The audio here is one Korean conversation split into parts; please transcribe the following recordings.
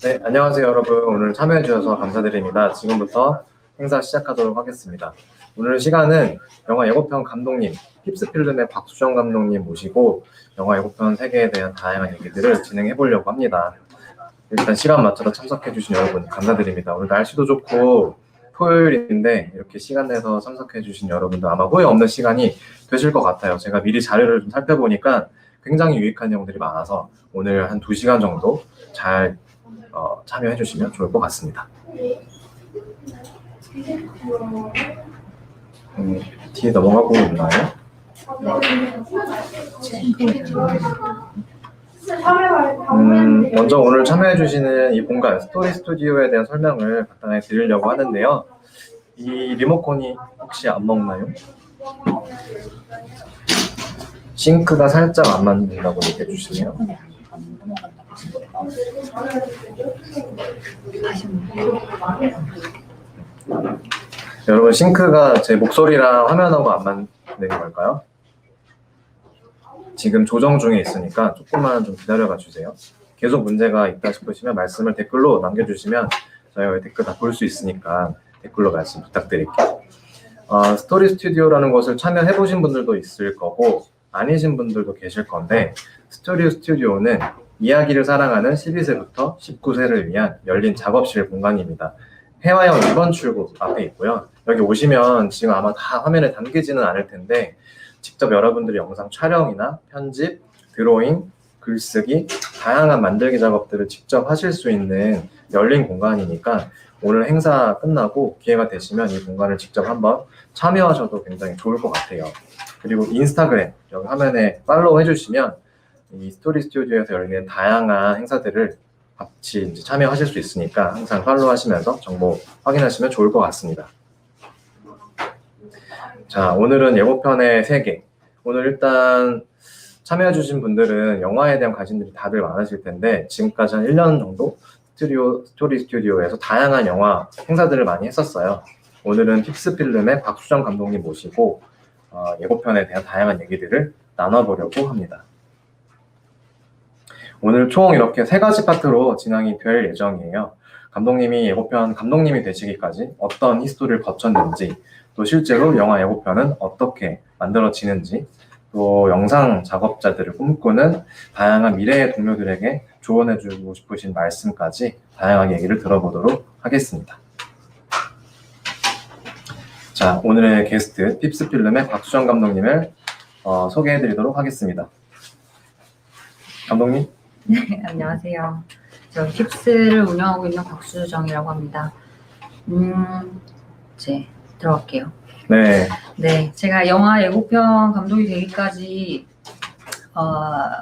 네, 안녕하세요 여러분. 오늘 참여해 주셔서 감사드립니다. 지금부터 행사 시작하도록 하겠습니다. 오늘 시간은 영화 예고편 감독님, 핍스필름의 박수정 감독님 모시고 영화 예고편 세계에 대한 다양한 얘기들을 진행해 보려고 합니다. 일단 시간 맞춰서 참석해 주신 여러분 감사드립니다. 오늘 날씨도 좋고 토요일인데 이렇게 시간 내서 참석해 주신 여러분도 아마 후회 없는 시간이 되실 것 같아요. 제가 미리 자료를 좀 살펴보니까 굉장히 유익한 내용들이 많아서 오늘 한 2시간 정도 잘 참여해 주시면 좋을 것 같습니다. 뒤에 넘어가고 있나요? 먼저 오늘 참여해 주시는 이 공간 스토리 스튜디오에 대한 설명을 간단하게 드리려고 하는데요. 이 리모컨이 혹시 안 먹나요? 싱크가 살짝 안 맞는다고 얘기해 주시네요. 여러분 싱크가 제 목소리랑 화면하고 안 맞는 걸까요? 지금 조정 중에 있으니까 조금만 좀 기다려봐 주세요. 계속 문제가 있다 싶으시면 말씀을 댓글로 남겨주시면 저희가 댓글 다 볼 수 있으니까 댓글로 말씀 부탁드릴게요. 스토리 스튜디오라는 곳을 참여해 보신 분들도 있을 거고 아니신 분들도 계실 건데 스토리 스튜디오는 이야기를 사랑하는 12세부터 19세를 위한 열린 작업실 공간입니다. 회화형 2번 출구 앞에 있고요. 여기 오시면 지금 아마 다 화면에 담기지는 않을 텐데 직접 여러분들이 영상 촬영이나 편집, 드로잉, 글쓰기, 다양한 만들기 작업들을 직접 하실 수 있는 열린 공간이니까 오늘 행사 끝나고 기회가 되시면 이 공간을 직접 한번 참여하셔도 굉장히 좋을 것 같아요. 그리고 인스타그램 여기 화면에 팔로우 해주시면 이 스토리 스튜디오에서 열리는 다양한 행사들을 같이 이제 참여하실 수 있으니까 항상 팔로우 하시면서 정보 확인하시면 좋을 것 같습니다. 자, 오늘은 예고편의 세계. 오늘 일단 참여해주신 분들은 영화에 대한 관심들이 다들 많으실 텐데 지금까지 한 1년 정도 스토리 스튜디오에서 다양한 영화 행사들을 많이 했었어요. 오늘은 핍스필름의 박수정 감독님 모시고 예고편에 대한 다양한 얘기들을 나눠보려고 합니다. 오늘 총 이렇게 3가지 파트로 진행이 될 예정이에요. 감독님이 예고편 감독님이 되시기까지 어떤 히스토리를 거쳤는지, 또 실제로 영화 예고편은 어떻게 만들어지는지, 또 영상 작업자들을 꿈꾸는 다양한 미래의 동료들에게 조언해주고 싶으신 말씀까지 다양하게 얘기를 들어보도록 하겠습니다. 자, 오늘의 게스트 핍스필름의 박수정 감독님을 소개해드리도록 하겠습니다. 감독님. 네, 안녕하세요. 저 핍스를 운영하고 있는 박수정이라고 합니다. 이제 들어갈게요. 네. 네, 제가 영화 예고편 감독이 되기까지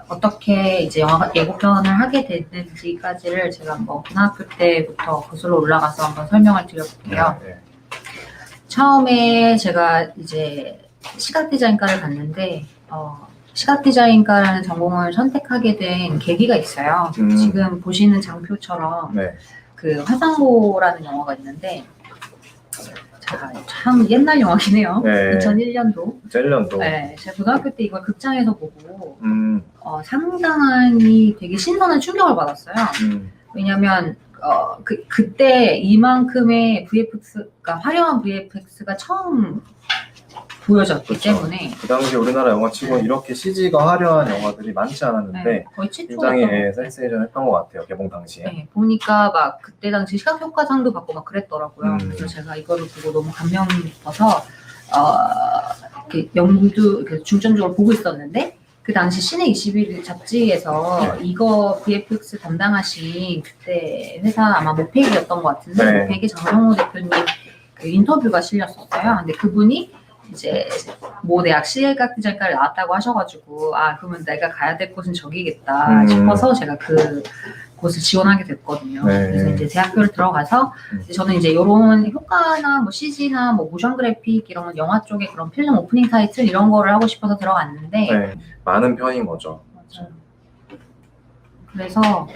어떻게 이제 영화 예고편을 하게 됐는지까지를 제가 뭐 고등학교 때부터 거슬러 올라가서 한번 설명을 드려볼게요. 네. 처음에 제가 이제 시각 디자인과를 갔는데 시각 디자인과라는 전공을 선택하게 된 계기가 있어요. 지금 보시는 장표처럼 네. 그 화상고라는 영화가 있는데 참 옛날 영화긴 해요. 네. 2001년도. 2001년도. 네, 제가 고등학교 때 이걸 극장에서 보고 상당히 되게 신선한 충격을 받았어요. 왜냐면 그때 이만큼의 VFX가 화려한 VFX가 처음 보여졌기 그렇죠. 때문에 그 당시 우리나라 영화치고 이렇게 CG가 화려한 영화들이 많지 않았는데 네, 거의 굉장히 센세이션했던 것 같아요. 개봉 당시에. 네, 보니까 막 그때 당시 시각효과상도 받고 막 그랬더라고요. 그래서 제가 이거를 보고 너무 감명 깊어서 연구도 중점적으로 보고 있었는데 그 당시 시내 21 잡지에서 이거 VFX 담당하신 그때 회사 아마 모펙이었던 것 같은데 네. 모펙의 장성호 대표님 그 인터뷰가 실렸었어요. 근데 그분이 이제 모 대학 시각 디자인과를 나왔다고 하셔가지고 그러면 내가 가야 될 곳은 저기겠다 싶어서 제가 그 곳을 지원하게 됐거든요. 네. 그래서 이제 대학교를 들어가서 저는 이제 이런 효과나 뭐 CG나 뭐 모션 그래픽 이런 영화 쪽에 그런 필름 오프닝 타이틀 이런 거를 하고 싶어서 들어갔는데 네. 많은 편인 거죠. 맞아요. 그래서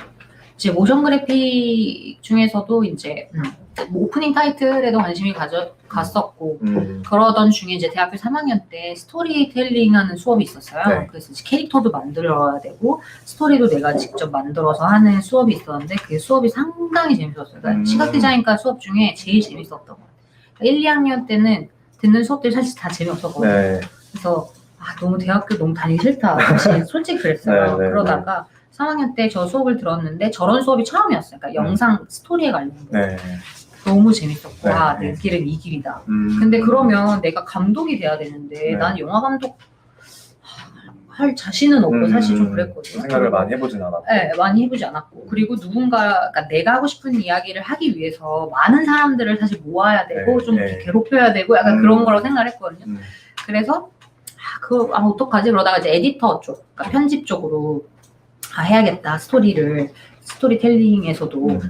이제 모션 그래픽 중에서도 이제 뭐 오프닝 타이틀에도 관심이 갔었고 그러던 중에 이제 대학교 3학년 때 스토리텔링하는 수업이 있었어요. 네. 그래서 이제 캐릭터도 만들어야 되고 스토리도 내가 직접 만들어서 하는 수업이 있었는데 그 수업이 상당히 재밌었어요. 그러니까 시각 디자인과 수업 중에 제일 재밌었던 것 같아요. 1, 2학년 때는 듣는 수업들이 사실 다 재미없었거든요. 네. 그래서 너무 대학교 너무 다니기 싫다. 사실 솔직히 그랬어요. 네, 네, 그러다가 3학년 때 저 수업을 들었는데 저런 수업이 처음이었어요. 그러니까 영상 스토리에 관련된 거. 네. 너무 재밌었고 네. 내 길은 이 길이다. 근데 그러면 내가 감독이 돼야 되는데 네. 난 영화 감독 할 자신은 없고 사실 좀 그랬거든요. 생각을 많이 해보진 않았고. 네, 많이 해보지 않았고 그리고 누군가가 내가 하고 싶은 이야기를 하기 위해서 많은 사람들을 사실 모아야 되고 네, 좀 네. 괴롭혀야 되고 약간 그런 거라고 생각을 했거든요. 그래서 그래서 어떡하지? 그러다가 이제 에디터 쪽, 그러니까 편집 쪽으로 해야겠다. 스토리텔링에서도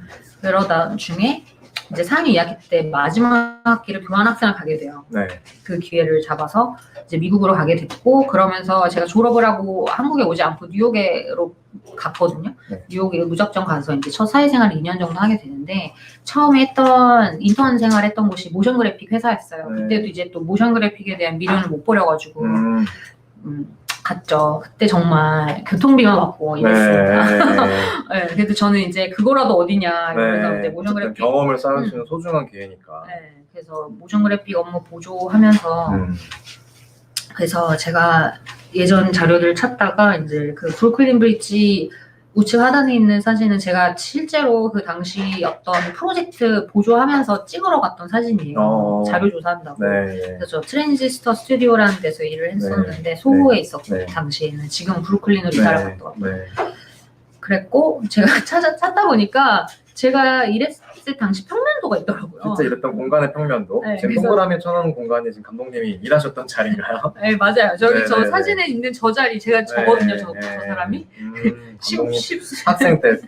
그러다 중에 이제 4학년 2학기 때 마지막 학기를 교환학생을 가게 돼요. 네. 그 기회를 잡아서 이제 미국으로 가게 됐고 그러면서 제가 졸업을 하고 한국에 오지 않고 뉴욕으로 갔거든요. 네. 뉴욕에 무작정 가서 이제 첫 사회생활을 2년 정도 하게 되는데 처음에 했던 인턴 생활했던 곳이 모션 그래픽 회사였어요. 네. 그때도 이제 또 모션 그래픽에 대한 미련을 못 버려가지고 갔죠. 그때 정말 교통비만 받고 일했습니다. 네, 그래도 저는 이제 그거라도 어디냐 이러면서 이제 모션 그래픽 경험을 쌓을 수 있는 소중한 기회니까. 네, 그래서 모션 그래픽 업무 보조하면서 그래서 제가 예전 자료를 찾다가 이제 그 브루클린 브릿지 우측 하단에 있는 사진은 제가 실제로 그 당시 어떤 프로젝트 보조하면서 찍으러 갔던 사진이에요. 자료 조사한다고. 네. 그래서 저 트랜지스터 스튜디오라는 데서 일을 했었는데 소호에 있었고 네. 당시에는 지금 브루클린으로 이사를 갔더라고요. 네. 그랬고 제가 찾다 보니까 제가 일했을 당시 평면도가 있더라고요. 진짜 이랬던 공간의 평면도. 네, 지금 그래서- 동그라미 쳐놓은 공간이 지금 감독님이 일하셨던 자리인가요? 네 맞아요. 저기 네, 저 네, 사진에 있는 저 자리 제가 저거든요. 저 사람이. 감독님 10, 학생 때.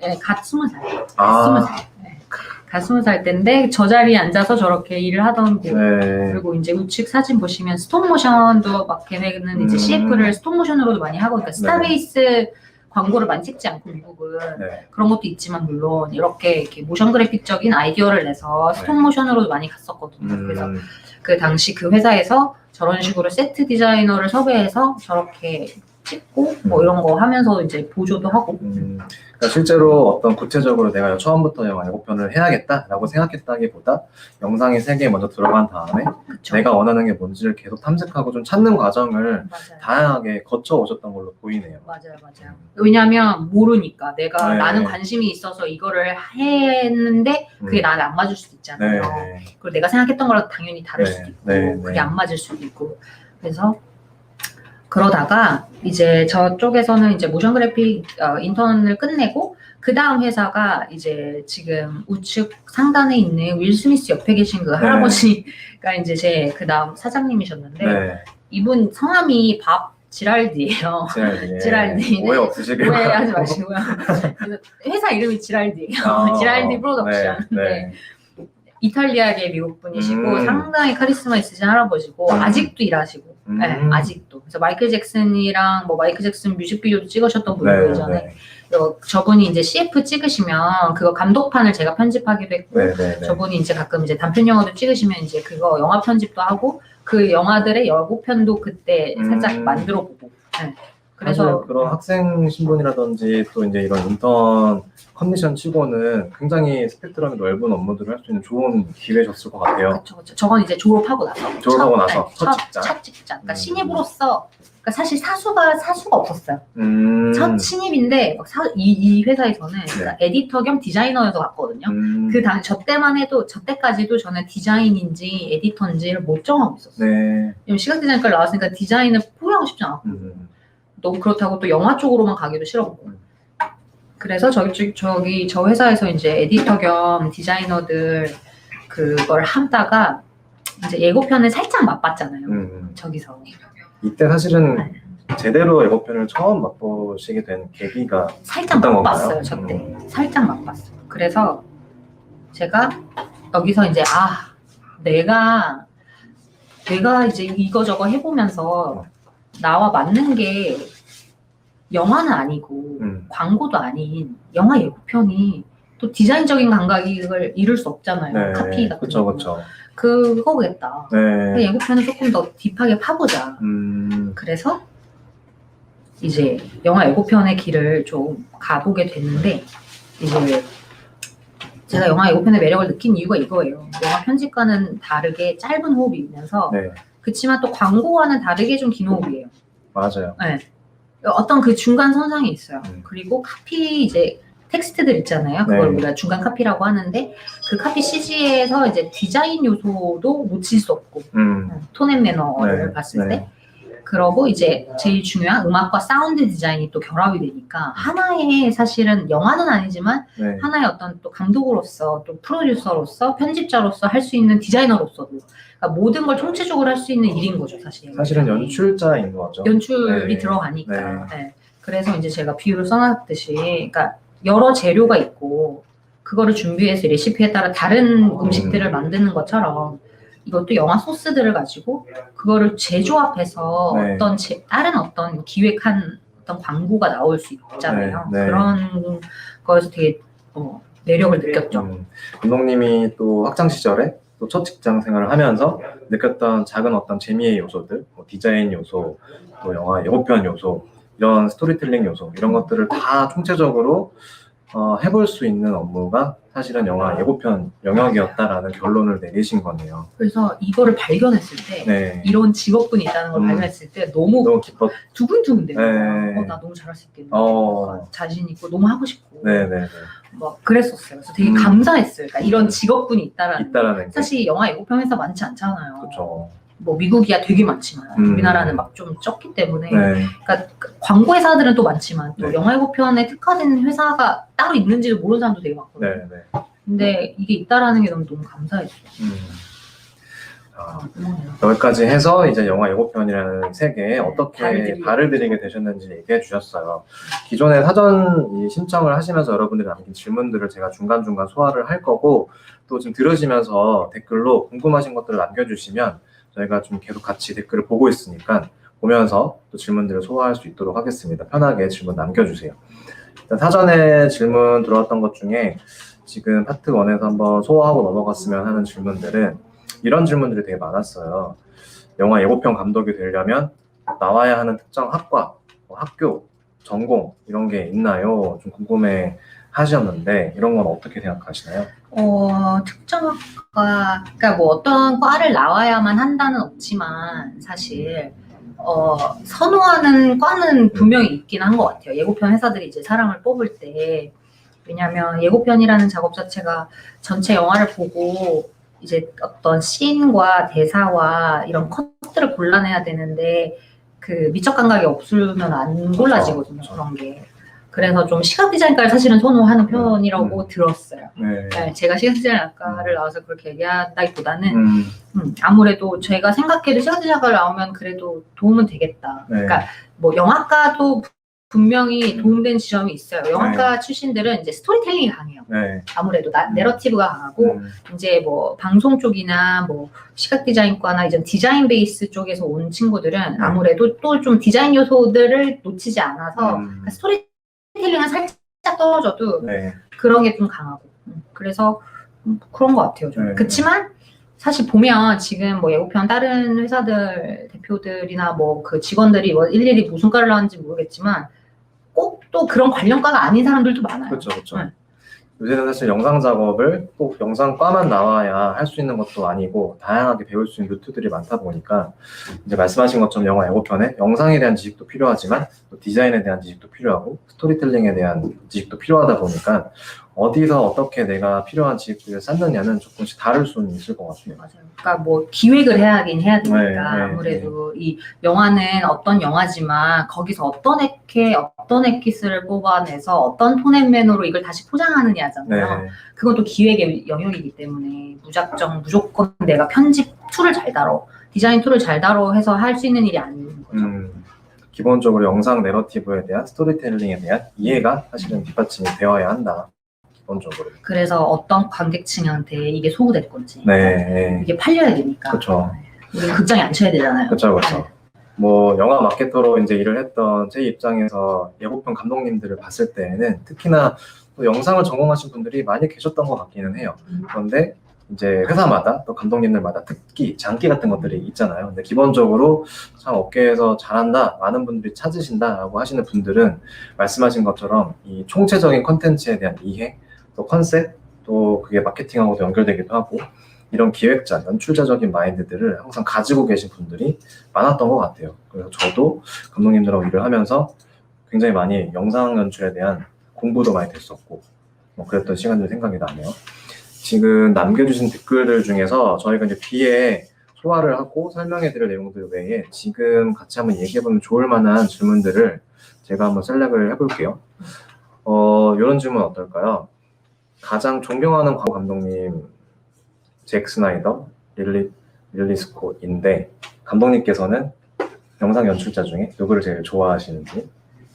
네, 갓 20살. 아. 20살. 네. 갓 20살 때인데 저 자리에 앉아서 저렇게 일을 하던 곳. 네. 그리고 이제 우측 사진 보시면 스톱모션도 막 걔네는 이제 CF를 스톱모션으로도 많이 하고 그러니까 스타베이스 광고를 많이 찍지 않고 미국은 네. 그런 것도 있지만 물론 이렇게 모션 그래픽적인 아이디어를 내서 스톱모션으로도 많이 갔었거든요. 그래서 그 당시 그 회사에서 저런 식으로 세트 디자이너를 섭외해서 저렇게 찍고 뭐 이런 거 하면서 이제 보조도 하고. 그러니까 실제로 어떤 구체적으로 내가 처음부터 영화 예고편을 해야겠다라고 생각했다기보다 영상의 세계에 먼저 들어간 다음에 그쵸. 내가 원하는 게 뭔지를 계속 탐색하고 좀 찾는 과정을 맞아요. 다양하게 거쳐 오셨던 걸로 보이네요. 맞아요. 왜냐하면 모르니까 내가 네. 나는 관심이 있어서 이거를 했는데 그게 나한테 안 맞을 수도 있잖아요. 네. 그리고 내가 생각했던 거랑 당연히 다를 네. 수도 있고 네. 그게 안 맞을 수도 있고 그래서 그러다가 이제 저쪽에서는 이제 모션 그래픽 인턴을 끝내고 그 다음 회사가 이제 지금 우측 상단에 있는 윌 스미스 옆에 계신 그 할아버지가 이제 제 그 다음 사장님이셨는데 네. 이분 성함이 밥 지랄디예요. 지랄디. 오해 없으시길 오해하지 마시고요. 그래서 회사 이름이 지랄디예요. 지랄디 프로덕션. 네. 이탈리아계 미국 분이시고 상당히 카리스마 있으신 할아버지고 아직도 일하시고 네, 아직도. 그래서 마이클 잭슨이랑 뭐 마이클 잭슨 뮤직비디오도 찍으셨던 분이고 예전에 저분이 이제 CF 찍으시면 그거 감독판을 제가 편집하기도 했고 저분이 이제 가끔 이제 단편 영화도 찍으시면 이제 그거 영화 편집도 하고 그 영화들의 예고편도 그때 살짝 만들어 보고. 네. 그래서 그런 학생 신분이라든지 또 이제 이런 인턴 컨디션 치고는 굉장히 스펙트럼이 넓은 업무들을 할 수 있는 좋은 기회셨을 것 같아요. 그렇죠. 저건 이제 졸업하고 나서. 첫 직장. 그러니까 신입으로서 그러니까 사실 사수가 없었어요. 첫 신입인데 이 회사에서는 그러니까 에디터 겸 디자이너여서 갔거든요. 저 때까지도 저는 디자인인지 에디터인지를 못 정하고 있었어요. 네. 시각 디자인과를 나왔으니까 디자인을 포기하고 싶지 않았고 너무 그렇다고 또 영화 쪽으로만 가기도 싫었고 그래서 저 회사에서 이제 에디터 겸 디자이너들 그걸 하다가 이제 예고편을 살짝 맛봤잖아요. 저기서 이때 사실은 제대로 예고편을 처음 맛보시게 된 계기가 살짝 맛봤어요. 저때 살짝 맛봤어요. 그래서 제가 여기서 이제 내가 이제 이거저거 해보면서 나와 맞는 게 영화는 아니고 음. 광고도 아닌 영화 예고편이 또 디자인적인 감각을 이룰 수 없잖아요. 네. 카피 같은 그쵸, 거. 그쵸. 그거겠다. 네. 예고편을 조금 더 딥하게 파보자. 음. 그래서 이제 영화 예고편의 길을 좀 가보게 됐는데, 이제 제가 영화 예고편의 매력을 느낀 이유가 이거예요. 영화 편집과는 다르게 짧은 호흡이면서 네. 그치만 또 광고와는 다르게 좀 긴 호흡이에요. 맞아요. 네. 어떤 그 중간 선상이 있어요. 음. 그리고 카피 이제 텍스트들 있잖아요. 그걸 네. 우리가 중간 카피라고 하는데, 그 카피 CG에서 이제 디자인 요소도 놓칠 수 없고, 톤 앤 매너를 네. 봤을 네. 때, 그러고 이제 제일 중요한 음악과 사운드 디자인이 또 결합이 되니까 하나의, 사실은 영화는 아니지만 네. 하나의 어떤 또 감독으로서, 또 프로듀서로서, 편집자로서 할 수 있는 디자이너로서도, 그러니까 모든 걸 총체적으로 할 수 있는 일인 거죠, 사실. 사실은 연출자인 거죠. 연출이 네. 들어가니까. 네. 그래서 이제 제가 비유를 써놨듯이, 그러니까 여러 재료가 있고 그거를 준비해서 레시피에 따라 다른 음식들을 만드는 것처럼, 이것도 영화 소스들을 가지고 그거를 재조합해서 네. 다른 어떤 기획한 어떤 광고가 나올 수 있잖아요. 네. 네. 그런 거에서 되게 매력을 느꼈죠. 감독님이 또 학창 시절에 또 첫 직장 생활을 하면서 느꼈던 작은 어떤 재미의 요소들, 뭐 디자인 요소, 또 영화 예고편 요소, 이런 스토리텔링 요소, 이런 것들을 다 총체적으로 해볼 수 있는 업무가 사실은 영화 예고편 영역이었다라는 결론을 내리신 거네요. 그래서 이거를 발견했을 때, 네. 이런 직업군이 있다는 걸 발견했을 때 너무 기뻤. 두근두근돼요. 네. 나 너무 잘할 수 있겠네. 자신 있고 너무 하고 싶고. 네네. 막 그랬었어요. 그래서 되게 감사했어요. 그러니까 이런 직업군이 있다라는. 게. 사실 영화 예고편 회사 많지 않잖아요. 그렇죠. 뭐 미국이야 되게 많지만 우리나라는 막 좀 적기 때문에. 네. 그러니까 광고 회사들은 또 많지만 또 네. 영화 예고편에 특화된 회사가 따로 있는지도 모르는 사람도 되게 많거든요. 네. 근데 이게 있다라는 게 너무 감사했어요. 여기까지 해서 이제 영화 예고편이라는 세계에 어떻게 발을 들이게 되셨는지 얘기해 주셨어요. 기존에 사전 이 신청을 하시면서 여러분들이 남긴 질문들을 제가 중간중간 소화를 할 거고, 또 지금 들으시면서 댓글로 궁금하신 것들을 남겨주시면 저희가 좀 계속 같이 댓글을 보고 있으니까 보면서 또 질문들을 소화할 수 있도록 하겠습니다. 편하게 질문 남겨주세요. 일단 사전에 질문 들어왔던 것 중에 지금 파트 1에서 한번 소화하고 넘어갔으면 하는 질문들은 이런 질문들이 되게 많았어요. 영화 예고편 감독이 되려면 나와야 하는 특정 학과, 학교, 전공 이런 게 있나요? 좀 궁금해 하셨는데 이런 건 어떻게 생각하시나요? 특정 학과, 그러니까 뭐 어떤 과를 나와야만 한다는 없지만 사실 선호하는 과는 분명히 있긴 한 것 같아요. 예고편 회사들이 이제 사람을 뽑을 때. 왜냐하면 예고편이라는 작업 자체가 전체 영화를 보고 이제 어떤 씬과 대사와 이런 컷들을 골라내야 되는데 그 미적 감각이 없으면 안 골라지거든요. 그런 게. 그래서 좀 시각 디자인과를 사실은 선호하는 편이라고 들었어요. 네, 제가 시각 디자인학과를 나와서 그렇게 얘기한다기보다는 아무래도 제가 생각해도 시각 디자인과를 나오면 그래도 도움은 되겠다. 그러니까 뭐 영화과도 분명히 도움된 지점이 있어요. 영화과 출신들은 이제 스토리텔링이 강해요. 아무래도 내러티브가 강하고 이제 뭐 방송 쪽이나 뭐 시각 디자인과나 이제 디자인 베이스 쪽에서 온 친구들은 아무래도 또 좀 디자인 요소들을 놓치지 않아서 그러니까 스토리텔링은 살짝 떨어져도 그런 게 좀 강하고 그래서 그런 것 같아요. 좀. 그치만 사실 보면 지금 뭐 예고편 다른 회사들 대표들이나 뭐 그 직원들이 뭐 일일이 무슨 과를 나왔는지 모르겠지만 꼭 또 그런 관련과가 아닌 사람들도 많아요. 그렇죠. 요새는 사실 영상 작업을 꼭 영상과만 나와야 할 수 있는 것도 아니고 다양하게 배울 수 있는 루트들이 많다 보니까 이제 말씀하신 것처럼 영화 예고편에 영상에 대한 지식도 필요하지만 또 디자인에 대한 지식도 필요하고 스토리텔링에 대한 지식도 필요하다 보니까 어디서 어떻게 내가 필요한 지식들을 쌓느냐는 조금씩 다를 수는 있을 것 같아요. 맞아요. 그러니까 뭐 기획을 해야 되니까 아무래도 이 영화는 어떤 영화지만 거기서 어떤 액기스를 뽑아내서 어떤 톤앤맨으로 이걸 다시 포장하느냐잖아요. 그건 또 기획의 영역이기 때문에 무조건 내가 편집 툴을 잘 다뤄, 디자인 툴을 잘 다뤄 해서 할 수 있는 일이 아닌 거죠. 기본적으로 영상 내러티브에 대한 스토리텔링에 대한 이해가 사실은 뒷받침이 되어야 한다. 기본적으로. 그래서 어떤 관객층한테 이게 소구될 건지 이게 팔려야 되니까. 그렇죠. 우리는 극장에 앉혀야 되잖아요. 그렇죠. 뭐 영화 마케터로 이제 일을 했던 제 입장에서 예고편 감독님들을 봤을 때에는 특히나 또 영상을 전공하신 분들이 많이 계셨던 것 같기는 해요. 그런데 이제 회사마다 또 감독님들마다 특기, 장기 같은 것들이 있잖아요. 근데 기본적으로 참 업계에서 잘한다, 많은 분들이 찾으신다라고 하시는 분들은 말씀하신 것처럼 이 총체적인 컨텐츠에 대한 이해, 또 컨셉, 또 그게 마케팅하고도 연결되기도 하고 이런 기획자, 연출자적인 마인드들을 항상 가지고 계신 분들이 많았던 것 같아요. 그래서 저도 감독님들하고 일을 하면서 굉장히 많이 영상 연출에 대한 공부도 많이 됐었고 뭐 그랬던 시간들이 생각이 나네요. 지금 남겨주신 댓글들 중에서 저희가 이제 뒤에 소화를 하고 설명해 드릴 내용들 외에 지금 같이 한번 얘기해보면 좋을 만한 질문들을 제가 한번 셀렉을 해볼게요. 이런 질문 어떨까요? 가장 존경하는 광고 감독님 잭 스나이더, 릴리 스콧인데 감독님께서는 영상 연출자 중에 누구를 제일 좋아하시는지?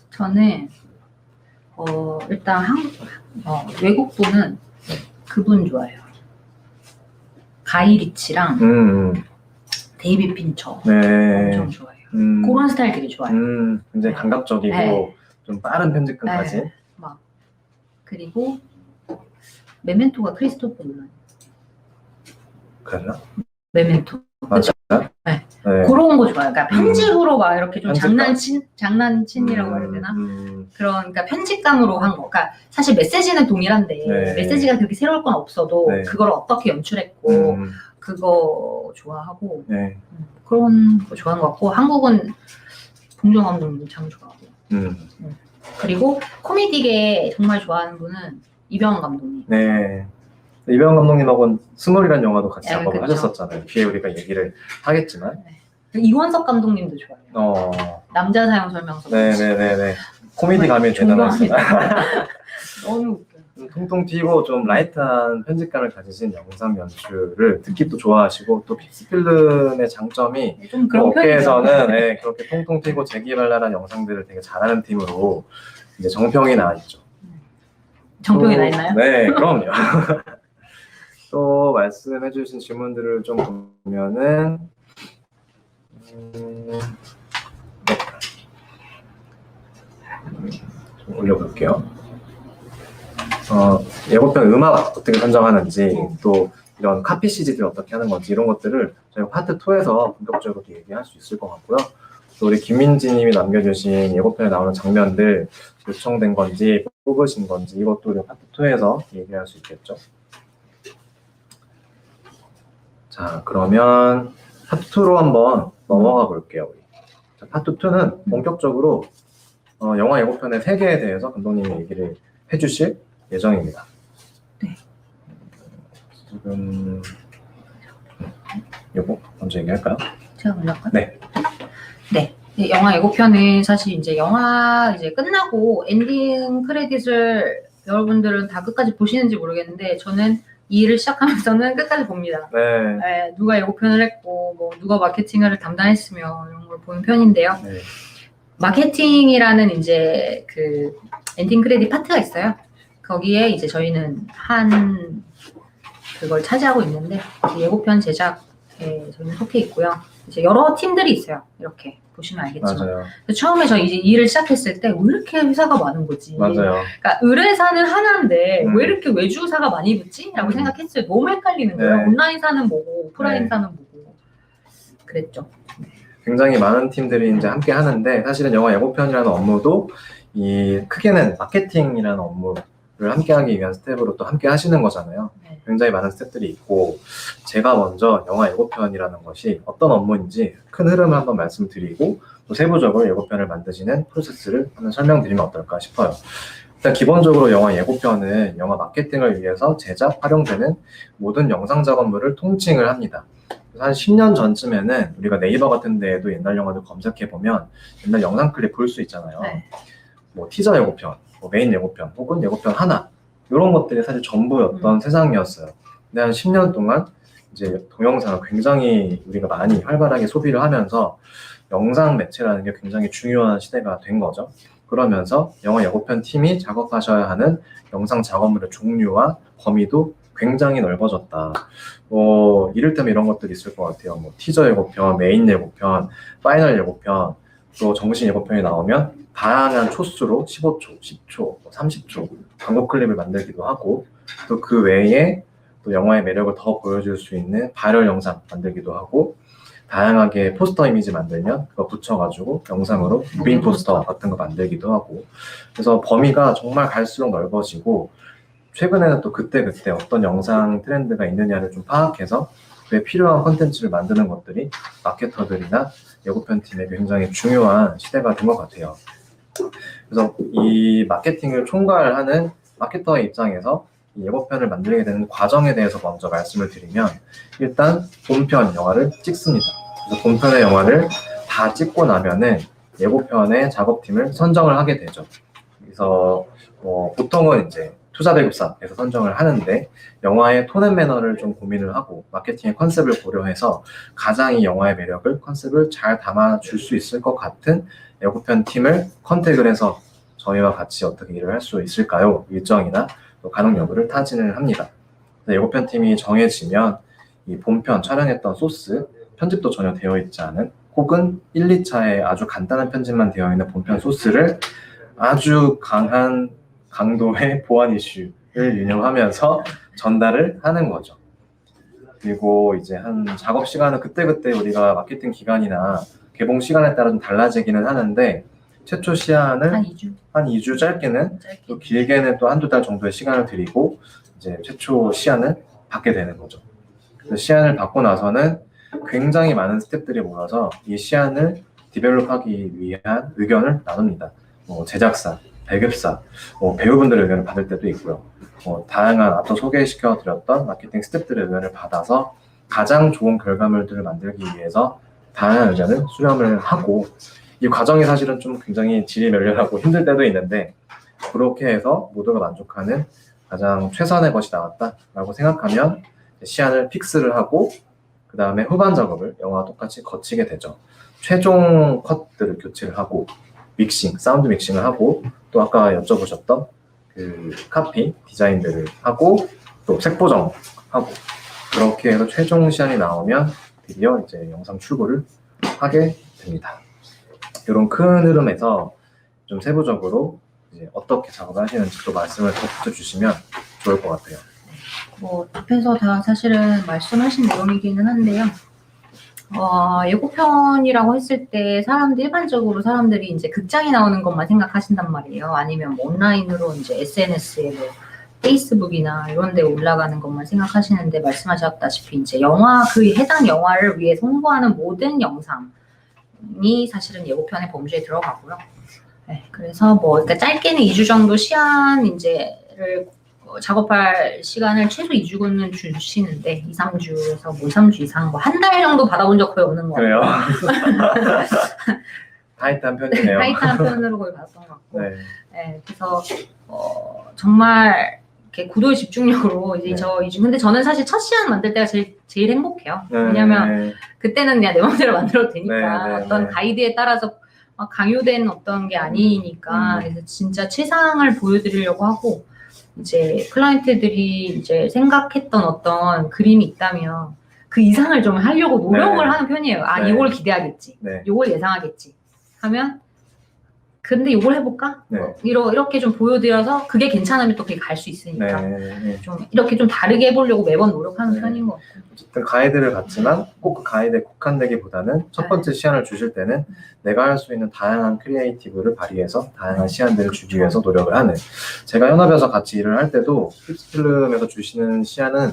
저는 일단 외국 분은 그분 좋아해요. 가이 리치랑 데이비 핀처 네. 엄청 좋아해요. 그런 스타일 되게 좋아해요. 굉장히 감각적이고 네. 좀 빠른 편집감까지. 네. 그리고 메멘토가 크리스토퍼 놀란. 그랬나? 메멘토. 맞아. 네. 네. 그런 거 좋아요. 그러니까 편집으로 막 이렇게 좀 편집감? 장난친이라고 해야 되나? 그러니까 편집감으로 한 거. 그러니까 사실 메시지는 동일한데 네. 메시지가 그렇게 새로울 건 없어도 네. 그걸 어떻게 연출했고 그거 좋아하고 네. 그런 거 좋아하는 것 같고 한국은 봉준호 감독님도 참 좋아하고 그리고 코미디계 정말 좋아하는 분은 이병헌 감독님. 네. 이병헌 감독님하고는 스몰이라는 영화도 같이 네, 작업을 그쵸. 하셨었잖아요. 뒤에 우리가 얘기를 하겠지만. 네. 이원석 감독님도 좋아해요. 남자 사용 설명서. 네네네네. 코미디감이 대단하시다. 너무 웃겨요. 통통 튀고 좀 라이트한 편집감을 가지신 영상 연출을 특히 또 좋아하시고 또 픽스필름의 장점이 좀 그런 업계에서는 네, 그렇게 통통 튀고 재기발랄한 영상들을 되게 잘하는 팀으로 이제 정평이 나와 있죠. 정평이 나 있나요? 네, 그럼요. 또 말씀해주신 질문들을 좀 보면은 좀 올려볼게요. 예고편 음악 어떻게 선정하는지 또 이런 카피 CG들 어떻게 하는 건지 이런 것들을 저희가 파트 2에서 본격적으로 얘기할 수 있을 것 같고요. 또 우리 김민지님이 남겨주신 예고편에 나오는 장면들 요청된 건지 뽑으신 건지 이것도 우리 파트 2에서 얘기할 수 있겠죠. 자, 그러면 파트 2로 한번 넘어가 볼게요. 우리. 자, 파트 2는 본격적으로 영화 예고편의 세계에 대해서 감독님이 얘기를 해주실 예정입니다. 네. 지금 요거 먼저 얘기할까요? 제가 먼저 할까요? 네. 네, 영화 예고편은 사실 이제 영화 이제 끝나고 엔딩 크레딧을 여러분들은 다 끝까지 보시는지 모르겠는데 저는 이 일을 시작하면서는 끝까지 봅니다. 네. 네, 누가 예고편을 했고 뭐 누가 마케팅을 담당했으며 이런 걸 보는 편인데요. 네. 마케팅이라는 이제 그 엔딩 크레딧 파트가 있어요. 거기에 이제 저희는 한 그걸 차지하고 있는데 예고편 제작에 저희는 속해 있고요. 이제 여러 팀들이 있어요. 이렇게 보시면 알겠지만. 맞아요. 처음에 저 이제 일을 시작했을 때 왜 이렇게 회사가 많은 거지? 맞아요. 그러니까 의뢰사는 하나인데 왜 이렇게 외주사가 많이 붙지? 라고 생각했어요. 너무 헷갈리는 거예요. 네. 온라인사는 뭐고 오프라인사는 뭐고 그랬죠. 굉장히 많은 팀들이 이제 함께 하는데 사실은 영화 예고편이라는 업무도 이 크게는 마케팅이라는 업무를 함께 하기 위한 스텝으로 또 함께 하시는 거잖아요. 네. 굉장히 많은 스텝들이 있고 제가 먼저 영화 예고편이라는 것이 어떤 업무인지 큰 흐름을 한번 말씀드리고 또 세부적으로 예고편을 만드시는 프로세스를 한번 설명드리면 어떨까 싶어요. 일단 기본적으로 영화 예고편은 영화 마케팅을 위해서 제작, 활용되는 모든 영상 작업물을 통칭을 합니다. 한 10년 전쯤에는 우리가 네이버 같은 데에도 옛날 영화들 검색해보면 옛날 영상 클립 볼 수 있잖아요. 네. 뭐 티저 예고편, 뭐 메인 예고편, 혹은 예고편 하나 이런 것들이 사실 전부였던 세상이었어요. 근데 한 10년 동안 이제 동영상을 굉장히 우리가 많이 활발하게 소비를 하면서 영상 매체라는 게 굉장히 중요한 시대가 된 거죠. 그러면서 영화 예고편 팀이 작업하셔야 하는 영상 작업물의 종류와 범위도 굉장히 넓어졌다. 뭐 이를테면 이런 것들이 있을 것 같아요. 뭐 티저 예고편, 메인 예고편, 파이널 예고편, 또 정식 예고편이 나오면 다양한 초수로 15초, 10초, 30초 광고 클립을 만들기도 하고, 또 그 외에 또 영화의 매력을 더 보여줄 수 있는 바이럴 영상 만들기도 하고, 다양하게 포스터 이미지 만들면 그거 붙여가지고 영상으로 무빙 포스터 같은 거 만들기도 하고, 그래서 범위가 정말 갈수록 넓어지고, 최근에는 또 그때그때 어떤 영상 트렌드가 있느냐를 좀 파악해서 그에 필요한 콘텐츠를 만드는 것들이 마케터들이나 예고편 팀에 굉장히 중요한 시대가 된 것 같아요. 그래서 이 마케팅을 총괄하는 마케터의 입장에서 이 예고편을 만들게 되는 과정에 대해서 먼저 말씀을 드리면, 일단 본편 영화를 찍습니다. 그래서 본편의 영화를 다 찍고 나면은 예고편의 작업팀을 선정을 하게 되죠. 그래서 보통은 이제 투자 배급사에서 선정을 하는데, 영화의 톤 앤 매너를 좀 고민을 하고 마케팅의 컨셉을 고려해서 가장 이 영화의 매력을, 컨셉을 잘 담아줄 수 있을 것 같은 예고편 팀을 컨택을 해서 저희와 같이 어떻게 일을 할 수 있을까요? 일정이나 또 가능 여부를 타진을 합니다. 예고편 팀이 정해지면 이 본편 촬영했던 소스, 편집도 전혀 되어 있지 않은, 혹은 1, 2차에 아주 간단한 편집만 되어 있는 본편 소스를 아주 강한 강도의 보안 이슈를 유념하면서 전달을 하는 거죠. 그리고 이제 한 작업 시간은 그때그때 우리가 마케팅 기간이나 개봉 시간에 따라 좀 달라지기는 하는데, 최초 시안을 한 2주 짧게는, 또 길게는 또 한두 달 정도의 시간을 드리고 이제 최초 시안을 받게 되는 거죠. 그래서 시안을 받고 나서는 굉장히 많은 스태프들이 모여서 이 시안을 디벨롭하기 위한 의견을 나눕니다. 제작사, 배급사, 배우분들의 의견을 받을 때도 있고요. 다양한 앞서 소개시켜드렸던 마케팅 스태프들의 의견을 받아서 가장 좋은 결과물들을 만들기 위해서 다양한 의견을 수렴을 하고, 이 과정이 사실은 좀 굉장히 지리멸렬하고 힘들 때도 있는데, 그렇게 해서 모두가 만족하는 가장 최선의 것이 나왔다라고 생각하면 시안을 픽스를 하고, 그 다음에 후반 작업을 영화와 똑같이 거치게 되죠. 최종 컷들을 교체를 하고, 믹싱, 사운드 믹싱을 하고, 또 아까 여쭤보셨던 그 카피 디자인들을 하고, 또 색 보정하고, 그렇게 해서 최종 시안이 나오면 드디어 이제 영상 출고를 하게 됩니다. 이런 큰 흐름에서 좀 세부적으로 이제 어떻게 작업을 하시는지 또 말씀을 더 붙여주시면 좋을 것 같아요. 앞에서 다 사실은 말씀하신 내용이기는 한데요. 예고편이라고 했을 때 일반적으로 사람들이 이제 극장에 나오는 것만 생각하신단 말이에요. 아니면 뭐 온라인으로 이제 SNS에 뭐 페이스북이나 이런 데 올라가는 것만 생각하시는데, 말씀하셨다시피 이제 해당 영화를 위해 홍보하는 모든 영상이 사실은 예고편의 범주에 들어가고요. 네, 그래서 그러니까 짧게는 2주 정도 시안을 작업할 시간을 최소 2주는 주시는데, 2, 3주에서 2, 3주 이상 한 달 정도 받아본 적 거의 없는 것 같아요. 그래요? 타이트한 편이네요. 타이트한 편으로 거의 받았던 것 같고. 네. 네, 그래서 정말 이렇게 고도의 집중력으로 이제 근데 저는 사실 첫 시안 만들 때가 제일 행복해요. 왜냐면 그때는 그냥 내 마음대로 만들어도 되니까, 어떤 가이드에 따라서 강요된 어떤 게 아니니까. 그래서 진짜 최상을 보여드리려고 하고, 이제 클라이언트들이 이제 생각했던 어떤 그림이 있다면 그 이상을 좀 하려고 노력을 하는 편이에요. 이걸 기대하겠지, 이걸 예상하겠지 하면, 근데 이걸 해볼까? 이렇게 좀 보여드려서 그게 괜찮으면 또 그게 갈 수 있으니까 좀 이렇게 좀 다르게 해보려고 매번 노력하는 편인 것 같아요. 어쨌든 가이드를 갖지만 꼭 그 가이드에 국한되기보다는 첫 번째 시안을 주실 때는 내가 할 수 있는 다양한 크리에이티브를 발휘해서 다양한 시안들을 주기 위해서 노력을 하는, 제가 현업에서 같이 일을 할 때도 픽스필름에서 주시는 시안은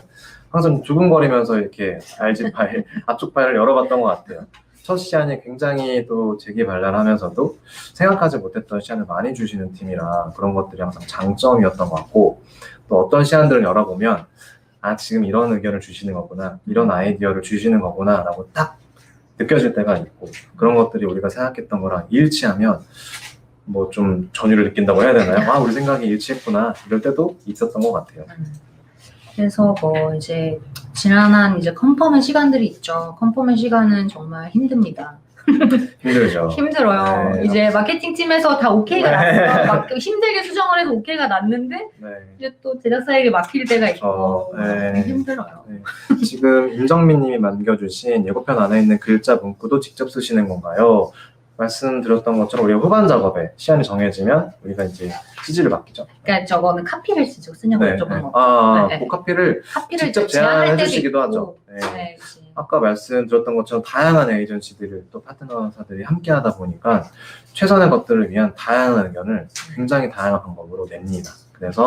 항상 두근거리면서 이렇게 RG 파일, 압축 파일을 열어봤던 것 같아요. 첫 시안이 굉장히 또 재기발랄하면서도 생각하지 못했던 시안을 많이 주시는 팀이라 그런 것들이 항상 장점이었던 것 같고, 또 어떤 시안들을 열어보면 지금 이런 의견을 주시는 거구나, 이런 아이디어를 주시는 거구나 라고 딱 느껴질 때가 있고, 그런 것들이 우리가 생각했던 거랑 일치하면 좀 전율을 느낀다고 해야 되나요? 우리 생각이 일치했구나, 이럴 때도 있었던 것 같아요. 그래서 이제 지난한 이제 컨펌의 시간들이 있죠. 컨펌의 시간은 정말 힘듭니다. 힘들죠. 힘들어요. 네. 이제 마케팅 팀에서 다 오케이가 네. 났어요. 막 힘들게 수정을 해서 오케이가 났는데 네. 이제 또 제작사에게 막힐 때가 있고 네. 힘들어요. 네. 지금 임정민님이 남겨주신 예고편 안에 있는 글자 문구도 직접 쓰시는 건가요? 말씀드렸던 것처럼 우리가 후반 작업에 시간이 정해지면 우리가 이제 CG를 맡기죠. 그러니까 저거는 카피를 직접 쓰냐고 네. 여쭤본 거. 아, 네. 그 카피를 카피를 직접 제안할 제안해 때도 주시기도 있고. 하죠. 네. 네, 그치. 아까 말씀드렸던 것처럼 다양한 에이전시들을 또 파트너사들이 함께 하다 보니까 최선의 것들을 위한 다양한 의견을 굉장히 다양한 방법으로 냅니다. 그래서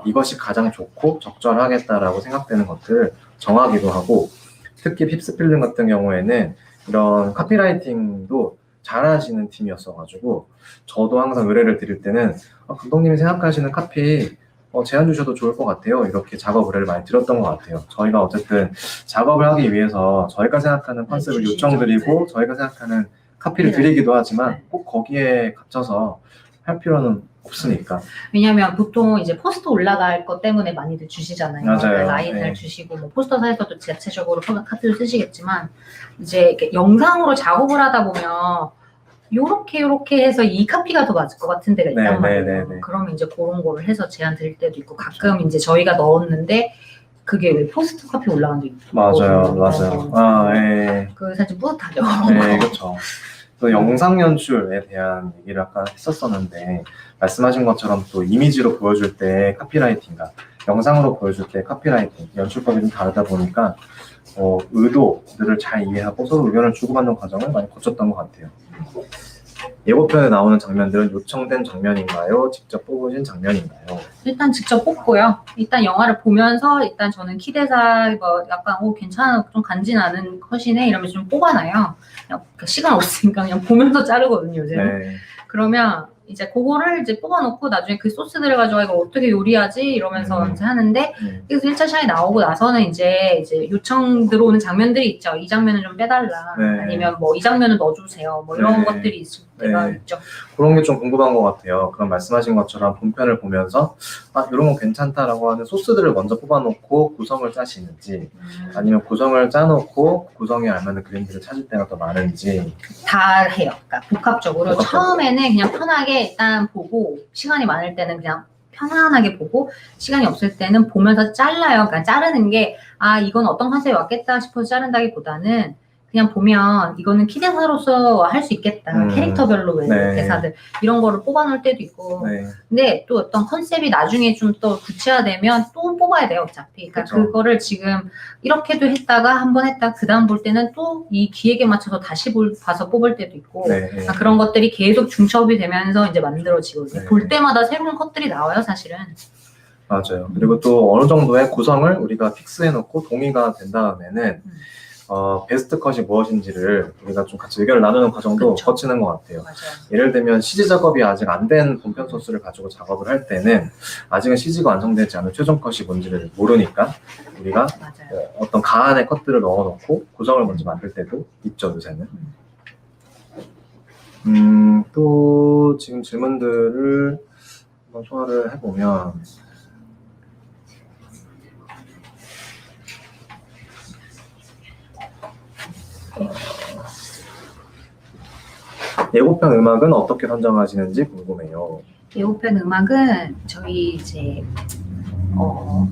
이것이 가장 좋고 적절하겠다라고 생각되는 것들을 정하기도 하고, 특히 핍스필름 같은 경우에는 이런 카피라이팅도 잘하시는 팀이었어가지고 저도 항상 의뢰를 드릴 때는 감독님이 생각하시는 카피 제안 주셔도 좋을 것 같아요. 이렇게 작업 의뢰를 많이 드렸던 것 같아요. 저희가 어쨌든 작업을 하기 위해서 저희가 생각하는 컨셉을 주시죠. 요청드리고 저희가 생각하는 카피를 네. 드리기도 하지만 네. 꼭 거기에 갇혀서 할 필요는 없으니까. 왜냐면 보통 이제 포스터 올라갈 것 때문에 많이들 주시잖아요. 맞아요. 라인을 네. 주시고 뭐 포스터사에서도 자체적으로 카피를 쓰시겠지만 이제 이렇게 영상으로 작업을 하다 보면 요렇게 해서 이 카피가 더 맞을 것 같은 데가 있단 네, 말이에요. 네, 네. 그러면 이제 그런 거를 해서 제안 드릴 때도 있고 가끔 이제 저희가 넣었는데 그게 왜 포스터 카피 올라간 적 있고 맞아요. 예. 그 사실 뿌듯하죠. 네, 그렇죠. 또 영상 연출에 대한 얘기를 아까 했었었는데 말씀하신 것처럼 또 이미지로 보여줄 때 카피라이팅과 영상으로 보여줄 때 카피라이팅, 연출법이 좀 다르다 보니까 의도들을 잘 이해하고 서로 의견을 주고받는 과정을 많이 거쳤던 것 같아요. 예고편에 나오는 장면들은 요청된 장면인가요? 직접 뽑으신 장면인가요? 일단 직접 뽑고요. 일단 영화를 보면서 일단 저는 키대사 뭐 약간 괜찮아 좀 간지나는 컷이네 이러면서 좀 뽑아놔요. 그냥 시간 없으니까 그냥 보면서 자르거든요 요새는. 네. 그러면 이제 그거를 이제 뽑아놓고 나중에 그 소스들을 가지고 이거 어떻게 요리하지 이러면서 이제 하는데 그래서 1차 시간이 나오고 나서는 이제 요청 들어오는 장면들이 있죠. 이 장면은 좀 빼달라. 네. 아니면 뭐 이 장면은 넣어주세요. 뭐 이런 네. 것들이 있을 때가 네. 있죠. 그런 게 좀 궁금한 것 같아요. 그럼 말씀하신 것처럼 본편을 보면서 이런 거 괜찮다라고 하는 소스들을 먼저 뽑아놓고 구성을 짜시는지 아니면 구성을 짜놓고 구성에 알맞는 그림들을 찾을 때가 더 많은지. 다 해요. 그러니까 복합적으로 처음에는 그냥 편하게 일단 보고 시간이 많을 때는 그냥 편안하게 보고 시간이 없을 때는 보면서 잘라요. 그러니까 자르는 게 이건 어떤 컨셉이 왔겠다 싶어서 자른다기보다는 그냥 보면 이거는 키대사로서 할 수 있겠다. 캐릭터별로 네. 대사들 이런 거를 뽑아놓을 때도 있고 네. 근데 또 어떤 컨셉이 나중에 좀 더 구체화되면 또 뽑아야 돼요. 어차피. 그러니까 그쵸. 그거를 지금 이렇게도 했다가 한번 했다 그 다음 볼 때는 또 이 기획에 맞춰서 다시 봐서 뽑을 때도 있고 네. 그런 것들이 계속 중첩이 되면서 이제 만들어지거든요. 네. 볼 때마다 새로운 컷들이 나와요 사실은. 맞아요. 그리고 또 어느 정도의 구성을 우리가 픽스해놓고 동의가 된 다음에는 베스트 컷이 무엇인지를 우리가 좀 같이 의견을 나누는 과정도 그쵸. 거치는 것 같아요. 맞아요. 예를 들면 CG 작업이 아직 안 된 본편 소스를 가지고 작업을 할 때는 아직은 CG가 완성되지 않은 최종 컷이 뭔지를 모르니까 우리가 맞아요. 어떤 가안의 컷들을 넣어놓고 구성을 먼저 만들 때도 있죠, 요새는. 또 지금 질문들을 한번 소화를 해보면 예고편 음악은 어떻게 선정하시는지 궁금해요. 예고편 음악은 저희 이제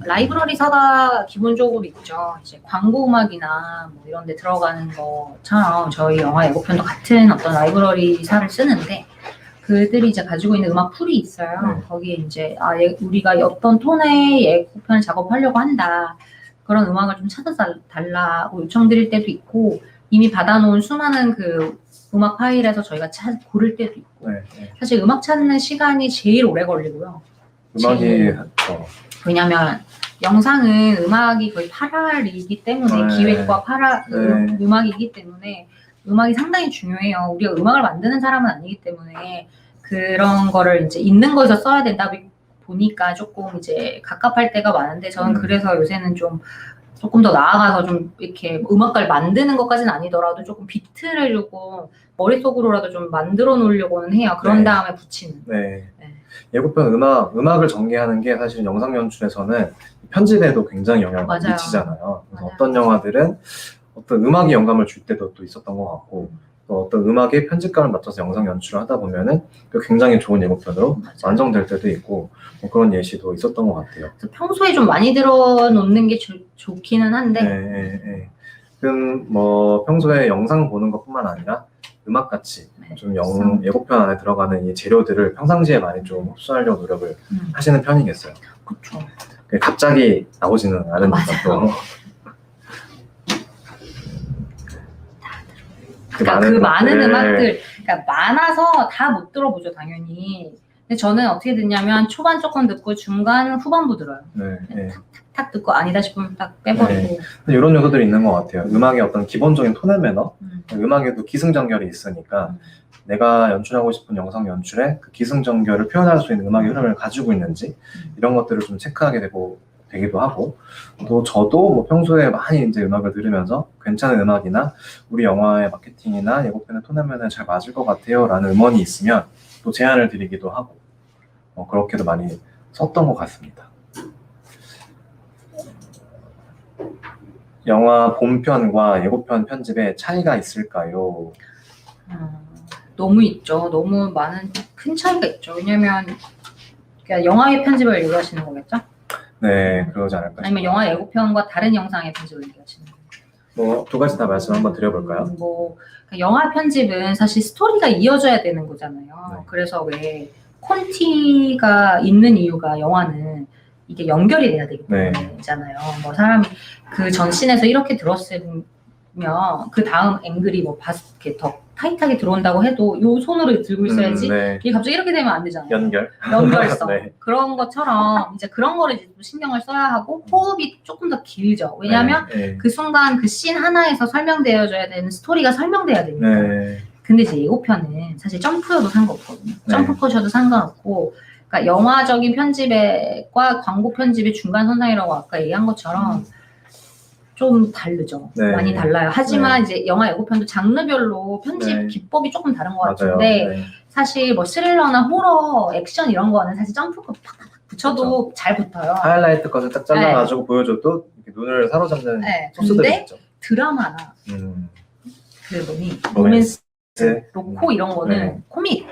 라이브러리사가 기본적으로 있죠. 이제 광고 음악이나 뭐 이런 데 들어가는 것처럼 저희 영화 예고편도 같은 어떤 라이브러리사를 쓰는데 그들이 이제 가지고 있는 음악 풀이 있어요. 거기에 이제 우리가 어떤 톤의 예고편을 작업하려고 한다. 그런 음악을 좀 찾아달라고 요청드릴 때도 있고 이미 받아놓은 수많은 그 음악 파일에서 저희가 고를 때도 있고 사실 음악 찾는 시간이 제일 오래 걸리고요. 음악이 왜냐면 영상은 음악이 거의 8할이기 때문에 기획과 음악이기 때문에 음악이 상당히 중요해요. 우리가 음악을 만드는 사람은 아니기 때문에 그런 거를 이제 있는 거에서 써야 된다 보니까 조금 이제 갑갑할 때가 많은데 저는 그래서 요새는 조금 더 나아가서 좀 이렇게 음악을 만드는 것까지는 아니더라도 조금 비트를 조금 머릿속으로라도 좀 만들어 놓으려고는 해요. 그런 다음에 붙이는. 네. 예고편 음악을 전개하는 게 사실 영상 연출에서는 편집에도 굉장히 영향을 미치잖아요. 그래서 어떤 영화들은 어떤 음악이 영감을 줄 때도 또 있었던 것 같고 또 어떤 음악의 편집감을 맞춰서 영상 연출을 하다 보면은 또 굉장히 좋은 예고편으로 맞아요. 완성될 때도 있고 뭐 그런 예시도 있었던 것 같아요. 그래서 평소에 좀 많이 들어놓는 게 좋기는 한데 네. 그럼 뭐 평소에 영상 보는 것뿐만 아니라 음악같이 네. 좀 예고편 안에 들어가는 이 재료들을 평상시에 많이 좀 흡수하려고 노력을 하시는 편이겠어요. 그렇죠. 갑자기 나오지는 않으니까 또. 그러니까 그 많은 음악들, 그러니까 많아서 다 못 들어보죠, 당연히. 근데 저는 어떻게 듣냐면 초반 조금 듣고 중간 후반부 들어요. 네. 탁 듣고 아니다 싶으면 딱 빼버리고. 이런 요소들이 있는 것 같아요. 음악의 어떤 기본적인 톤의 매너, 음악에도 기승전결이 있으니까 내가 연출하고 싶은 영상 연출에 그 기승전결을 표현할 수 있는 음악의 흐름을 가지고 있는지 이런 것들을 좀 체크하게 되기도 하고, 또 저도 뭐 평소에 많이 이제 음악을 들으면서 괜찮은 음악이나 우리 영화의 마케팅이나 예고편의 톤하면은 잘 맞을 것 같아요 라는 음원이 있으면 또 제안을 드리기도 하고 그렇게도 많이 썼던 것 같습니다. 영화 본편과 예고편 편집에 차이가 있을까요? 너무 있죠. 너무 많은 큰 차이가 있죠. 왜냐면 그러니까 영화의 편집을 얘기하시는 거겠죠? 네, 그러지 않을까 싶어요. 아니면 영화 예고편과 다른 영상의 편집을 얘기하시는 거예요? 뭐 두 가지 다 말씀 한번 드려볼까요? 그러니까 영화 편집은 사실 스토리가 이어져야 되는 거잖아요. 네. 그래서 왜 콘티가 있는 이유가 영화는 이게 연결이 돼야 되기 때문이잖아요. 뭐 사람이 그 전 씬에서 이렇게 들었으면 그 다음 앵글이 뭐 이렇게 더 타이트하게 들어온다고 해도 요 손으로 들고 있어야지 이게 갑자기 이렇게 되면 안 되잖아요. 연결성. 네. 그런 것처럼 이제 그런 거를 이제 신경을 써야 하고 호흡이 조금 더 길죠. 왜냐하면 그 순간 그 씬 하나에서 설명되어져야 되는 스토리가 설명돼야 되니까. 근데 이제 예고편은 사실 점프여도 상관없거든요. 점프 컷이어도 상관없고, 그러니까 영화적인 편집과 광고 편집의 중간 선상이라고 아까 얘기한 것처럼 좀 다르죠. 많이 달라요. 하지만 이제 영화 예고편도 장르별로 편집 기법이 조금 다른 것 같은데 사실 뭐 스릴러나 호러, 액션 이런 거는 사실 점프컷 팍팍 붙여도 잘 붙어요. 하이라이트 컷을 딱 잘라가지고 보여줘도 이렇게 눈을 사로잡는 소스들이 있죠. 드라마나 로맨스, 로코 이런 거는 코믹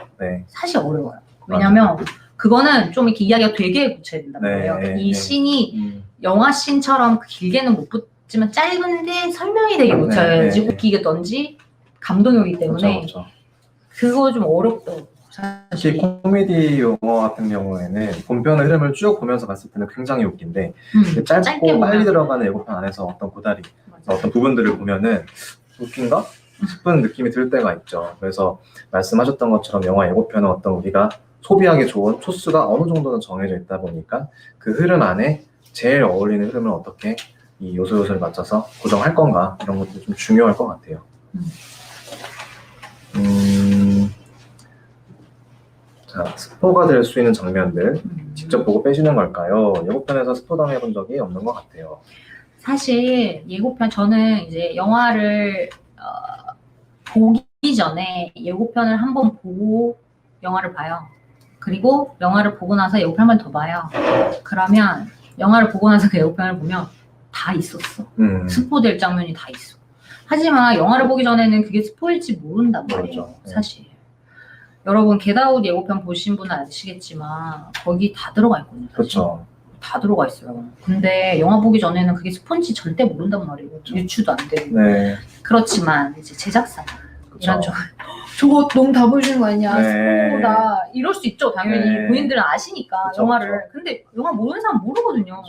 사실 어려워요. 왜냐면 그거는 좀 이렇게 이야기가 되게 붙여야 된단 말이에요. 이 씬이 영화 씬처럼 길게는 못 붙지만 짧은데 설명이 되게 붙여야지 웃기겠던지 감동이 오기 때문에 그거 좀 어렵더라고요. 사실 코미디 영화 같은 경우에는 본편의 흐름을 쭉 보면서 봤을 때는 굉장히 웃긴데 짧고 빨리 들어가는 예고편 안에서 어떤 고다리, 어떤 부분들을 보면은 웃긴가 싶은 느낌이 들 때가 있죠. 그래서 말씀하셨던 것처럼 영화 예고편은 어떤 우리가 소비하기 좋은 초수가 어느 정도는 정해져 있다 보니까 그 흐름 안에 제일 어울리는 흐름을 어떻게 이 요소를 맞춰서 고정할 건가 이런 것도 좀 중요할 것 같아요. 자, 스포가 될 수 있는 장면들 직접 보고 빼시는 걸까요? 예고편에서 스포 당해본 적이 없는 것 같아요. 사실 예고편 저는 이제 영화를 보기 전에 예고편을 한번 보고 영화를 봐요. 그리고 영화를 보고 나서 예고편 한 번 더 봐요. 그러면 영화를 보고 나서 그 예고편을 보면 다 있었어. 스포될 장면이 다 있어. 하지만 영화를 보기 전에는 그게 스포일지 모른단 말이에요. 사실. 여러분 겟아웃 예고편 보신 분은 아시겠지만 거기 다 들어가 있거든요. 그렇죠. 다 들어가 있어요. 근데 영화 보기 전에는 그게 스폰지 절대 모른단 말이에요. 유추도 안 되고. 그렇지만 이제 제작사 이런 저거 너무 다 보여주는 거 아니냐, 스포다 이럴 수 있죠. 당연히 본인들은 아시니까 영화를. 근데 영화 모르는 사람 모르거든요.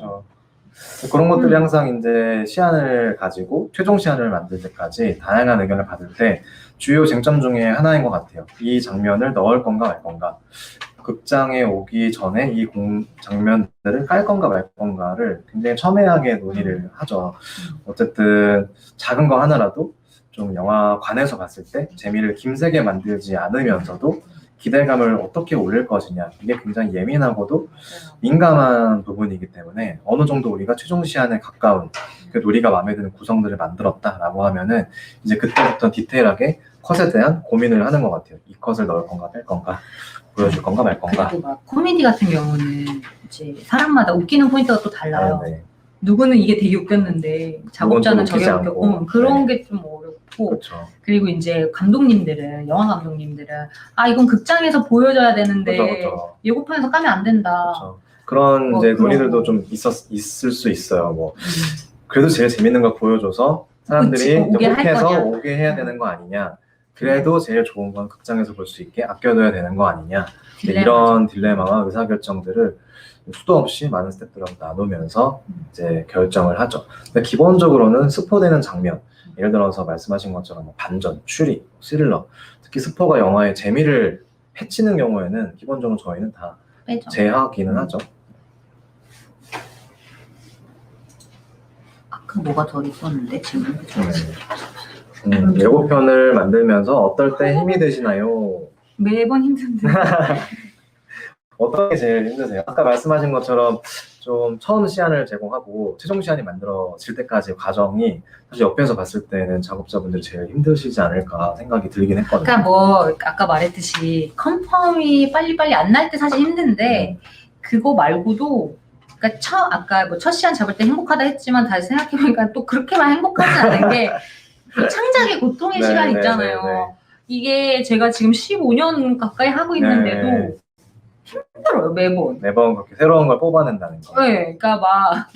그런 것들이 항상 이제 시안을 가지고 최종 시안을 만들 때까지 다양한 의견을 받을 때 주요 쟁점 중에 하나인 것 같아요. 이 장면을 넣을 건가 말 건가. 극장에 오기 전에 이 장면들을 깔 건가 말 건가를 굉장히 첨예하게 논의를 하죠. 어쨌든 작은 거 하나라도 좀 영화관에서 봤을 때 재미를 김세게 만들지 않으면서도 기대감을 어떻게 올릴 것이냐, 이게 굉장히 예민하고도 민감한 부분이기 때문에 어느 정도 우리가 최종 시안에 가까운 그래도 우리가 마음에 드는 구성들을 만들었다라고 하면은 이제 그때부터 디테일하게 컷에 대한 고민을 하는 것 같아요. 이 컷을 넣을 건가 뺄 건가, 보여줄 건가 말 건가. 그리고 막 코미디 같은 경우는 이제 사람마다 웃기는 포인트가 또 달라요. 누구는 이게 되게 웃겼는데 작업자는 저게 웃기지 웃겼고 않고. 그런 게 좀 어렵고 그렇죠. 그리고 이제 감독님들은 영화 감독님들은 아 이건 극장에서 보여줘야 되는데 그렇죠. 예고편에서 까면 안 된다. 그렇죠. 그런 뭐 이제 그런 논의들도 거. 좀 있을 수 있어요. 뭐 그래도 제일 재밌는 걸 보여줘서 사람들이 그치, 오게 할 혹해서 거냐. 오게 해야 되는 거 아니냐. 그래도 제일 좋은 건 극장에서 볼 수 있게 아껴둬야 되는 거 아니냐. 근데 이런 딜레마와 의사결정들을 수도 없이 많은 스태프들하고 나누면서 이제 결정을 하죠. 근데 기본적으로는 스포되는 장면, 예를 들어서 말씀하신 것처럼 뭐 반전, 추리, 스릴러, 특히 스포가 영화의 재미를 해치는 경우에는 기본적으로 저희는 다 빼죠. 제하기는 하죠. 아까 뭐가 더 있었는데 지금 예고편을 만들면서 어떨 때 힘이 되시나요? 매번 힘든데 어떤 게 제일 힘드세요? 아까 말씀하신 것처럼 좀 처음 시안을 제공하고 최종 시안이 만들어질 때까지 과정이 사실 옆에서 봤을 때는 작업자분들이 제일 힘드시지 않을까 생각이 들긴 했거든요. 그러니까 뭐 아까 말했듯이 컨펌이 빨리빨리 안 날 때 사실 힘든데 그거 말고도 그러니까 아까 뭐 첫 시안 잡을 때 행복하다 했지만 다시 생각해보니까 또 그렇게만 행복하지 않은 게 창작의 고통의 네, 시간 네, 있잖아요. 네, 네. 이게 제가 지금 15년 가까이 하고 있는데도 네. 힘들어요 매번. 그렇게 새로운 걸 뽑아낸다는 거. 네, 그러니까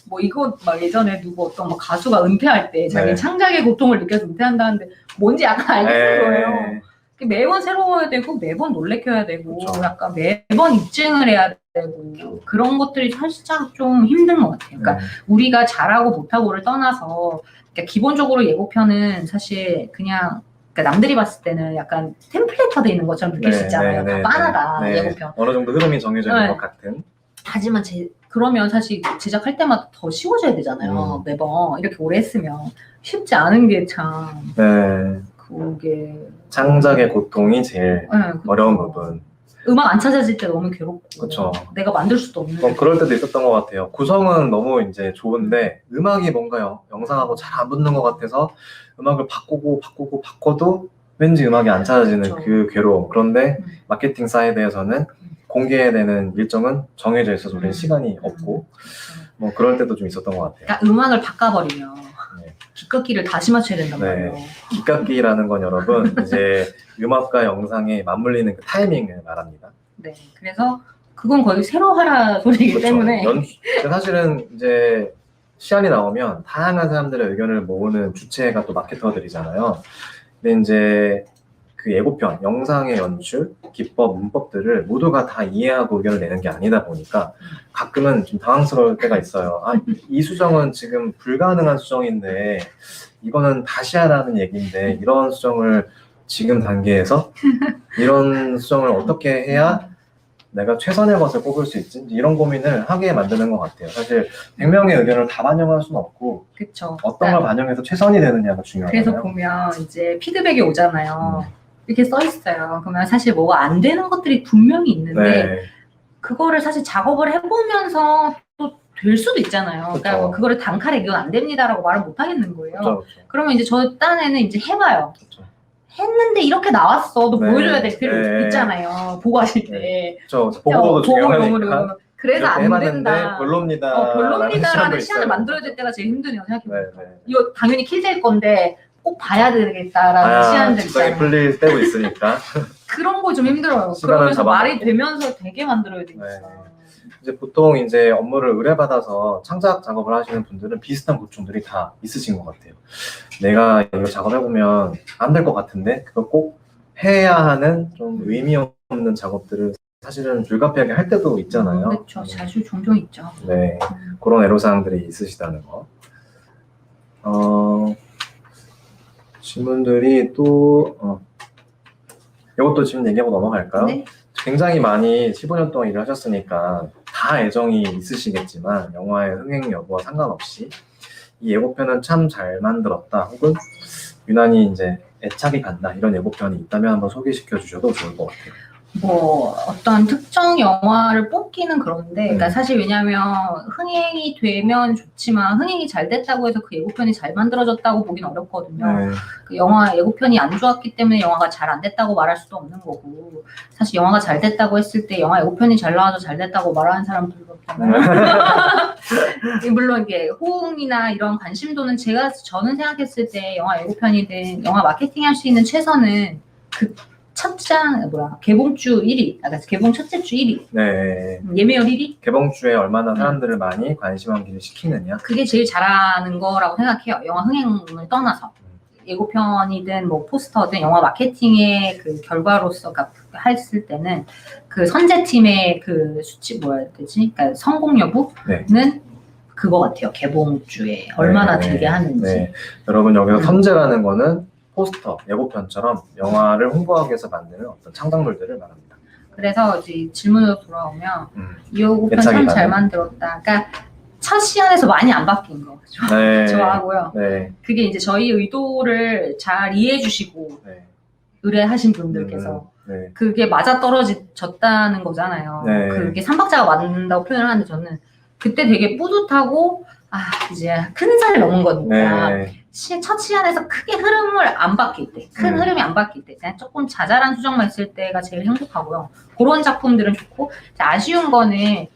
뭐 이거 막 예전에 누구 어떤 뭐 가수가 은퇴할 때 자기 네. 창작의 고통을 느껴서 은퇴한다는데 뭔지 약간 알겠는 거예요. 매번 새로워야 되고 매번 놀래켜야 되고 그쵸. 약간 매번 입증을 해야 되고 그런 것들이 살짝 좀 힘든 것 같아요. 그러니까 우리가 잘하고 못하고를 떠나서 그러니까 기본적으로 예고편은 사실 그냥 그러니까 남들이 봤을 때는 약간 템플릿화돼 있는 것처럼 느낄 수 있잖아요. 다 빤하다 예고편. 어느 정도 흐름이 정해져 있는 네. 것 같은. 하지만 그러면 사실 제작할 때마다 더 쉬워져야 되잖아요. 매번 이렇게 오래 했으면 쉽지 않은 게 참 네. 그게 창작의 고통이 제일 어려운 부분. 음악 안 찾아질 때 너무 괴롭고 그쵸. 내가 만들 수도 없는 그럴 때도 있었던 것 같아요. 구성은 너무 이제 좋은데 음악이 뭔가 영상하고 잘 안 붙는 것 같아서 음악을 바꿔도 왠지 음악이 안 찾아지는 그쵸. 그 괴로움. 그런데 마케팅 사이드에서는 공개되는 일정은 정해져 있어서 우리는 시간이 없고 뭐 그럴 때도 좀 있었던 것 같아요. 그러니까 음악을 바꿔버리면 네. 기껏기를 다시 맞춰야 된단 말이에요. 기깎기라는 건 여러분 이제 음악과 영상에 맞물리는 그 타이밍을 말합니다. 네, 그래서 그건 거의 새로 하라 소리이기 그렇죠. 때문에 사실은 이제 시안이 나오면 다양한 사람들의 의견을 모으는 주체가 또 마케터들이잖아요. 근데 이제 그 예고편, 영상의 연출, 기법, 문법들을 모두가 다 이해하고 의견을 내는 게 아니다 보니까 가끔은 좀 당황스러울 때가 있어요. 아, 이 수정은 지금 불가능한 수정인데 이거는 다시 하라는 얘기인데 이런 수정을 지금 단계에서 이런 수정을 어떻게 해야 내가 최선의 것을 뽑을 수 있지? 이런 고민을 하게 만드는 것 같아요. 사실 100명의 의견을 다 반영할 수는 없고 그쵸. 어떤 걸 반영해서 최선이 되느냐가 중요하잖아요. 그래서 보면 이제 피드백이 오잖아요. 이렇게 써 있어요. 그러면 사실 뭐가 안 되는 것들이 분명히 있는데 그거를 사실 작업을 해보면서 또 될 수도 있잖아요. 그러니까 뭐 그거를 단칼에 이건 안 됩니다라고 말을 못 하겠는 거예요. 그쵸. 그러면 이제 저 딴에는 이제 해봐요. 그쵸. 했는데 이렇게 나왔어. 또 보여줘야 될 필요 있잖아요. 보고 하실 때. 보고도 중요하니까. 그래서 안 된다. 별로입니다. 별로입니다라는 시안을 만들어야 될 때가 제일 힘드네요. 생각해보니까. 이거 당연히 킬될 건데 꼭 봐야 되겠다라는 시안들 있잖아요. 풀릴 때도 있으니까. 그런 거 좀 힘들어요. 그러면서 말이 되면서 되게 만들어야 되니까. 이제 보통 이제 업무를 의뢰받아서 창작 작업을 하시는 분들은 비슷한 고충들이 다 있으신 것 같아요. 내가 이거 작업해보면 안 될 것 같은데 그걸 꼭 해야 하는 좀 의미 없는 작업들을 사실은 불가피하게 할 때도 있잖아요. 그렇죠. 자주 종종 있죠. 네, 그런 애로사항들이 있으시다는 거. 질문들이 또 이것도 지금 얘기하고 넘어갈까요? 네. 굉장히 많이 15년 동안 일을 하셨으니까 다 애정이 있으시겠지만 영화의 흥행 여부와 상관없이 이 예고편은 참 잘 만들었다 혹은 유난히 이제 애착이 간다 이런 예고편이 있다면 한번 소개시켜 주셔도 좋을 것 같아요. 뭐 어떤 특정 영화를 뽑기는 그런데 그러니까 사실 왜냐하면 흥행이 되면 좋지만 흥행이 잘 됐다고 해서 그 예고편이 잘 만들어졌다고 보긴 어렵거든요. 네. 그 영화 예고편이 안 좋았기 때문에 영화가 잘 안 됐다고 말할 수도 없는 거고 사실 영화가 잘 됐다고 했을 때 영화 예고편이 잘 나와서 잘 됐다고 말하는 사람들도 없잖아요. 물론 이게 호응이나 이런 관심도는 저는 생각했을 때 영화 예고편이든 영화 마케팅 할 수 있는 최선은 그 개봉주 1위, 개봉 첫째 주 1위, 네. 예매율 1위? 개봉주에 얼마나 사람들을 많이 관심 환기를 시키느냐. 그게 제일 잘하는 거라고 생각해요. 영화 흥행을 떠나서. 예고편이든 뭐 포스터든 영화 마케팅의 그 결과로서 했을 때는 그 선제팀의 그 수치 뭐야 되지? 그러니까 성공 여부는 그거 같아요. 개봉주에 얼마나 들게 하는지. 네. 여러분 여기서 선제라는 거는 포스터, 예고편처럼 영화를 홍보하기 위해서 만드는 어떤 창작물들을 말합니다. 그래서 이제 질문으로 돌아오면 이 예고편 참 잘 만들었다. 그러니까 첫 시간에서 많이 안 바뀐 거 좋아하고요. 네. 그게 이제 저희 의도를 잘 이해해 주시고 의뢰하신 분들께서 그게 맞아 떨어졌다는 거잖아요. 그게 삼박자가 맞는다고 표현을 하는데 저는 그때 되게 뿌듯하고 이제 큰 살 넘은 거니까 첫 시간에서 크게 흐름을 안 바뀔 때, 큰 흐름이 안 바뀔 때, 그냥 조금 자잘한 수정만 있을 때가 제일 행복하고요. 그런 작품들은 좋고 아쉬운 거는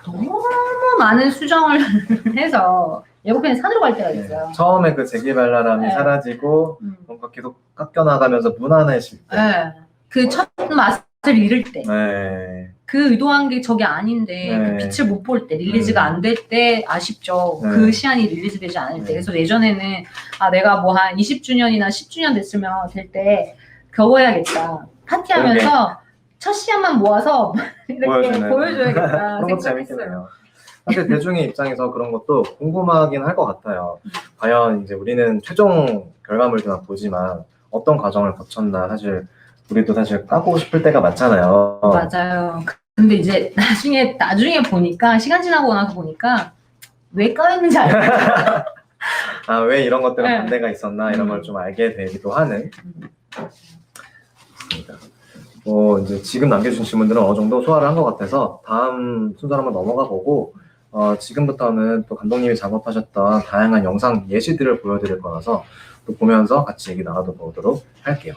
너무 많은 수정을 해서 예고편이 산으로 갈 때가 있어요. 처음에 그 재기발랄함이 사라지고 뭔가 계속 깎여나가면서 무난해질 때. 그 첫 맛을 잃을 때. 그 의도한 게 저게 아닌데 그 빛을 못 볼 때, 릴리즈가 안 될 때 아쉽죠. 그 시안이 릴리즈되지 않을 때. 그래서 예전에는 내가 뭐 한 20주년이나 10주년 됐으면 될 때 겨우 해야겠다. 파티하면서 첫 시안만 모아서 이렇게 보여줘야겠다. 그런 것도 재밌겠네요. 사실 대중의 입장에서 그런 것도 궁금하긴 할 것 같아요. 과연 이제 우리는 최종 결과물들만 보지만 어떤 과정을 거쳤나 사실 우리도 사실 까고 싶을 때가 많잖아요. 맞아요. 근데 이제 나중에 보니까 시간 지나고 나서 보니까 왜 까였는지 알겠어요. 왜 이런 것들은 반대가 있었나 이런 걸 좀 알게 되기도 하는. 이제 지금 남겨주신 질문들은 어느 정도 소화를 한 것 같아서 다음 순서로 한번 넘어가 보고 지금부터는 또 감독님이 작업하셨던 다양한 영상 예시들을 보여드릴 거라서 또 보면서 같이 얘기 나눠보도록 할게요.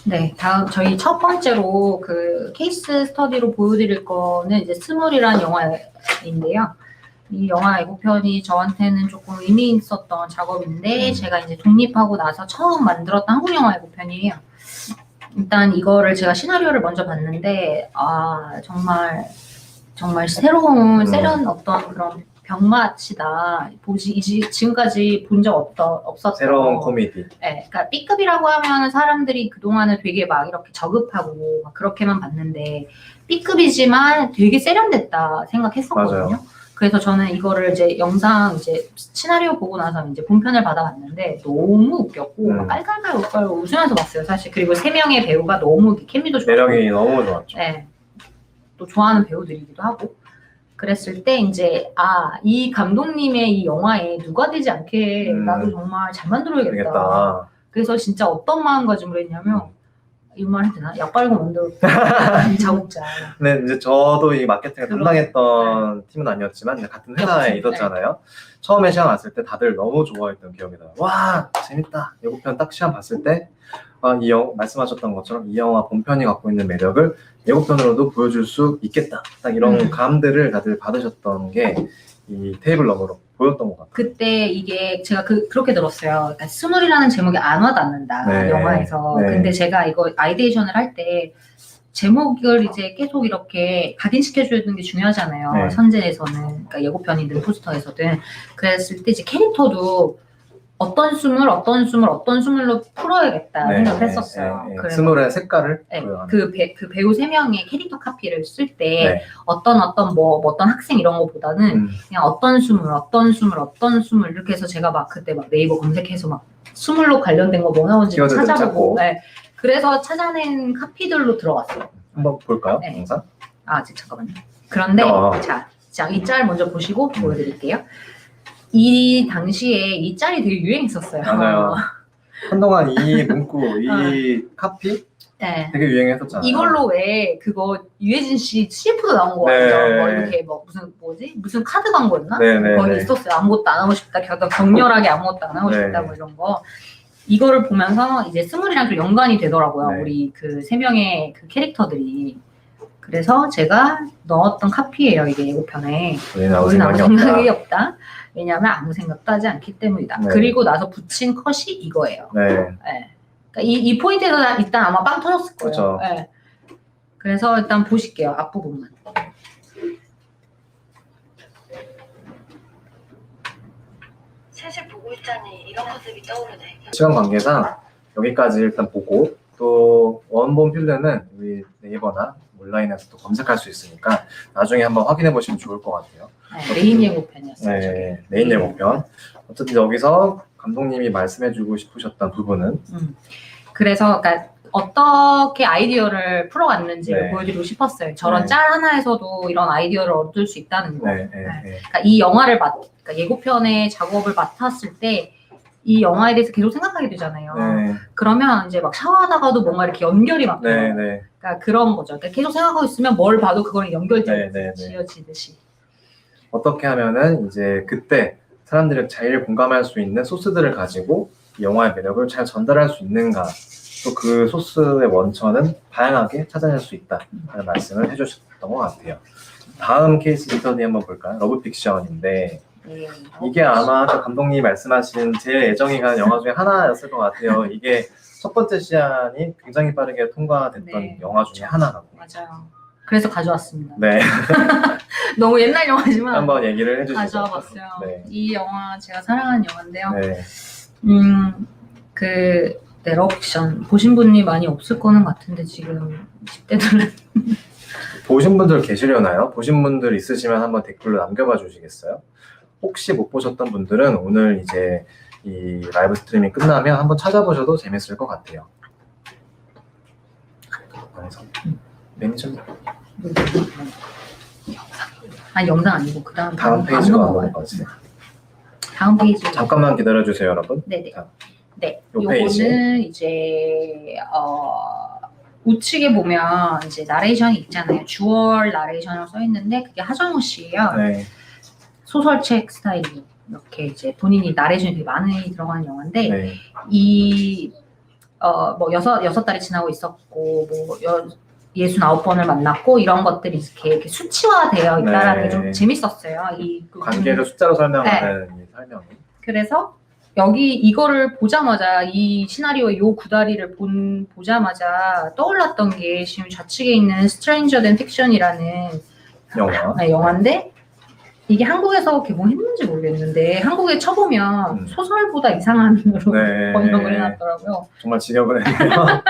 네, 다음 저희 첫 번째로 그 케이스 스터디로 보여드릴 거는 이제 스물이라는 영화인데요. 이 영화 예고편이 저한테는 조금 의미 있었던 작업인데 제가 이제 독립하고 나서 처음 만들었던 한국 영화 예고편이에요. 일단 이거를 제가 시나리오를 먼저 봤는데 정말 새로운 세련 어떤 그런 병맛이다. 지금까지 본 적 없었던 새로운 코미디. 네, 그러니까 B급이라고 하면 사람들이 그동안은 되게 막 이렇게 저급하고 막 그렇게만 봤는데 B급이지만 되게 세련됐다 생각했었거든요. 맞아요. 그래서 저는 이거를 이제 시나리오 보고 나서 이제 본편을 받아봤는데 너무 웃겼고 막 깔깔깔 웃으면서 봤어요, 사실. 그리고 3명의 배우가 너무 케미도 좋고 매력이 너무 좋았죠. 네, 또 좋아하는 배우들이기도 하고. 그랬을 때 이제 이 감독님의 이 영화에 누가 되지 않게 나도 정말 잘 만들어야겠다. 그래서 진짜 어떤 마음가짐으로 했냐면 이 말 해도 되나? 약 빨고 만들었다. 이 작업자. 네, 이제 저도 이 마케팅을 담당했던 팀은 아니었지만 같은 회사에 있었잖아요. 처음에 시험 왔을 때 다들 너무 좋아했던 기억이 나요. 와, 재밌다. 예고편 딱 시험 봤을 때 말씀하셨던 것처럼 이 영화 본편이 갖고 있는 매력을 예고편으로도 보여줄 수 있겠다. 딱 이런 감들을 다들 받으셨던 게 이 테이블 너머로 보였던 것 같아요. 그때 이게 제가 그렇게 들었어요. 그러니까 스물이라는 제목이 안 와닿는다, 영화에서. 근데 제가 이거 아이데이션을 할 때 제목을 이제 계속 이렇게 각인시켜주는 게 중요하잖아요. 선제에서는, 그러니까 예고편이든 포스터에서든. 그랬을 때 이제 캐릭터도 어떤 스물로 풀어야겠다 생각을 했었어요. 그래서 스물의 색깔을 그 배우 3명의 캐릭터 카피를 쓸 때 어떤 학생 이런 거보다는 그냥 어떤 스물 이렇게 해서 제가 막 그때 막 네이버 검색해서 막 스물로 관련된 거 뭐 나오는지 찾아보고 그래서 찾아낸 카피들로 들어갔어요. 한번 볼까요? 영상? 잠깐만요. 그런데 자, 이 짤 먼저 보시고 보여드릴게요. 이 당시에 이 짤이 되게 유행했었어요. 맞아요. 한동안 이 문구, 이 카피 네. 되게 유행했었잖아요. 이걸로 왜 그거 유해진 씨 CF도 나온 거 네. 같죠? 뭐 이렇게 뭐 무슨 카드 광고였나? 네. 거기 네. 있었어요. 아무것도 안 하고 싶다. 격렬하게 아무것도 안 하고 네. 싶다. 뭐 이런 거. 이거를 보면서 이제 스물이랑 좀 연관이 되더라고요. 네. 우리 그 세 명의 그 캐릭터들이. 그래서 제가 넣었던 카피예요. 이게 예고편에. 우리는 아무 우리는 아무 생각이 생각이 없다. 없다. 왜냐하면 아무 생각도 하지 않기 때문이다. 네. 그리고 나서 붙인 컷이 이거예요. 네. 네. 그러니까 이 포인트에서 일단 아마 빵 터졌을 거예요. 그쵸. 네. 그래서 일단 보실게요. 앞부분만. 셋을 보고 있자니 이런 모습이 떠오르네. 시간 관계상 여기까지 일단 보고 또 원본 필드는 우리 네이버나 온라인에서도 검색할 수 있으니까 나중에 한번 확인해 보시면 좋을 것 같아요. 네, 메인 예고편이었어요. 저게. 네, 메인 예고편. 어쨌든 여기서 감독님이 말씀해주고 싶으셨던 부분은 그래서 그러니까 어떻게 아이디어를 풀어갔는지를 네. 보여드리고 싶었어요. 저런 네. 짤 하나에서도 이런 아이디어를 얻을 수 있다는 거. 네. 그러니까 이 영화를 그러니까 예고편의 작업을 맡았을 때 이 영화에 대해서 계속 생각하게 되잖아요. 네. 그러면 이제 막 샤워하다가도 뭔가 이렇게 연결이 막 돼요. 네. 그러니까 그런 거죠. 그러니까 계속 생각하고 있으면 뭘 봐도 그거랑 연결돼요. 네. 지어지듯이. 어떻게 하면은 이제 그때 사람들이 제일 공감할 수 있는 소스들을 가지고 이 영화의 매력을 잘 전달할 수 있는가, 또 그 소스의 원천은 다양하게 찾아낼 수 있다라는 말씀을 해주셨던 것 같아요. 다음 케이스 스터디 한번 볼까요? 러브 픽션인데 네. 이게 아마 아까 감독님이 말씀하신 제일 애정이 가는 영화 중에 하나였을 것 같아요. 이게 첫 번째 시안이 굉장히 빠르게 통과됐던 네. 영화 중에 하나라고. 맞아요. 그래서 가져왔습니다. 네, 너무 옛날 영화지만 한번 얘기를 해주시죠. 가져와봤어요. 네. 이 영화 제가 사랑하는 영화인데요. 네. 네, 러브픽션 보신 분이 많이 없을 거는 같은데 지금 20대들은 보신 분들 계시려나요? 보신 분들 있으시면 한번 댓글로 남겨봐 주시겠어요? 혹시 못 보셨던 분들은 오늘 이제 이 라이브 스트리밍 끝나면 한번 찾아보셔도 재밌을 것 같아요. 그래서 매니저님 영상 아니고 그 다음 페이지로 안 넘어갈 것 같아요. 다음 페이지. 잠깐만 기다려 주세요, 여러분. 네네. 자, 네. 요 페이지. 요거는 이제 우측에 보면 이제 나레이션이 있잖아요. 주얼 나레이션으로 써 있는데 그게 하정우 씨예요. 네. 소설책 스타일이 이렇게 이제 본인이 나레이션이 되게 많이 들어가는 영화인데 네. 이 뭐 여섯 달이 지나고 있었고 뭐 69번을 만났고 이런 것들이 이렇게 수치화되어 있다라는 게 좀 재밌었어요. 이 관계를 숫자로 설명하는 이 설명이. 그래서 여기 이거를 보자마자 이 시나리오의 요 구다리를 보자마자 떠올랐던 게 지금 좌측에 있는 Stranger Than Fiction이라는 영화. 영화인데 이게 한국에서 개봉했는지 모르겠는데 한국에 쳐보면 소설보다 이상한으로 네. 번역을 해놨더라고요. 정말 직역을 했네요.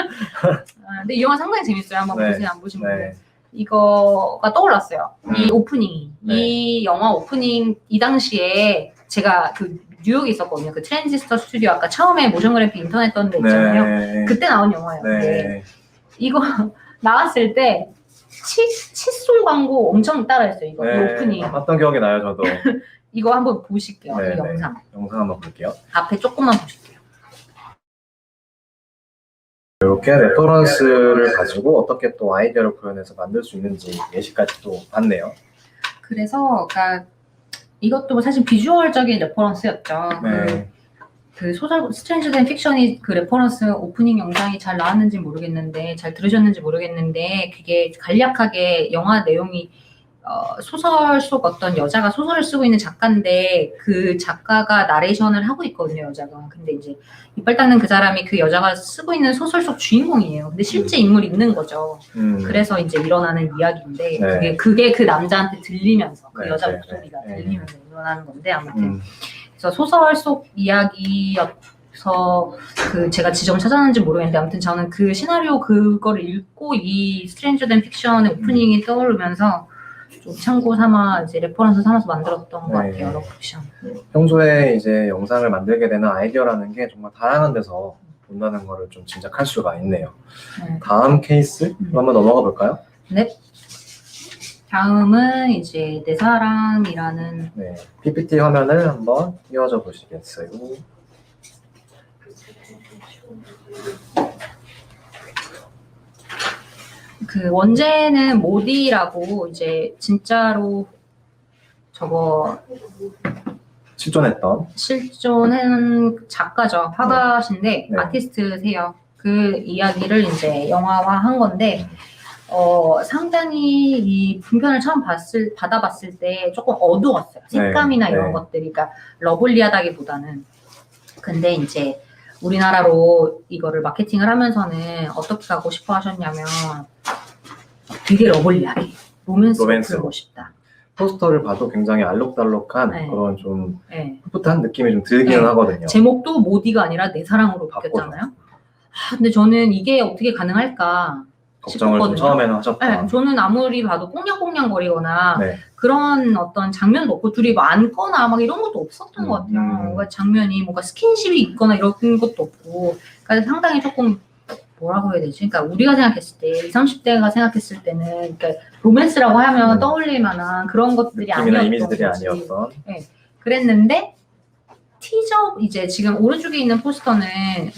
근데 이 영화 상당히 재밌어요. 한번 네. 보세요. 안 보신 분들. 네. 이거가 떠올랐어요. 이 오프닝이. 네. 이 영화 오프닝 이 당시에 제가 그 뉴욕에 있었거든요. 그 트랜지스터 스튜디오 아까 처음에 모션 그래픽 인터넷 떴는 데 있잖아요. 네. 그때 나온 영화예요. 네. 이거 나왔을 때 칫솔 광고 엄청 따라했어요. 이거 이 오프닝. 봤던 기억이 나요, 저도. 이거 한번 보실게요. 네, 이 네. 영상. 영상 한번 볼게요. 앞에 조금만 보실게요. 이렇게 레퍼런스를 가지고 어떻게 또 아이디어를 구현해서 만들 수 있는지 예시까지 또 봤네요. 그래서 그러니까 이것도 사실 비주얼적인 레퍼런스였죠. 네. 그 소설 스트레인저 된 픽션이 그 레퍼런스 오프닝 영상이 잘 나왔는지 모르겠는데 잘 들으셨는지 모르겠는데 그게 간략하게 영화 내용이 소설 속 어떤 여자가 소설을 쓰고 있는 작가인데 그 작가가 나레이션을 하고 있거든요, 여자가. 근데 이제 이빨 닦는 그 사람이 그 여자가 쓰고 있는 소설 속 주인공이에요. 근데 실제 인물이 있는 거죠. 그래서 이제 일어나는 이야기인데 네. 그게 그 남자한테 들리면서 그 네, 여자 네, 목소리가 네. 들리면서 일어나는 건데 아무튼 그래서 소설 속 이야기여서 그 제가 지점을 찾았는지 모르겠는데 아무튼 저는 그 시나리오 그거를 읽고 이 스트레인저 된 픽션의 오프닝이 떠오르면서 좀 참고 삼아 이제 레퍼런스 삼아서 만들었던 것 네. 같아요. 러브픽션. 평소에 이제 영상을 만들게 되는 아이디어라는 게 정말 다양한 데서 본다는 거를 좀 짐작할 수가 있네요. 네. 다음 케이스로 한번 넘어가 볼까요? 네. 다음은 이제 내 사랑이라는 네. PPT 화면을 한번 띄워줘 보시겠어요? 그 원제는 모디라고 이제 진짜로 저거 실존한 작가죠. 화가신데 네. 아티스트세요. 그 이야기를 이제 영화화한 건데 상당히 이 분편을 처음 받아봤을 때 조금 어두웠어요. 색감이나 네, 이런 네. 것들이 그러니까 러블리하다기보다는. 근데 이제 우리나라로 이거를 마케팅을 하면서는 어떻게 가고 싶어 하셨냐면 되게 러블리하게 로맨스로 풀고 싶다. 포스터를 봐도 굉장히 알록달록한 네. 그런 좀 네. 풋풋한 느낌이 좀 들기는 네. 하거든요. 제목도 모디가 아니라 내 사랑으로 바뀌었잖아요. 근데 저는 이게 어떻게 가능할까 걱정을 좀 싶었거든요. 처음에는 하셨다. 네, 저는 아무리 봐도 꽁냥꽁냥거리거나 네. 그런 어떤 장면도 없고 둘이 뭐 앉거나 막 이런 것도 없었던 것 같아요. 뭔가 장면이 뭔가 스킨십이 있거나 이런 것도 없고 그러니까 상당히 조금 뭐라고 해야 되지? 그러니까 우리가 생각했을 때 20, 30대가 생각했을 때는 그러니까 로맨스라고 하면 떠올릴 만한 그런 것들이 아니었던 이미지들이 거지. 아니었던. 네. 그랬는데 티저 이제 지금 오른쪽에 있는 포스터는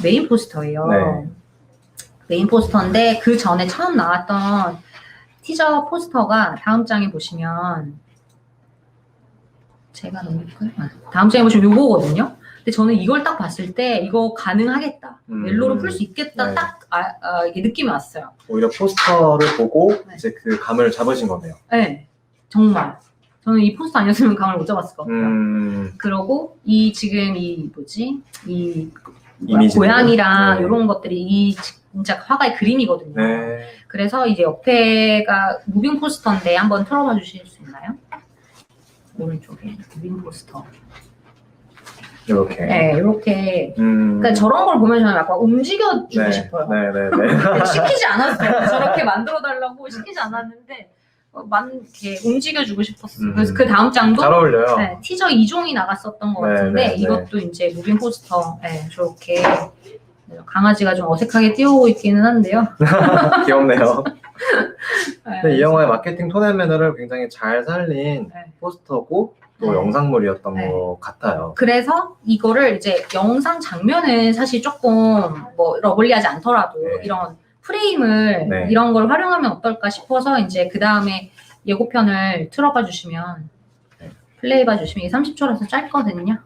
메인 포스터예요. 네. 메인 포스터인데 그 전에 처음 나왔던 티저 포스터가 다음 장에 보시면 제가 넘길까요? 다음 장에 보시면 요거거든요. 근데 저는 이걸 딱 봤을 때 이거 가능하겠다. 멜로로 풀 수 있겠다. 네. 딱 이게 느낌이 왔어요. 오히려 포스터를 보고 네. 이제 그 감을 잡으신 거네요. 네, 정말. 저는 이 포스터 아니었으면 감을 못 잡았을 것 같아요. 그러고 이 지금 이 뭐지? 이 고양이랑 네. 이런 것들이 이 진짜 화가의 그림이거든요. 네. 그래서 이제 옆에가 무빙 포스터인데 한번 틀어봐 주실 수 있나요? 오른쪽에 무빙 포스터. 이렇게. 네, 이렇게. 그러니까 그러니까 저런 걸 보면 저는 약간 움직여주고 네. 싶어요. 네. 시키지 않았어요. 저렇게 만들어달라고 시키지 않았는데 이렇게 움직여주고 싶었어요. 그래서 그 다음 장도 잘 어울려요. 네, 티저 2종이 나갔었던 것 같은데 네. 이것도 이제 무빙 포스터 저렇게 강아지가 좀 어색하게 뛰어오고 있기는 한데요. 귀엽네요. 네, 근데 이 영화의 마케팅 톤 앤 매너를 굉장히 잘 살린 네. 포스터고 또 네. 영상물이었던 네. 것 같아요. 그래서 이거를 이제 영상 장면은 사실 조금 뭐 러블리하지 않더라도 네. 이런 프레임을 네. 이런 걸 활용하면 어떨까 싶어서 이제 그 다음에 예고편을 틀어봐 주시면 플레이봐 주시면 이게 30초라서 짧거든요.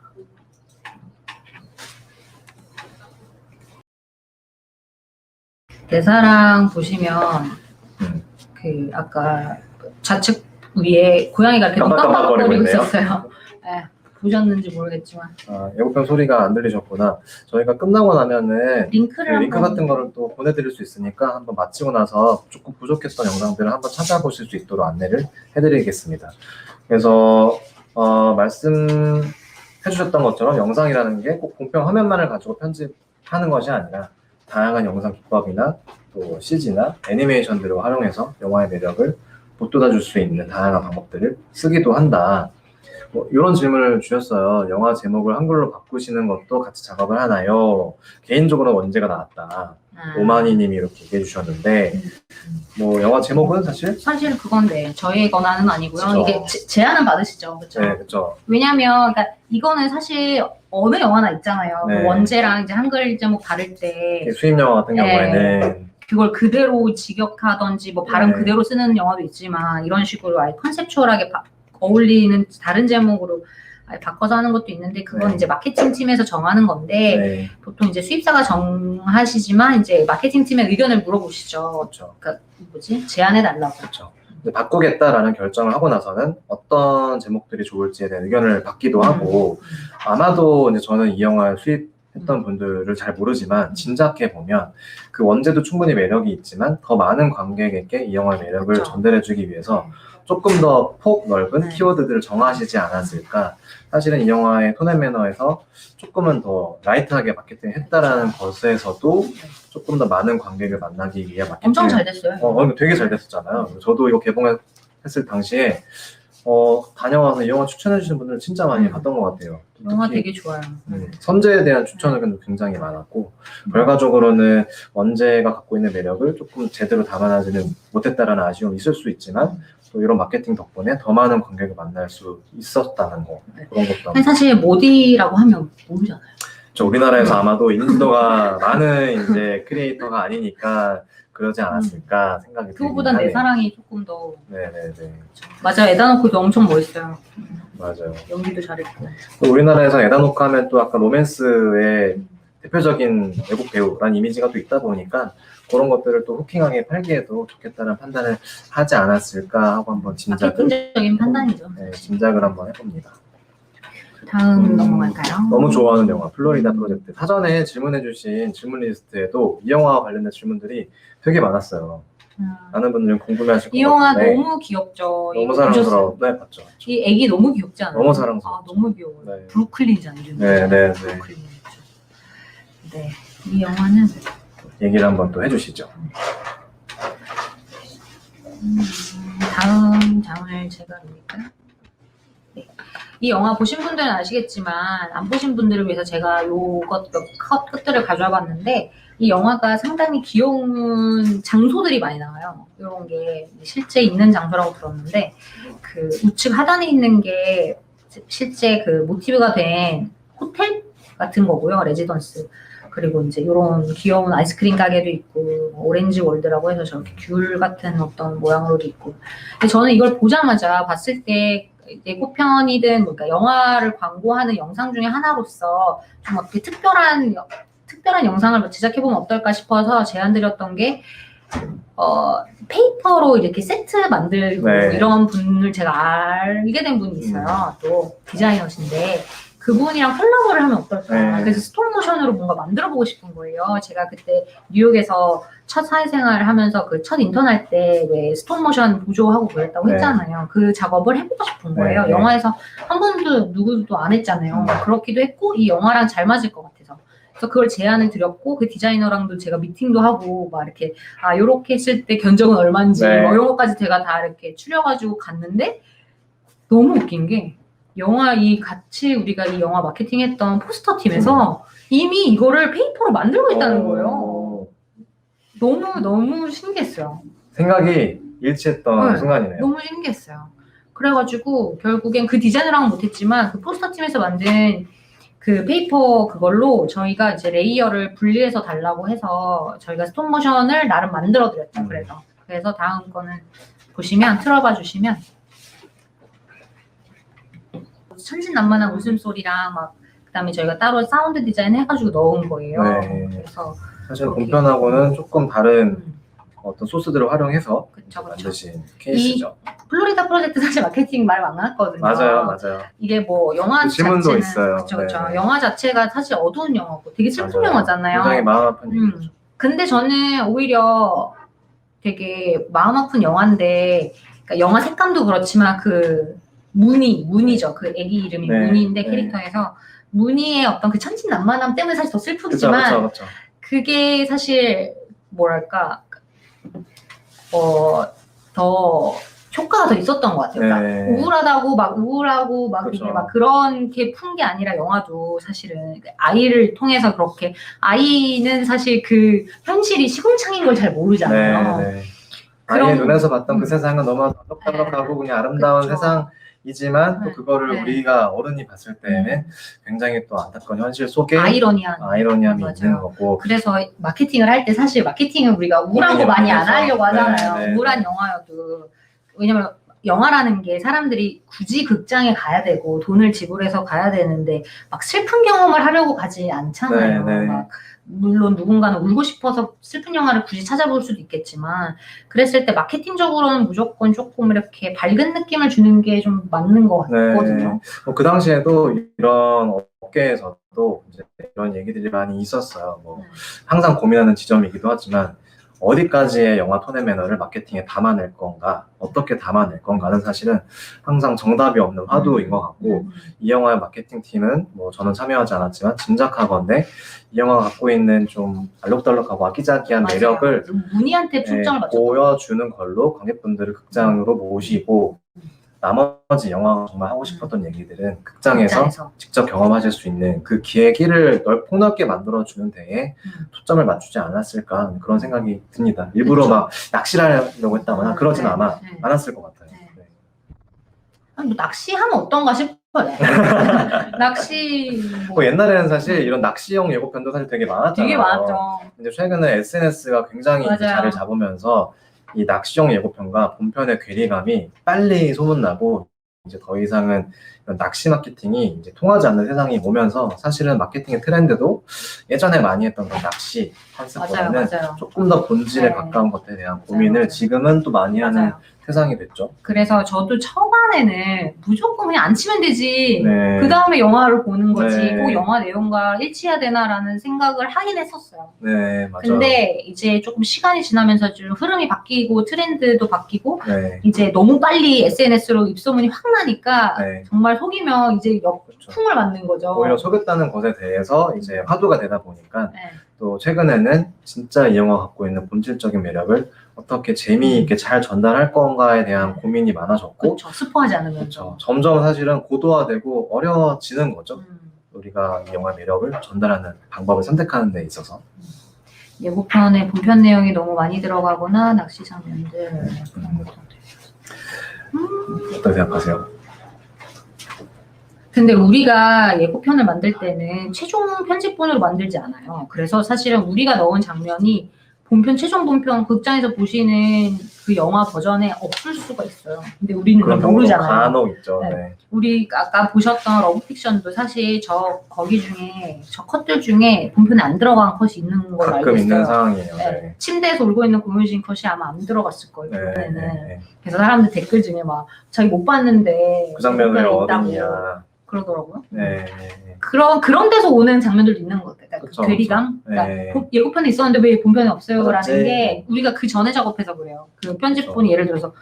내 사랑 보시면 그 아까 좌측 위에 고양이가 이렇게 깜빡깜빡거리고 있었어요. 네, 보셨는지 모르겠지만 예고편 소리가 안 들리셨구나. 저희가 끝나고 나면은 링크 같은 거를 또 보내드릴 수 있으니까 한번 마치고 나서 조금 부족했던 영상들을 한번 찾아보실 수 있도록 안내를 해드리겠습니다. 그래서 말씀해주셨던 것처럼 영상이라는 게 꼭 공평 화면만을 가지고 편집하는 것이 아니라 다양한 영상 기법이나 또 CG나 애니메이션들을 활용해서 영화의 매력을 보돋아줄 수 있는 다양한 방법들을 쓰기도 한다. 이런 질문을 주셨어요. 영화 제목을 한글로 바꾸시는 것도 같이 작업을 하나요? 개인적으로 원제가 나왔다. 오마니님이 이렇게 얘기해 주셨는데 뭐 영화 제목은 사실 그건데 저희의 권한은 아니고요. 그쵸. 이게 제안은 받으시죠, 그렇죠? 네, 그렇죠. 왜냐면 그러니까 이거는 사실 어느 영화나 있잖아요. 네. 그 원제랑 이제 한글 제목 다를 때 수입 영화 같은 경우에는 그걸 그대로 직역하던지 뭐 발음 네. 그대로 쓰는 영화도 있지만 이런 식으로 아예 컨셉추얼하게 어울리는 다른 제목으로 아예 바꿔서 하는 것도 있는데 그건 네. 이제 마케팅 팀에서 정하는 건데 네, 보통 이제 수입사가 정하시지만 이제 마케팅 팀의 의견을 물어보시죠. 그렇죠. 그러니까 제안해 달라고. 그렇죠. 근데 바꾸겠다라는 결정을 하고 나서는 어떤 제목들이 좋을지에 대한 의견을 받기도 하고 아마도 이제 저는 이 영화를 수입했던 분들을 잘 모르지만 짐작해 보면 그 원제도 충분히 매력이 있지만 더 많은 관객에게 이 영화의 매력을 그렇죠. 전달해주기 위해서 조금 더 폭 넓은 네. 키워드들을 정하시지 않았을까. 사실은 이 영화의 톤 앤 매너에서 조금은 더 라이트하게 마케팅을 했다라는 것에서도 조금 더 많은 관객을 만나기 위해 마케팅을 엄청 잘 됐어요. 되게 잘 됐었잖아요. 저도 이거 개봉했을 당시에 다녀와서 이 영화 추천해주신 분들 진짜 많이 봤던 것 같아요. 영화 특히, 되게 좋아요. 선제에 대한 추천은 굉장히 많았고 결과적으로는 원제가 갖고 있는 매력을 조금 제대로 담아내지는 못했다라는 아쉬움이 있을 수 있지만 또 이런 마케팅 덕분에 더 많은 관객을 만날 수 있었다는 거 그런 것도 근데 사실 모디라고 하면 모르잖아요. 우리나라에서 아마도 인지도가 많은 이제 크리에이터가 아니니까 그러지 않았을까 생각이 들긴 그거보단 내 하네요. 사랑이 조금 더 네네네. 맞아요. 에다노크도 엄청 멋있어요. 맞아요. 연기도 잘했고. 또 우리나라에서 에다노크 하면 또 약간 로맨스의 대표적인 외국 배우라는 이미지가 또 있다 보니까 그런 것들을 또 후킹하게 팔기에도 좋겠다는 판단을 하지 않았을까 하고 한번 짐작을 마케팅적인 판단이죠. 네, 짐작을 한번 해봅니다. 다음 넘어갈까요? 너무 좋아하는 영화 플로리다 프로젝트. 사전에 질문해주신 질문 리스트에도 이 영화와 관련된 질문들이 되게 많았어요. 많은 분들이 궁금해하실 것 이 영화 같은데 너무 귀엽죠. 너무 이거 사랑스러워. 보셨어요? 네, 봤죠. 이 애기 너무 귀엽지 않아요? 너무 사랑스러워. 아, 너무 귀여워요. 네. 브루클린이잖아요. 이름이. 네. 브루클린이죠. 네, 이 영화는 얘기를 한번 또 해주시죠. 다음 장을 제가 읽을까요? 네. 이 영화 보신 분들은 아시겠지만 안 보신 분들을 위해서 제가 요것 몇 컷 끝들을 가져와 봤는데 이 영화가 상당히 귀여운 장소들이 많이 나와요. 이런 게 실제 있는 장소라고 들었는데 그 우측 하단에 있는 게 실제 그 모티브가 된 호텔 같은 거고요. 레지던스. 그리고 이제 이런 귀여운 아이스크림 가게도 있고 오렌지 월드라고 해서 저렇게 귤 같은 어떤 모양으로도 있고. 근데 저는 이걸 보자마자 봤을 때 예고편이든 그러니까 영화를 광고하는 영상 중에 하나로서 좀 어떻게 특별한 영상을 제작해보면 어떨까 싶어서 제안드렸던 게 페이퍼로 이렇게 세트 만들고 네. 이런 분을 제가 알게 된 분이 있어요. 또 디자이너신데 그분이랑 콜라보를 하면 어떨까. 네. 그래서 스톱모션으로 뭔가 만들어보고 싶은 거예요. 제가 그때 뉴욕에서 첫 사회생활을 하면서 그 첫 인턴 할 때 왜 스톱모션 보조하고 그랬다고 네. 했잖아요. 그 작업을 해보고 싶은 거예요. 네. 영화에서 한 번도 누구도 안 했잖아요. 그렇기도 했고 이 영화랑 잘 맞을 것 같아서. 그래서 그걸 제안을 드렸고 그 디자이너랑도 제가 미팅도 하고 막 이렇게 요렇게 했을 때 견적은 얼마인지 네. 뭐 이런 것까지 제가 다 이렇게 추려가지고 갔는데 너무 웃긴 게 같이 우리가 이 영화 마케팅했던 포스터 팀에서 이미 이거를 페이퍼로 만들고 있다는 거예요. 너무 신기했어요. 생각이 일치했던 네. 순간이네요. 너무 신기했어요. 그래가지고 결국엔 그 디자이너랑은 못했지만 그 포스터 팀에서 만든 그 페이퍼 그걸로 저희가 이제 레이어를 분리해서 달라고 해서 저희가 스톱모션을 나름 만들어 드렸죠. 그래서 다음 거는 보시면 틀어봐 주시면 천진난만한 웃음소리랑 막 그다음에 저희가 따로 사운드 디자인 해가지고 넣은 거예요. 네. 그래서 사실 본편하고는 조금 다른 음, 어떤 소스들을 활용해서 그쵸. 만드신 케이스죠. 플로리다 프로젝트 사실 마케팅 말 많았거든요. 맞아요. 이게 뭐 영화 그 질문도 자체는 있어요. 그쵸. 네. 영화 자체가 사실 어두운 영화고 되게 슬픈 맞아요. 영화잖아요. 굉장히 마음 아픈 얘기죠. 근데 저는 오히려 되게 마음 아픈 영화인데 그러니까 영화 색감도 그렇지만 그 무늬죠. 그 애기 이름이 네. 무늬인데 네. 캐릭터에서 무늬의 어떤 그 천진난만함 때문에 사실 더 슬프지만 그렇죠. 그게 사실 뭐랄까 더 효과가 더 있었던 것 같아요. 그러니까 네. 우울하고 막 그렇죠. 이게 막 그런 게 푼 게 아니라 영화도 사실은 아이를 통해서 그렇게 아이는 사실 그 현실이 시궁창인 걸 잘 모르잖아요. 네. 그런- 아이의 눈에서 봤던 그 세상은 너무 떡떡떡하고 그냥 아름다운 그쵸. 세상이지만 또 그거를 네. 우리가 어른이 봤을 때는 굉장히 또 안타까운 현실 속에 아이러니함이 있는 맞아요. 거고. 그래서 마케팅을 할 때 사실 마케팅은 우리가 우울한 거 많이 안 하려고 하잖아요. 네. 우울한 영화여도. 왜냐면 영화라는 게 사람들이 굳이 극장에 가야 되고 돈을 지불해서 가야 되는데 막 슬픈 경험을 하려고 가지 않잖아요. 네. 막 물론 누군가는 울고 싶어서 슬픈 영화를 굳이 찾아볼 수도 있겠지만 그랬을 때 마케팅적으로는 무조건 조금 이렇게 밝은 느낌을 주는 게 좀 맞는 것 같거든요. 그 당시에도 이런 업계에서도 이제 이런 얘기들이 많이 있었어요. 항상 고민하는 지점이기도 하지만 어디까지의 영화 톤의 매너를 마케팅에 담아낼 건가, 어떻게 담아낼 건가는 사실은 항상 정답이 없는 화두인 것 같고 이 영화의 마케팅 팀은 저는 참여하지 않았지만 짐작하건대 이 영화가 갖고 있는 좀 알록달록하고 아기자기한 맞아요. 매력을 무늬한테 초점을 맞췄죠. 보여주는 걸로 관객분들을 극장으로 모시고 나머지 영화가 정말 하고 싶었던 얘기들은 극장에서 직접 경험하실 수 있는 그 기회를 폭넓게 만들어주는 데에 초점을 맞추지 않았을까 그런 생각이 듭니다. 일부러 막 낚시하려고 했다거나 그러진 않았을 것 같아요. 낚시하면 어떤가 싶 네. 낚시 뭐 옛날에는 사실 이런 낚시용 예고편도 사실 되게 많았잖아요. 되게 많았죠. 근데 최근에 SNS가 굉장히 이제 맞아요. 자리를 잡으면서 이 낚시용 예고편과 본편의 괴리감이 빨리 소문나고 이제 더 이상은 이런 낚시 마케팅이 이제 통하지 않는 세상이 오면서 사실은 마케팅의 트렌드도 예전에 많이 했던 그런 낚시 컨셉보다는 맞아요. 조금 더 본질에 네. 가까운 것들에 대한 고민을 맞아요. 지금은 또 많이 하는 맞아요. 세상이 됐죠. 그래서 저도 초반에는 무조건 그냥 안 치면 되지. 네. 그 다음에 영화를 보는 거지. 네. 그 영화 내용과 일치해야 되나라는 생각을 하긴 했었어요. 네, 맞아요. 근데 이제 조금 시간이 지나면서 좀 흐름이 바뀌고 트렌드도 바뀌고 네, 이제 너무 빨리 SNS로 입소문이 확 나니까 네. 정말 속이면 이제 그렇죠. 역풍을 맞는 거죠. 오히려 속였다는 것에 대해서 이제 화두가 되다 보니까 네. 또 최근에는 진짜 이 영화가 갖고 있는 본질적인 매력을 어떻게 재미있게 잘 전달할 건가에 대한 고민이 많아졌고 그렇죠. 스포하지 않으면. 그렇죠. 점점 사실은 고도화되고 어려워지는 거죠. 우리가 이 영화의 매력을 전달하는 방법을 선택하는 데 있어서. 예고편에 본편 내용이 너무 많이 들어가거나 낚시 장면들 그런 것도 어떻게 생각하세요? 근데 우리가 예고편을 만들 때는 최종 편집본으로 만들지 않아요. 그래서 사실은 우리가 넣은 장면이 본편, 최종 본편 극장에서 보시는 그 영화 버전에 없을 수가 있어요. 근데 우리는 그걸 그런 경우도 모르잖아요. 간혹 있죠. 네. 네. 우리 아까 보셨던 러브픽션도 사실 거기 중에 저 컷들 중에 본편에 안 들어간 컷이 있는 걸로 알고 가끔 있어요. 있는 상황이에요. 네. 네. 침대에서 울고 있는 고효진 컷이 아마 안 들어갔을 거예요. 네, 이번에는. 네. 그래서 사람들 댓글 중에 막 자기 못 봤는데 그 장면을 예고편에 있다고 어딨냐. 그러더라고요. 네. 그런 데서 오는 장면들도 있는 것 같아요. 그쵸, 그 괴리감. 그쵸. 그러니까 네. 예고편에 있었는데 왜 본편에 없어요라는 맞지. 게 우리가 그 전에 작업해서 그래요. 그 편집본이 그쵸. 예를 들어서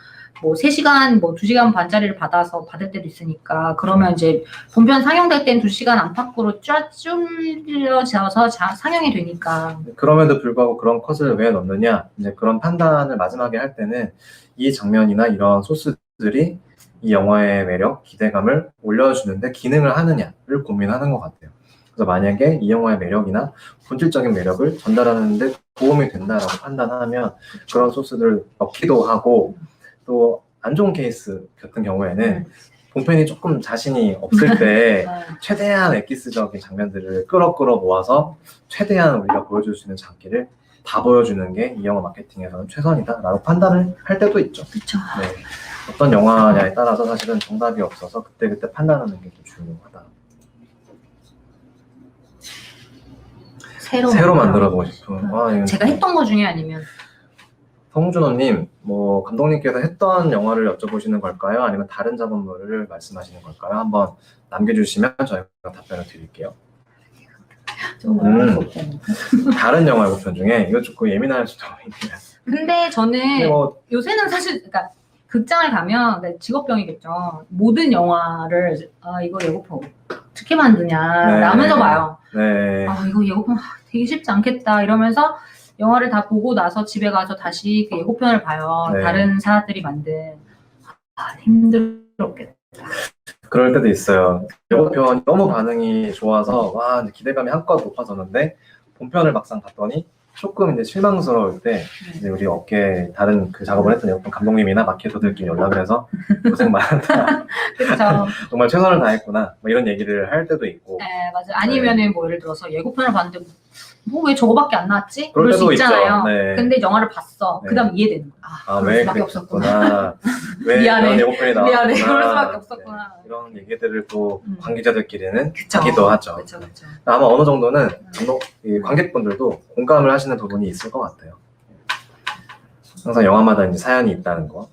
뭐 3시간, 뭐 2시간 반짜리를 받을 때도 있으니까 그러면 이제 본편 상영될 땐 2시간 안팎으로 쫙 줄여져서 상영이 되니까. 그럼에도 불구하고 그런 컷을 왜 넣느냐, 이제 그런 판단을 마지막에 할 때는 이 장면이나 이런 소스들이 이 영화의 매력, 기대감을 올려주는데 기능을 하느냐를 고민하는 것 같아요. 그래서 만약에 이 영화의 매력이나 본질적인 매력을 전달하는데 도움이 된다라고 판단하면 그런 소스들을 넣기도 하고, 또 안 좋은 케이스 같은 경우에는 본편이 조금 자신이 없을 때 최대한 엑기스적인 장면들을 끌어 모아서 최대한 우리가 보여줄 수 있는 장기를 다 보여주는 게 이 영화 마케팅에서는 최선이다라고 판단을 할 때도 있죠. 그렇죠. 네. 어떤 영화냐에 따라서 사실은 정답이 없어서 그때그때 판단하는 게 좀 중요하다. 새로 만들어보고 싶은. 이건 제가 했던 거 중에 아니면 성준호님, 뭐 감독님께서 했던 영화를 여쭤보시는 걸까요? 아니면 다른 작업물을 말씀하시는 걸까요? 한번 남겨주시면 저희가 답변을 드릴게요. 다른 영화 예고편 중에 이거 조금 예민할 수도 있네요. 근데 저는 근데 뭐 요새는 사실 그러니까 극장을 가면 직업병이겠죠. 모든 영화를 이거 예고편 어떻게 만드냐 네. 라면서 봐요. 네. 이거 예고편 되게 쉽지 않겠다 이러면서 영화를 다 보고 나서 집에 가서 다시 그 예고편을 봐요. 네. 다른 사람들이 만든 힘들었겠다. 그럴 때도 있어요. 예고편이 너무 반응이 좋아서 와 기대감이 한껏 높아졌는데 본편을 막상 봤더니 조금 이제 실망스러울 때 이제 우리 업계 다른 그 작업을 했던 예고편 감독님이나 마케터들끼리 연락을 해서 고생 많았다. 그렇죠. 정말 최선을 다했구나. 뭐 이런 얘기를 할 때도 있고. 네, 맞아요. 아니면은 뭐 예를 들어서 예고편을 봤는데 뭐 왜 저거밖에 안 나왔지? 그럴 그럴 수 때도 있잖아요. 있죠. 네. 근데 영화를 봤어. 네. 그다음 이해되는 거야. 그럴 왜 수밖에 없었구나. 그랬구나. 왜 미안해. 이런 예고편이 나왔구나. 미안해. 그럴 수밖에 없었구나. 네. 이런 얘기들을 또 관계자들끼리는 그쵸. 하기도 하죠. 그렇죠. 아마 어느 정도는 이 관객분들도 공감을 하시는 부분이 있을 것 같아요. 항상 영화마다 이제 사연이 있다는 거.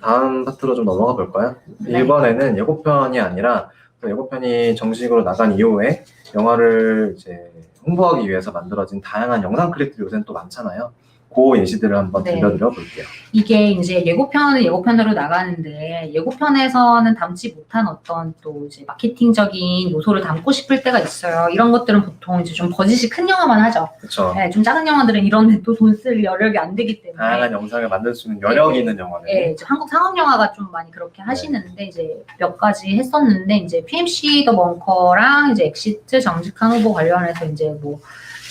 다음 파트로 좀 넘어가 볼까요? 네. 이번에는 예고편이 아니라 또 예고편이 정식으로 나간 이후에 영화를 이제 홍보하기 위해서 만들어진 다양한 영상 클립들이 요새는 또 많잖아요. 그 예시들을 한번 네. 들려드려 볼게요. 이게 이제 예고편은 예고편으로 나가는데 예고편에서는 담지 못한 어떤 또 이제 마케팅적인 요소를 담고 싶을 때가 있어요. 이런 것들은 보통 이제 좀 버짓이 큰 영화만 하죠. 그렇죠. 네, 좀 작은 영화들은 이런 데 또 돈 쓸 여력이 안 되기 때문에. 다양한 영상을 만들 수 있는 여력이 네. 있는 영화들. 네, 이제 한국 상업 영화가 좀 많이 그렇게 하시는데 이제 몇 가지 했었는데 이제 PMC 더 벙커랑 이제 엑시트 정직한 후보 관련해서 이제 뭐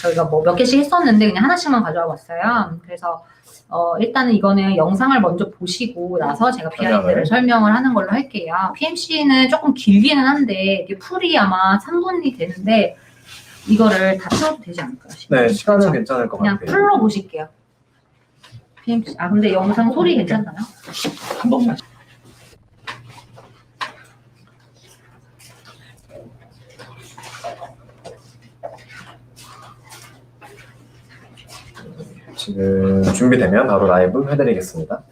저희가 뭐 몇 개씩 했었는데 그냥 하나씩만 가져와 봤어요. 그래서 일단은 이거는 영상을 먼저 보시고 나서 제가 비하인드를 설명을 하는 걸로 할게요. PMC는 조금 길기는 한데 이게 풀이 아마 3분이 되는데 이거를 다 채워도 되지 않을까요? 네, 시간은 그렇죠? 괜찮을 것 그냥 같아요. 풀로 보실게요. PMC. 근데 영상 소리 괜찮나요? 한 번만. 지금 준비되면 바로 라이브 해드리겠습니다.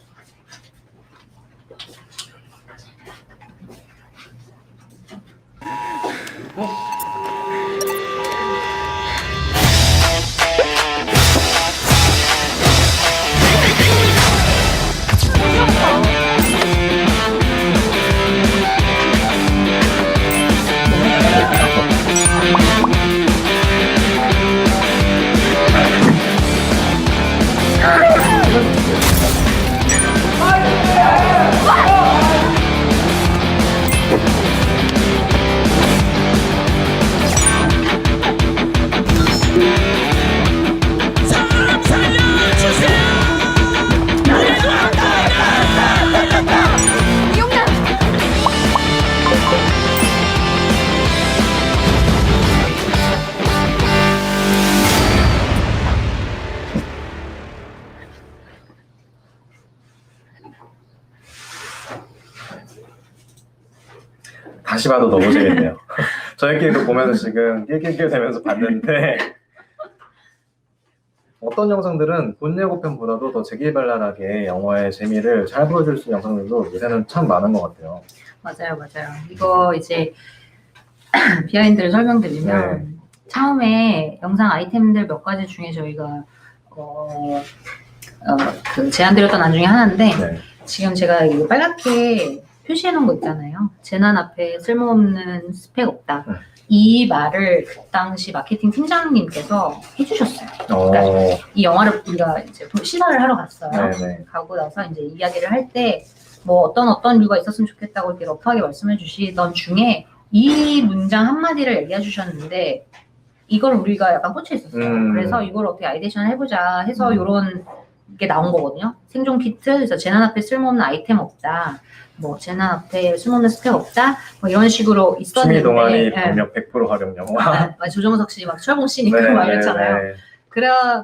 다시 봐도 너무 재밌네요. 저희끼리도 보면서 지금 낄낄낄 대면서 봤는데 어떤 영상들은 본 예고편보다도 더 재기발랄하게 영화의 재미를 잘 보여줄 수 있는 영상들도 요새는 참 많은 것 같아요. 맞아요. 이거 이제 비하인드를 설명드리면 처음에 영상 아이템들 몇 가지 중에 저희가 그 제안드렸던 안 중에 하나인데 네. 지금 제가 이거 빨갛게 표시해 놓은 거 있잖아요. 재난 앞에 쓸모없는 스펙 없다. 이 말을 그 당시 마케팅 팀장님께서 해주셨어요. 이 영화를 우리가 이제 시사를 하러 갔어요. 네네. 가고 나서 이제 이야기를 할 때 뭐 어떤 이유가 있었으면 좋겠다고 이렇게 러프하게 말씀해 주시던 중에 이 문장 한마디를 얘기해 주셨는데 이걸 우리가 약간 꽂혀 있었어요. 그래서 이걸 어떻게 아이데이션 해보자 해서 이런 게 나온 거거든요. 생존 키트, 그래서 재난 앞에 쓸모없는 아이템 없다. 뭐 재난 앞에 쓸모없는 스펙 없다. 뭐 이런 식으로 있었는데. 취미 동아리 병력 100% 활용 영화. 조정석 씨 막 철봉 씨니까 네, 막 이랬잖아요. 네.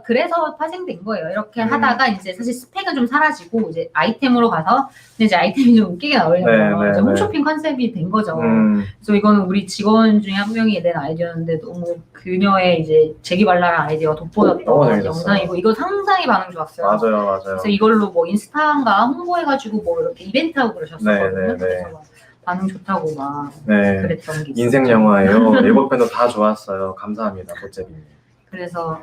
그래서 파생된 거예요. 이렇게 하다가 이제 사실 스펙은 좀 사라지고 이제 아이템으로 가서 근데 이제 아이템이 좀 웃기게 나오려면 이제 홈쇼핑 컨셉이 된 거죠. 그래서 이거는 우리 직원 중에 한 명이 낸 아이디어였는데 너무 그녀의 이제 재기발랄한 아이디어가 돋보였던 영상이고 이거 상당히 반응 좋았어요. 맞아요. 그래서 이걸로 뭐 인스타인가 홍보해가지고 뭐 이렇게 이벤트 하고 그러셨었거든요. 그래서 막 반응 좋다고 막 그랬던 게 인생 영화예요. 예고편도 다 좋았어요. 감사합니다, 보재빈님. 그래서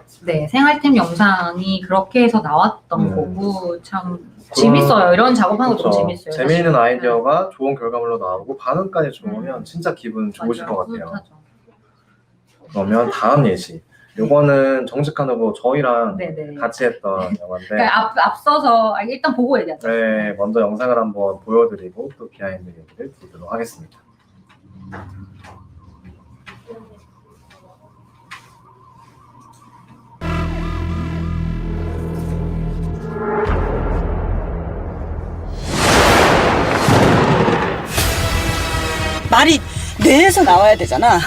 생활템 영상이 그렇게 해서 나왔던 거고 참 재밌어요. 이런 작업하는 거 너무 재밌어요. 재미있는 아이디어가 좋은 결과물로 나오고 반응까지 좋으면 진짜 기분 좋으실 것 같아요. 뿌듯하죠. 그러면 다음 예시. 요거는 정직한 후보 저희랑 네네. 같이 했던 영화인데 그러니까 앞서서 일단 보고 얘기하죠. 네, 먼저 영상을 한번 보여드리고 또 비하인드 얘기를 드리도록 하겠습니다. 말이 뇌에서 나와야 되잖아.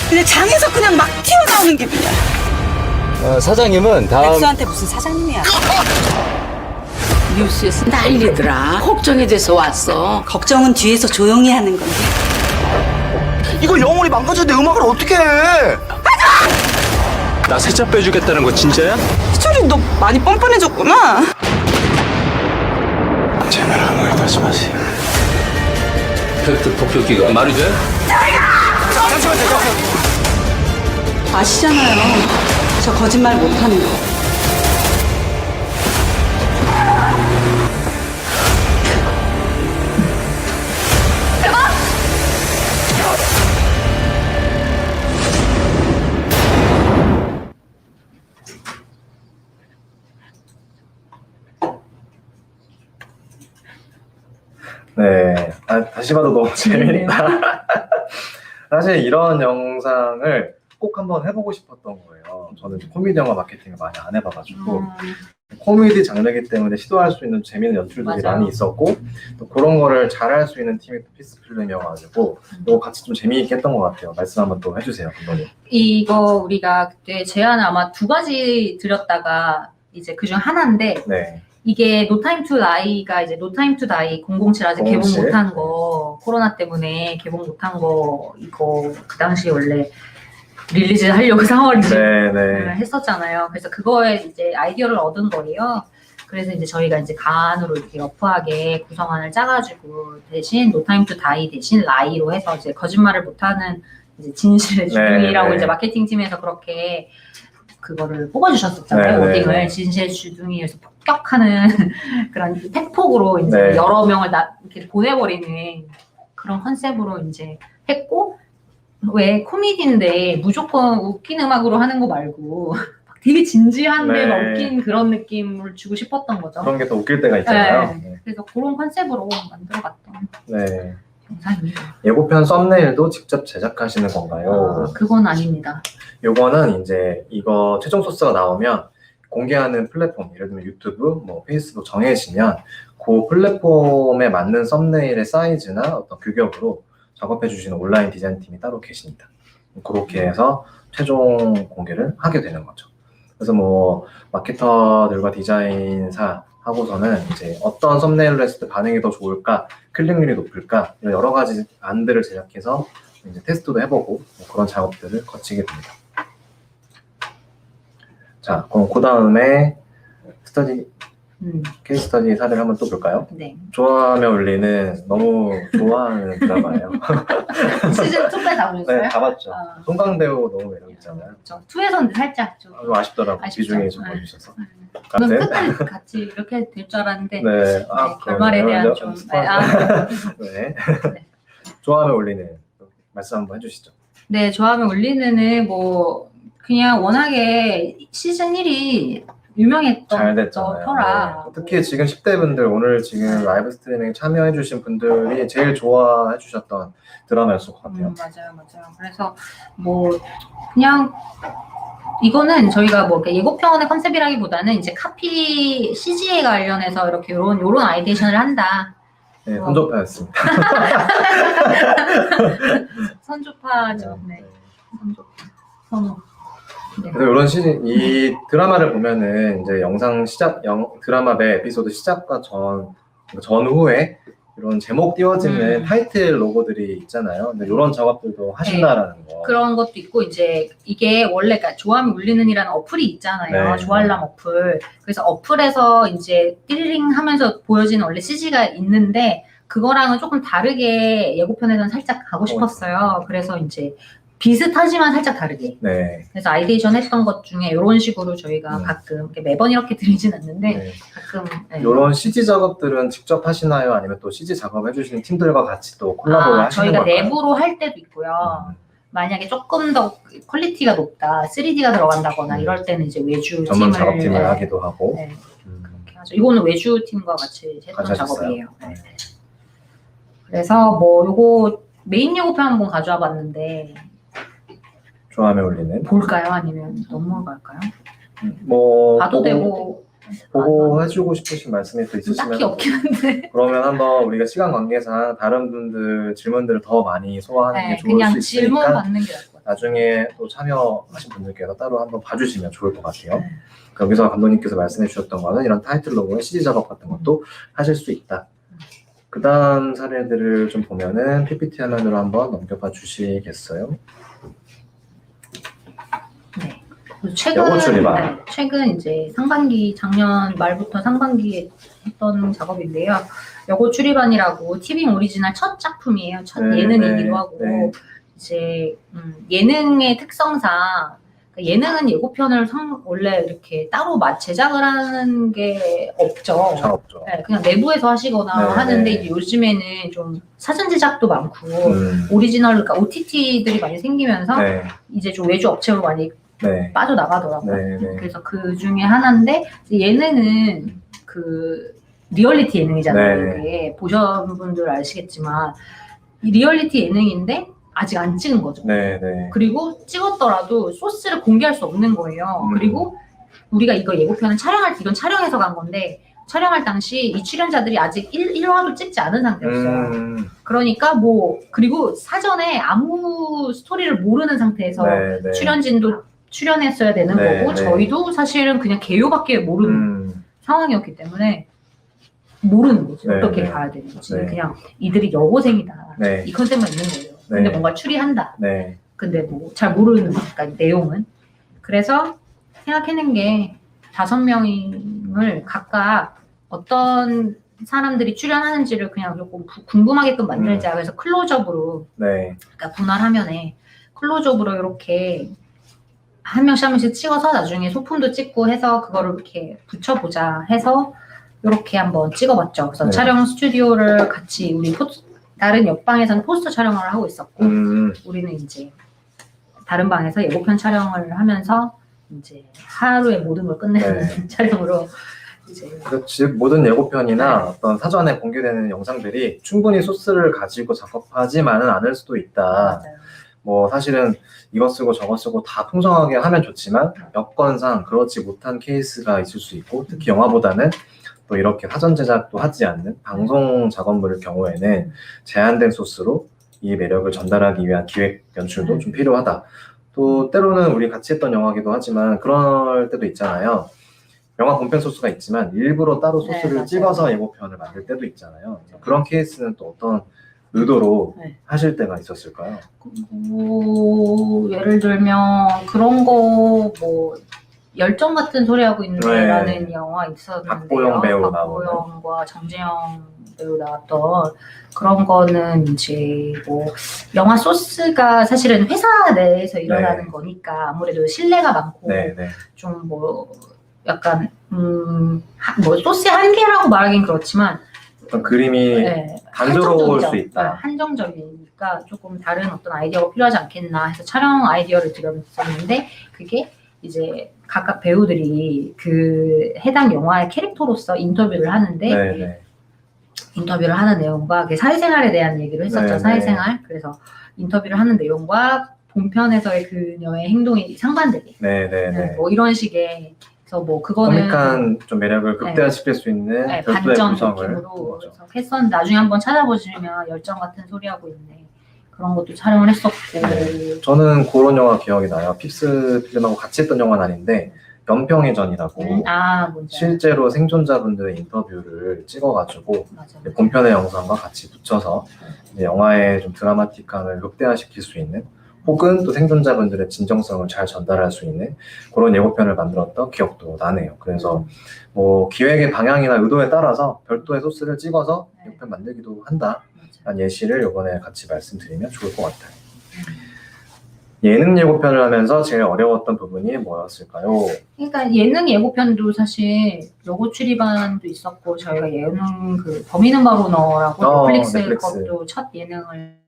근데 장에서 그냥 막 튀어나오는 기분이야. 사장님은 다음 백수한테 무슨 사장님이야. 뉴스에서 난리더라. 걱정이 돼서 왔어. 걱정은 뒤에서 조용히 하는 건데. 이거 영혼이 망가졌는데 음악을 어떻게 해? 나 세차 빼주겠다는 거 진짜야? 희철이 너 많이 뻔뻔해졌구나. 제발 아무 말도 하지 마세요. 팩트 폭격기가 말이 돼? 아시잖아요. 저 거짓말 못하는 거. 네, 다시 봐도 너무 재밌다. 사실 이런 영상을 꼭 한번 해보고 싶었던 거예요. 저는 코미디 영화 마케팅을 많이 안 해봐가지고 코미디 장르이기 때문에 시도할 수 있는 재미있는 연출들이 맞아요. 많이 있었고 또 그런 거를 잘할 수 있는 팀이 또 피스 필름이어가지고 이거 같이 좀 재미있게 했던 것 같아요. 말씀 한번 또 해주세요, 감독님. 이거 우리가 그때 제안을 아마 2가지 드렸다가 이제 그중 하나인데 네. 이게 No Time to Die가 이제 No Time to Die 007 아직 개봉 007? 못한 거 코로나 때문에 개봉 못한 거 이거 그 당시에 원래 릴리즈 하려고 4월이지 네. 했었잖아요. 그래서 그거에 이제 아이디어를 얻은 거예요. 그래서 이제 저희가 이제 간으로 이렇게 러프하게 구성안을 짜가지고 대신 No Time to Die 대신 라이로 해서 이제 거짓말을 못하는 이제 진실의 주둥이라고 네. 이제 마케팅 팀에서 그렇게 그거를 뽑아주셨었잖아요. 네, 워딩을 네. 진실의 주둥이에서 폭격하는 그런 팩폭으로 이제 네. 여러 명을 이렇게 보내버리는 그런 컨셉으로 이제 했고 왜 코미디인데 무조건 웃긴 음악으로 하는 거 말고 막 되게 진지한데 네. 막 웃긴 그런 느낌을 주고 싶었던 거죠. 그런 게 또 웃길 때가 있잖아요. 네. 그래서 그런 컨셉으로 만들어봤던 네. 영상입니다. 예고편 썸네일도 직접 제작하시는 건가요? 그건 아닙니다. 요거는 이제 이거 최종 소스가 나오면 공개하는 플랫폼, 예를 들면 유튜브, 뭐 페이스북 정해지면 그 플랫폼에 맞는 썸네일의 사이즈나 어떤 규격으로 작업해 주시는 온라인 디자인 팀이 따로 계십니다. 그렇게 해서 최종 공개를 하게 되는 거죠. 그래서 뭐 마케터들과 디자인사 하고서는 이제 어떤 썸네일로 했을 때 반응이 더 좋을까, 클릭률이 높을까 이런 여러 가지 안들을 제작해서 이제 테스트도 해보고 뭐 그런 작업들을 거치게 됩니다. 자, 그럼 그 다음에 스터디 케이스 스터디 사례를 한번 또 볼까요? 네. 좋아하며 울리는 너무 좋아하는 드라마예요. 시즌 2까지 다 보셨어요? 네, 다 봤죠. 아. 송강배우 너무 매력 있잖아요. 저 2에서는 살짝 좀 좀 아쉽더라고요. 아쉽죠. 비중이 좀 네. 보여주셔서. 저는 네. 끝까지 같이 이렇게 될 줄 알았는데 네. 결말에 그러네요. 대한 좀 네. 네. 좋아하며 울리는 말씀 한번 해주시죠. 네, 좋아하면 울리는은 뭐 그냥 워낙에 시즌 1이 유명했던 잘 됐잖아요. 터라 네. 특히 지금 10대 분들 오늘 지금 라이브 스트리밍 참여해주신 분들이 제일 좋아해주셨던 드라마였을 것 같아요. 맞아요. 그래서 뭐 그냥 이거는 저희가 뭐 이렇게 예고편의 컨셉이라기보다는 이제 카피 CG에 관련해서 이렇게 요런 아이디에이션을 한다. 네, 선조파였습니다. 선조파죠. 네. 선조파. 선호. 네. 그래서 이런 이 드라마를 보면은 이제 드라마 매 에피소드 시작과 전후에 이런 제목 띄워지는 타이틀 로고들이 있잖아요. 근데 이런 작업들도 하신다라는 거. 그런 것도 있고 이제 이게 원래 그러니까 좋아하면 울리는이라는 어플이 있잖아요. 네. 좋아할람 어플. 그래서 어플에서 이제 띠리링 하면서 보여지는 원래 CG가 있는데 그거랑은 조금 다르게 예고편에서는 살짝 가고 싶었어요. 그래서 이제 비슷하지만 살짝 다르게. 네. 그래서 아이데이션 했던 것 중에 이런 식으로 저희가 가끔 이렇게 매번 이렇게 드리진 않는데 네. 가끔 네. 이런 CG 작업들은 직접 하시나요? 아니면 또 CG 작업 해주시는 팀들과 같이 또 콜라보를 하시는 저희가 건가요? 내부로 할 때도 있고요. 만약에 조금 더 퀄리티가 높다, 3D가 들어간다거나 이럴 때는 이제 외주 전문 팀을 작업팀을 하기도 하고. 네, 그렇게 하죠. 이거는 외주 팀과 같이 했던 같이 하셨어요? 작업이에요. 네. 그래서 뭐 요거 메인 예고편 한번 가져와 봤는데 좋아하며 울리는. 볼까요? 아니면 넘어갈까요? 뭐 봐도 보고, 되고 보고 해주고 싶으신 말씀이 또 있으시면 딱히 없긴 한데 그러면 한번 우리가 시간 관계상 다른 분들 질문들을 더 많이 소화하는 네, 게 좋을 그냥 수 질문 있으니까 받는 게 나을 것 같아요. 나중에 또 참여하신 분들께서 따로 한번 봐주시면 좋을 것 같아요. 네. 여기서 감독님께서 말씀해 주셨던 거는 이런 타이틀 로고의 CG 작업 같은 것도 하실 수 있다. 그 다음 사례들을 좀 보면은 PPT 화면으로 한번 넘겨봐 주시겠어요? 여고 출입안. 최근 이제 상반기 작년 말부터 상반기에 했던 작업인데요. 여고 출입안이라고 TVing 오리지널 첫 작품이에요. 첫 네, 예능이기도 네, 하고 네. 이제 예능의 특성상 예능은 예고편을 원래 이렇게 따로 제작을 하는 게 없죠. 잘 없죠. 네, 그냥 내부에서 하시거나 네, 하는데 네. 이제 요즘에는 좀 사전 제작도 많고 음, 오리지널 그러니까 OTT들이 많이 생기면서 네, 이제 좀 외주 업체로 많이 네, 빠져나가더라고요. 네, 네. 그래서 그 중에 하나인데 예능은 그 리얼리티 예능이잖아요. 네. 이게 보신 분들 아시겠지만 이 리얼리티 예능인데 아직 안 찍은 거죠. 네, 네. 그리고 찍었더라도 소스를 공개할 수 없는 거예요. 그리고 우리가 이거 예고편은 이건 촬영해서 간 건데 촬영할 당시 이 출연자들이 아직 1화도 찍지 않은 상태였어요. 그러니까 그리고 사전에 아무 스토리를 모르는 상태에서 네, 네. 출연진도 출연했어야 되는 네, 거고 네. 저희도 사실은 그냥 개요밖에 모르는 상황이었기 때문에 모르는 거지. 네, 어떻게 네. 가야 되는지. 네. 그냥 이들이 여고생이다. 네. 이 컨셉만 있는 거예요. 근데 네. 뭔가 추리한다. 네. 근데 잘 모르는 거니까 내용은. 그래서 생각해낸 게 5명을 각각 어떤 사람들이 출연하는지를 그냥 조금 궁금하게끔 만들자. 그래서 클로즈업으로 네. 그러니까 분할 화면에 클로즈업으로 이렇게 한 명씩 찍어서 나중에 소품도 찍고 해서 그거를 이렇게 붙여보자 해서 이렇게 한번 찍어봤죠. 그래서 네. 촬영 스튜디오를 같이 다른 옆방에서는 포스터 촬영을 하고 있었고 우리는 이제 다른 방에서 예고편 촬영을 하면서 이제 하루에 모든 걸 끝내는 네. 촬영으로 이제 즉 모든 예고편이나 어떤 사전에 공개되는 영상들이 충분히 소스를 가지고 작업하지만은 않을 수도 있다. 맞아요. 뭐 사실은 이거 쓰고 저거 쓰고 다 풍성하게 하면 좋지만 여건상 그렇지 못한 케이스가 있을 수 있고 특히 영화보다는 또 이렇게 사전 제작도 하지 않는 방송 작업물의 경우에는 제한된 소스로 이 매력을 전달하기 위한 기획 연출도 좀 필요하다. 또 때로는 우리 같이 했던 영화기도 하지만 그럴 때도 있잖아요. 영화 본편 소스가 있지만 일부러 따로 소스를 맞아요. 찍어서 예고편을 만들 때도 있잖아요. 그런 케이스는 또 어떤 의도로 네. 하실 때가 있었을까요? 예를 들면 그런 거 열정 같은 소리 하고 있는데라는 영화 있었는데요. 박보영 배우 나오는. 박보영과 정재영 배우 나왔던 그런 거는 이제 영화 소스가 사실은 회사 내에서 일어나는 네. 거니까 아무래도 신뢰가 많고 네, 네. 좀 약간 소스의 한계라고 말하긴 그렇지만 어떤 그림이 네, 단조로울 수 한정적이죠. 있다. 네, 한정적이니까 조금 다른 어떤 아이디어가 필요하지 않겠나 해서 촬영 아이디어를 드렸었는데 그게 이제 각각 배우들이 그 해당 영화의 캐릭터로서 인터뷰를 하는데 네, 네. 인터뷰를 하는 내용과 사회생활에 대한 얘기를 했었죠. 네, 사회생활. 그래서 인터뷰를 하는 내용과 본편에서의 그녀의 행동이 상반되게 네, 네, 네. 이런 식의 그래서 그거는 코믹한 좀 매력을 극대화시킬 수 있는 별도의 반전 구성을 느낌으로 그래서 했었는데 나중에 한번 찾아보시면 열정 같은 소리 하고 있네. 그런 것도 촬영을 했었고. 네. 저는 그런 영화 기억이 나요. 픽스 필름하고 같이 했던 영화는 아닌데 연평의 전이라고 뭔지 실제로 생존자분들의 인터뷰를 찍어가지고 맞아. 본편의 영상과 같이 붙여서 이제 영화의 좀 드라마틱함을 극대화시킬 수 있는 혹은 또 생존자분들의 진정성을 잘 전달할 수 있는 그런 예고편을 만들었던 기억도 나네요. 그래서 기획의 방향이나 의도에 따라서 별도의 소스를 찍어서 예고편 만들기도 한다. 한 예시를 이번에 같이 말씀드리면 좋을 것 같아요. 예능 예고편을 하면서 제일 어려웠던 부분이 뭐였을까요? 그러니까 예능 예고편도 사실 로고 출입반도 있었고 저희가 예능 범인은 바로 너라고 넷플릭스 것도 첫 예능을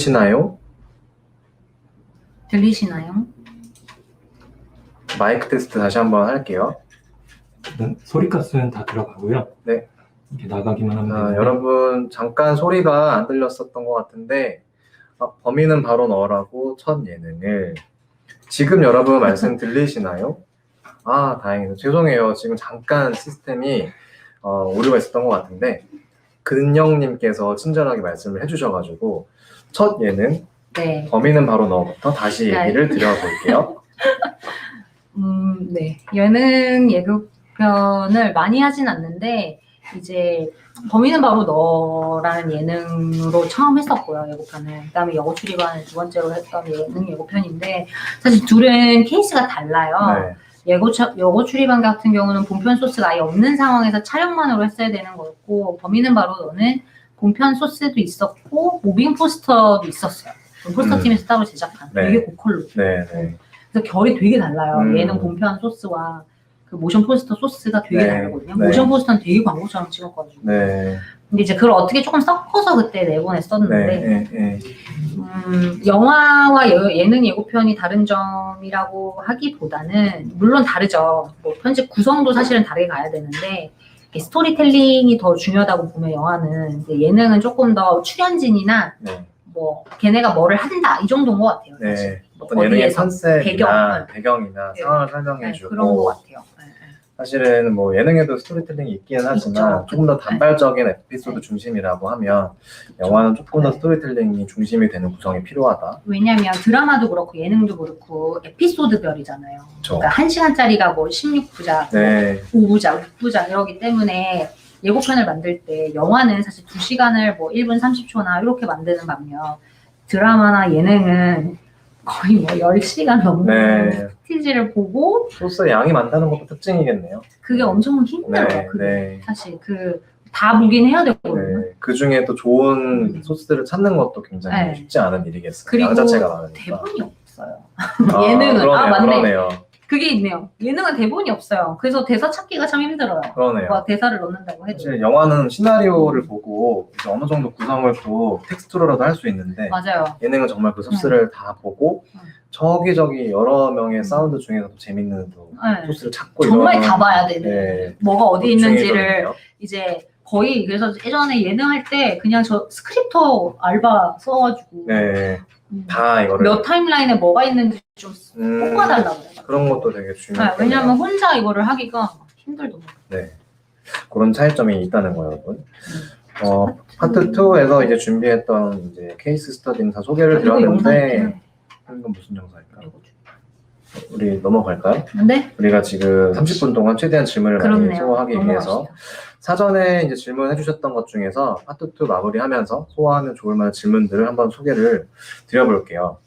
들리시나요? 들리시나요? 마이크 테스트 다시 한번 할게요. 일단 소리값은 다 들어가고요. 네. 이렇게 나가기만 하면 되는데 여러분 잠깐 소리가 안 들렸었던 것 같은데 범인은 바로 너라고 첫 예능을 지금 여러분 말씀 들리시나요? 다행이네요. 죄송해요. 지금 잠깐 시스템이 오류가 있었던 것 같은데 근영님께서 친절하게 말씀을 해주셔가지고 첫 예능 네. 범인은 바로 너부터 다시 얘기를 드려볼게요. 네. 예능 예고편을 많이 하진 않는데 이제 범인은 바로 너라는 예능으로 처음 했었고요, 예고편을. 그다음에 여고 출입반을 두 번째로 했던 예능 예고편인데 사실 둘은 케이스가 달라요. 네. 여고 출입반 같은 경우는 본편 소스가 아예 없는 상황에서 촬영만으로 했어야 되는 거였고 범인은 바로 너는 본편 소스도 있었고 무빙 포스터도 있었어요. 포스터 팀에서 따로 제작한 네. 되게 고퀄로. 네, 네. 그래서 결이 되게 달라요. 예능 본편 소스와 그 모션 포스터 소스가 되게 네. 다르거든요. 네. 모션 포스터는 되게 광고처럼 찍었거든요. 네. 근데 이제 그걸 어떻게 조금 섞어서 그때 내보냈었는데 네. 영화와 예능 예고편이 다른 점이라고 하기보다는 물론 다르죠. 뭐 편집 구성도 사실은 다르게 가야 되는데 스토리텔링이 더 중요하다고 보면 영화는 이제 예능은 조금 더 출연진이나 네. 뭐 걔네가 뭐를 한다 이 정도인 것 같아요. 사실. 네. 어떤 예능의 어디에서 컨셉이나 배경이나 네. 상황을 네, 설명해주고 그런 것 같아요. 네, 네. 사실은 뭐 예능에도 스토리텔링이 있기는 하지만 있죠. 조금 더 단발적인 에피소드 중심이라고 하면 영화는 조금 더 스토리텔링이 중심이 되는 구성이 필요하다. 왜냐하면 드라마도 그렇고 예능도 그렇고 에피소드별이잖아요. 그렇죠. 그러니까 1시간짜리가 뭐 16부작, 네. 5부작, 6부작 이러기 때문에 예고편을 만들 때 영화는 사실 2시간을 뭐 1분 30초나 이렇게 만드는 반면 드라마나 예능은 거의 뭐 10시간 넘는 네. 스티지를 보고 소스의 양이 많다는 것도 특징이겠네요. 그게 엄청 힘들어요. 네, 그게 네. 사실 다 보긴 해야 되거든요. 네. 그 중에 또 좋은 소스들을 찾는 것도 굉장히 네. 쉽지 않은 일이겠어요. 그리고 양 자체가 많으니까. 대본이 없어요. 예능은 그러네요, 맞네. 그러네요. 그게 있네요. 예능은 대본이 없어요. 그래서 대사 찾기가 참 힘들어요. 그러네요. 뭐 대사를 넣는다고 해도. 사실 영화는 시나리오를 보고 이제 어느 정도 구성을 또 텍스트로라도 할 수 있는데 맞아요. 예능은 정말 그 소스를 다 보고 저기저기 여러 명의 사운드 중에서도 재밌는 또 네. 소스를 찾고 정말 이런- 다 봐야 되는 네. 뭐가 어디 있는지를 중요하거든요. 이제 거의 그래서 예전에 예능 할 때 그냥 저 스크립터 알바 써가지고 네. 음, 다 이거를 몇 타임라인에 뭐가 있는지 좀 뽑아달라고 해요. 그런 것도 되게 네, 중요해요. 왜냐하면 혼자 이거를 하기가 힘들더라고요. 네. 그런 차이점이 있다는 거예요, 여러분. 파트 2에서 이제 준비했던 이제 케이스 스터디는 다 소개를 드렸는데 이건 무슨 영상일까? 우리 넘어갈까요? 근데 우리가 지금 30분 동안 최대한 질문을 많이 그렇네요. 소화하기 위해서 넘어가시죠. 사전에 이제 질문해 주셨던 것 중에서 파트 2 마무리하면서 소화하면 좋을 만한 질문들을 한번 소개를 드려볼게요.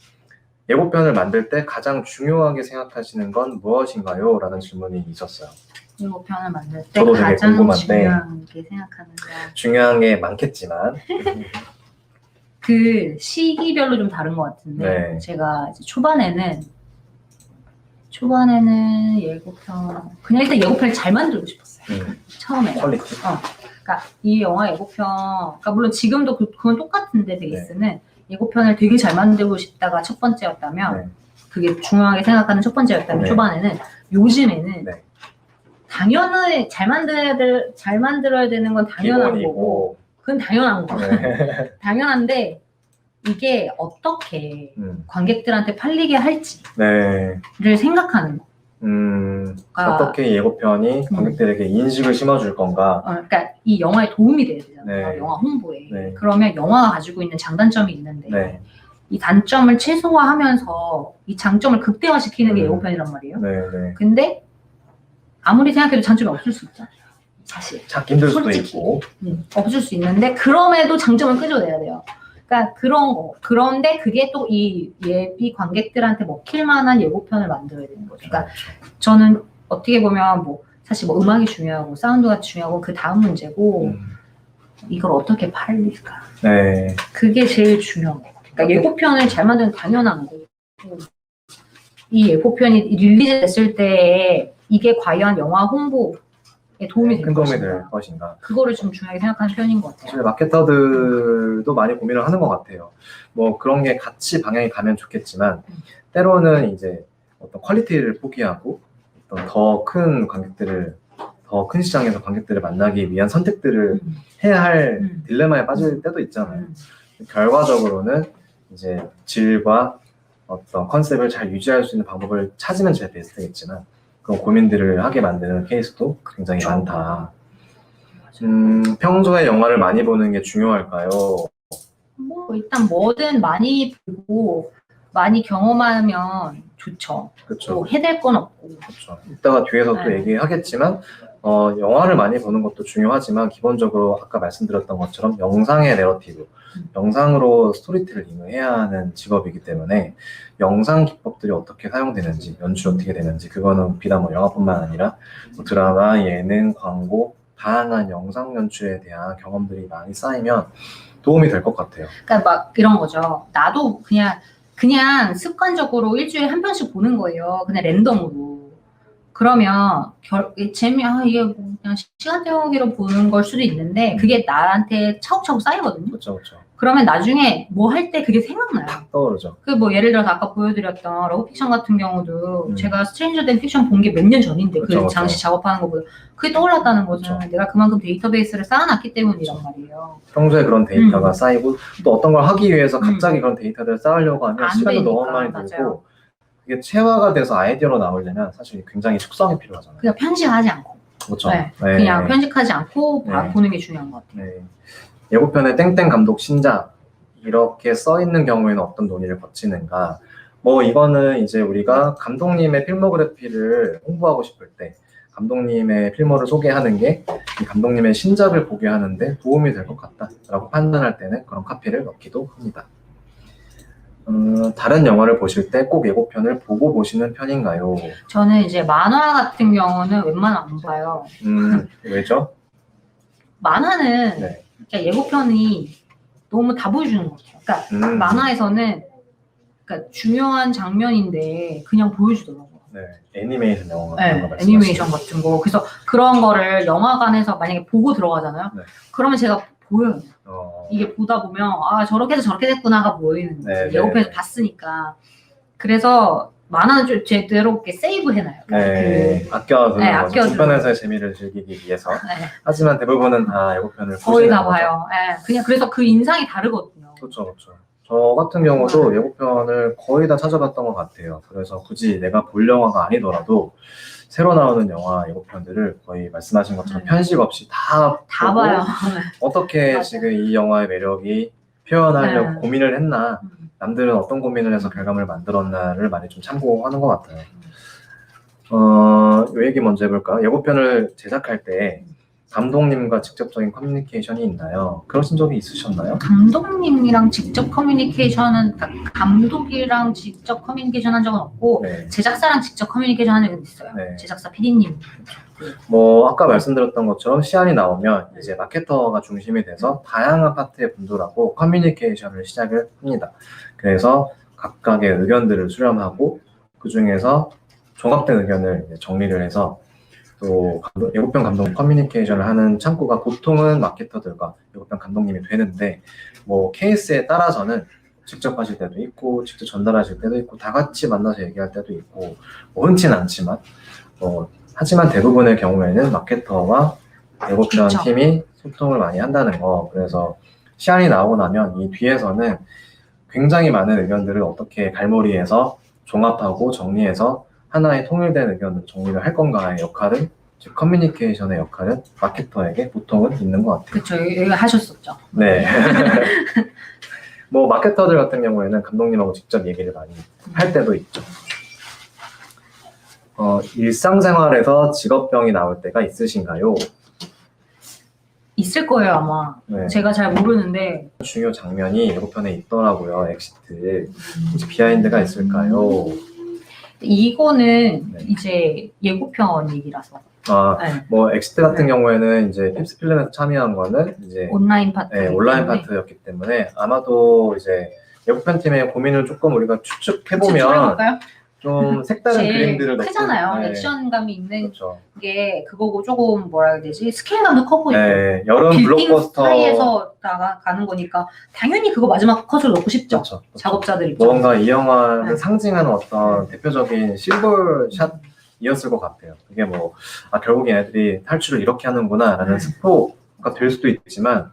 예고편을 만들 때 가장 중요하게 생각하시는 건 무엇인가요? 라는 질문이 있었어요. 예고편을 만들 때 저도 되게 가장 궁금한데. 중요하게 생각하는 거 중요한 게 많겠지만 그 시기별로 좀 다른 것 같은데 네. 제가 이제 초반에는 예고편 그냥 일단 예고편을 잘 만들고 싶었어요. 처음에. 퀄리티. 그러니까 이 영화 예고편, 그러니까 물론 지금도 그건 똑같은데 베이스는 예고편을 되게 잘 만들고 싶다가 첫 번째였다면 네. 그게 중요하게 생각하는 첫 번째였다면 네. 초반에는 요즘에는 네. 당연히 잘 만들어야 되는 건 당연한 거고 기본이고 그건 당연한 거. 네. 당연한데 이게 어떻게 음. 관객들한테 팔리게 할지를 네. 생각하는 거. 어떻게 예고편이 관객들에게 인식을 심어줄 건가? 그러니까 이 영화에 도움이 돼야 되잖아요. 네. 영화 홍보에. 네. 그러면 영화가 가지고 있는 장단점이 있는데 네. 이 단점을 최소화하면서 이 장점을 극대화시키는 게 예고편이란 말이에요. 네. 네. 근데 아무리 생각해도 장점이 없을 수 있잖아요. 사실. 찾기 힘들 수도 솔직히. 있고. 없을 수 있는데 그럼에도 장점을 끄집어내야 돼요. 그러니까 그런 거. 그런데 그게 또 이 예비 관객들한테 먹힐 만한 예고편을 만들어야 되는 거죠. 그러니까 저는 어떻게 보면 뭐 사실 뭐 음악이 중요하고 사운드가 중요하고 그 다음 문제고 이걸 어떻게 팔릴까. 네. 그게 제일 중요한 거. 그러니까 예고편을 잘 만드는 건 당연한 거고 이 예고편이 릴리즈 됐을 때 이게 과연 영화 홍보에 도움이 될 큰 도움이 것인가. 될 것인가. 그거를 좀 중요하게 생각하는 편인 것 같아요. 사실 마케터들도 많이 고민을 하는 것 같아요. 뭐 그런 게 같이 방향이 가면 좋겠지만 때로는 이제 어떤 퀄리티를 포기하고 어떤 더 큰 관객들을 더 큰 시장에서 관객들을 만나기 위한 선택들을 해야 할 딜레마에 빠질 때도 있잖아요. 결과적으로는 이제 질과 어떤 컨셉을 잘 유지할 수 있는 방법을 찾으면 제일 베스트겠지만 그런 고민들을 하게 만드는 케이스도 굉장히 많다. 평소에 영화를 많이 보는 게 중요할까요? 뭐 일단 뭐든 많이 보고 많이 경험하면 좋죠. 그렇죠. 또 해댈 건 없고. 그렇죠. 이따가 뒤에서 또 네. 얘기하겠지만 영화를 많이 보는 것도 중요하지만 기본적으로 아까 말씀드렸던 것처럼 영상의 내러티브, 영상으로 스토리텔링을 해야 하는 직업이기 때문에 영상 기법들이 어떻게 사용되는지, 연출이 어떻게 되는지 그거는 비단 뭐 영화뿐만 아니라 뭐 드라마, 예능, 광고 다양한 영상 연출에 대한 경험들이 많이 쌓이면 도움이 될 것 같아요. 그러니까 막 이런 거죠. 나도 그냥 습관적으로 일주일에 한 편씩 보는 거예요. 그냥 랜덤으로. 그러면 이게 뭐 그냥 시간 때우기로 보는 걸 수도 있는데 그게 나한테 차곡차곡 쌓이거든요. 그렇죠, 그렇죠. 그러면 나중에 뭐 할 때 그게 생각나요. 떠오르죠. 그 뭐 예를 들어서 아까 보여드렸던 러브픽션 같은 경우도 제가 음. 스트레인저 댄 픽션 본 게 몇 년 전인데 그쵸, 그 그쵸. 당시 작업하는 거보다 그게 떠올랐다는 거죠. 그쵸. 내가 그만큼 데이터베이스를 쌓아놨기 때문이란 말이에요. 평소에 그런 데이터가 쌓이고 또 어떤 걸 하기 위해서 갑자기 음. 그런 데이터들을 쌓으려고 하면 안 시간이 되니까, 너무 많이 맞아요. 들고 이게 체화가 돼서 아이디어로 나오려면 사실 굉장히 숙성이 필요하잖아요. 그냥 편집하지 않고 그렇죠. 네, 그냥 편집하지 않고 네. 보는 게 중요한 것 같아요. 네. 예고편에 땡땡 감독 신작 이렇게 써 있는 경우에는 어떤 논의를 거치는가? 뭐 이거는 이제 우리가 감독님의 필모그래피를 홍보하고 싶을 때 감독님의 필모를 소개하는 게 이 감독님의 신작을 보게 하는데 도움이 될 것 같다라고 판단할 때는 그런 카피를 넣기도 합니다. 다른 영화를 보실 때 꼭 예고편을 보고 보시는 편인가요? 저는 이제 만화 같은 경우는 웬만하면 안 봐요. 왜죠? 만화는 네. 그러니까 예고편이 너무 다 보여주는 것 같아요. 그러니까 만화에서는 그러니까 중요한 장면인데 그냥 보여주더라고요. 네, 애니메이션 영화 같은 거 네, 말씀하시죠? 애니메이션 같은 거. 그래서 그런 거를 영화관에서 만약에 보고 들어가잖아요. 네. 그러면 제가 보여요. 이게 보다 보면 아 저렇게 해서 저렇게 됐구나가 보이는 거지. 네, 예고편에서 네. 봤으니까. 그래서 만화는 좀 제대로 이렇게 세이브 해놔요. 네, 아껴두는 네, 거죠. 아껴두는 중편에서의 재미를 즐기기 위해서. 네, 하지만 대부분은 다 예고편을 거의 보시는 다 거죠. 봐요. 네, 그냥 그래서 그 인상이 다르거든요. 그렇죠, 그렇죠. 저 같은 경우도 예고편을 거의 다 찾아봤던 것 같아요. 그래서 굳이 내가 볼 영화가 아니더라도 새로 나오는 영화 예고편들을 거의 말씀하신 것처럼 네. 편식 없이 다 보고 봐요. 어떻게 맞아요. 지금 이 영화의 매력이 표현하려고 네. 고민을 했나, 남들은 어떤 고민을 해서 결과물을 만들었나를 많이 좀 참고하는 것 같아요. 이 얘기 먼저 해볼까요? 예고편을 제작할 때 감독님과 직접적인 커뮤니케이션이 있나요? 그러신 적이 있으셨나요? 감독님이랑 직접 커뮤니케이션은 그러니까 감독이랑 직접 커뮤니케이션 한 적은 없고 네. 제작사랑 직접 커뮤니케이션 한 적은 있어요. 네. 제작사 PD님. 뭐 아까 말씀드렸던 것처럼 시안이 나오면 이제 마케터가 중심이 돼서 다양한 파트의 분들하고 커뮤니케이션을 시작을 합니다. 그래서 각각의 의견들을 수렴하고 그 중에서 종합된 의견을 이제 정리를 해서 또 예고편 감독 커뮤니케이션을 하는 창구가 보통은 마케터들과 예고편 감독님이 되는데 뭐 케이스에 따라서는 직접 하실 때도 있고 직접 전달하실 때도 있고 다 같이 만나서 얘기할 때도 있고 뭐 흔치는 않지만 하지만 대부분의 경우에는 마케터와 예고편 그쵸. 팀이 소통을 많이 한다는 거. 그래서 시안이 나오고 나면 이 뒤에서는 굉장히 많은 의견들을 어떻게 갈무리해서 종합하고 정리해서 하나의 통일된 의견으로 정리를 할 건가의 역할은, 즉 커뮤니케이션의 역할은 마케터에게 보통은 있는 것 같아요. 그렇죠. 여기 하셨었죠. 네. 뭐 마케터들 같은 경우에는 감독님하고 직접 얘기를 많이 할 때도 있죠. 일상생활에서 직업병이 나올 때가 있으신가요? 있을 거예요 아마. 네. 제가 잘 모르는데 중요 장면이 예고편에 있더라고요. 엑시트. 혹시 비하인드가 있을까요? 이거는 네. 이제 예고편 얘기라서 네. 뭐 엑시트 같은 경우에는 이제 핍스 필름에서 참여한 거는 이제 온라인 파트. 네, 온라인 파트였기 때문에 아마도 이제 예고편 팀의 고민을 조금 우리가 추측해보면 추측해볼까요? 좀 색다른 제일 그림들을 넣고 크잖아요. 네. 액션감이 있는 그렇죠. 게 그거고 조금 뭐라 해야 되지? 스케일감도 커 보이고 네, 여름 빌딩 블록버스터 사이에서 가는 거니까 당연히 그거 마지막 컷을 넣고 싶죠. 그렇죠. 작업자들 입장에서. 뭔가 이 영화를 네. 상징하는 어떤 대표적인 심볼샷이었을 것 같아요. 그게 뭐 결국 얘네들이 탈출을 이렇게 하는구나라는 스포가 될 수도 있지만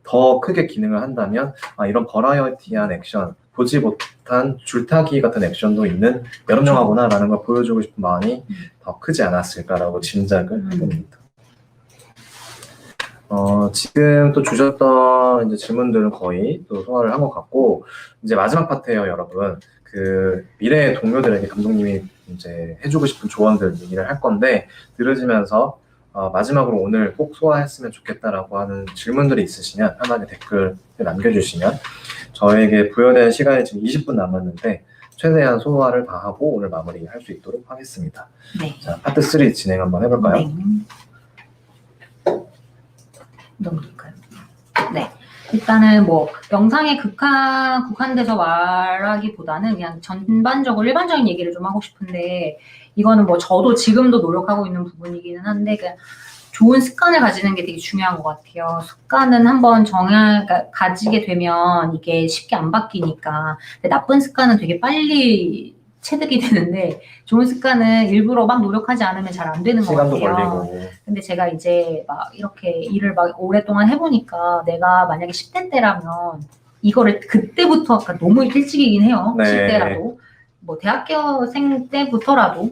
더 크게 기능을 한다면 이런 버라이어티한 액션, 보지 못한 줄타기 같은 액션도 있는 여름 영화구나라는 걸 보여주고 싶은 마음이 더 크지 않았을까라고 짐작을 해봅니다. 지금 또 주셨던 이제 질문들은 거의 또 소화를 한 것 같고, 이제 마지막 파트예요, 여러분. 그 미래의 동료들에게 감독님이 이제 해주고 싶은 조언들 얘기를 할 건데, 들으시면서 마지막으로 오늘 꼭 소화했으면 좋겠다라고 하는 질문들이 있으시면 편하게 댓글 남겨주시면 저에게 부여된 시간이 지금 20분 남았는데 최대한 소화를 다 하고 오늘 마무리할 수 있도록 하겠습니다. 네. 자, 파트 3 진행 한번 해볼까요? 네. 넘길까요? 네. 일단은 뭐 영상에 국한돼서 말하기보다는 그냥 전반적으로 일반적인 얘기를 좀 하고 싶은데 이거는 뭐 저도 지금도 노력하고 있는 부분이기는 한데 그냥 좋은 습관을 가지는 게 되게 중요한 것 같아요. 습관은 한번 그러니까 가지게 되면 이게 쉽게 안 바뀌니까. 근데 나쁜 습관은 되게 빨리 체득이 되는데 좋은 습관은 일부러 막 노력하지 않으면 잘 안 되는 것 같아요. 시간도 걸리고. 근데 제가 이제 막 이렇게 일을 막 오랫동안 해보니까 내가 만약에 10대 때라면 이거를 그때부터, 그러니까 너무 일찍이긴 해요. 네. 10대라도. 뭐 대학교생 때부터라도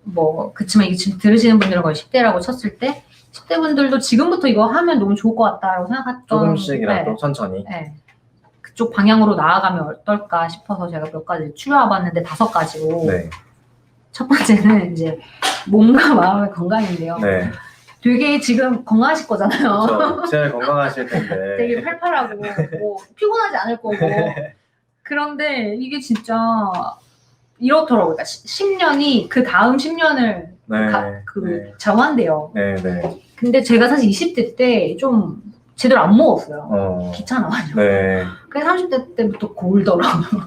뭐 그치만 이게 지금 들으시는 분들은 거의 10대라고 쳤을 때 10대 분들도 지금부터 이거 하면 너무 좋을 것 같다라고 생각했던 조금씩이라도 네. 천천히. 네. 그쪽 방향으로 나아가면 어떨까 싶어서 제가 몇 가지 추려와봤는데 5가지로 네. 첫 번째는 이제 몸과 마음의 건강인데요. 네. 되게 지금 건강하실 거잖아요. 그렇죠. 제일 건강하실 텐데. 되게 팔팔하고 뭐 피곤하지 않을 거고. 그런데 이게 진짜 이렇더라고요. 그러니까 10년이 그 다음 10년을 네. 그 정한대요. 네, 네. 근데 제가 사실 20대 때 좀 제대로 안 먹었어요. 귀찮아가지고. 네. 그래서 30대 때부터 골더라고요.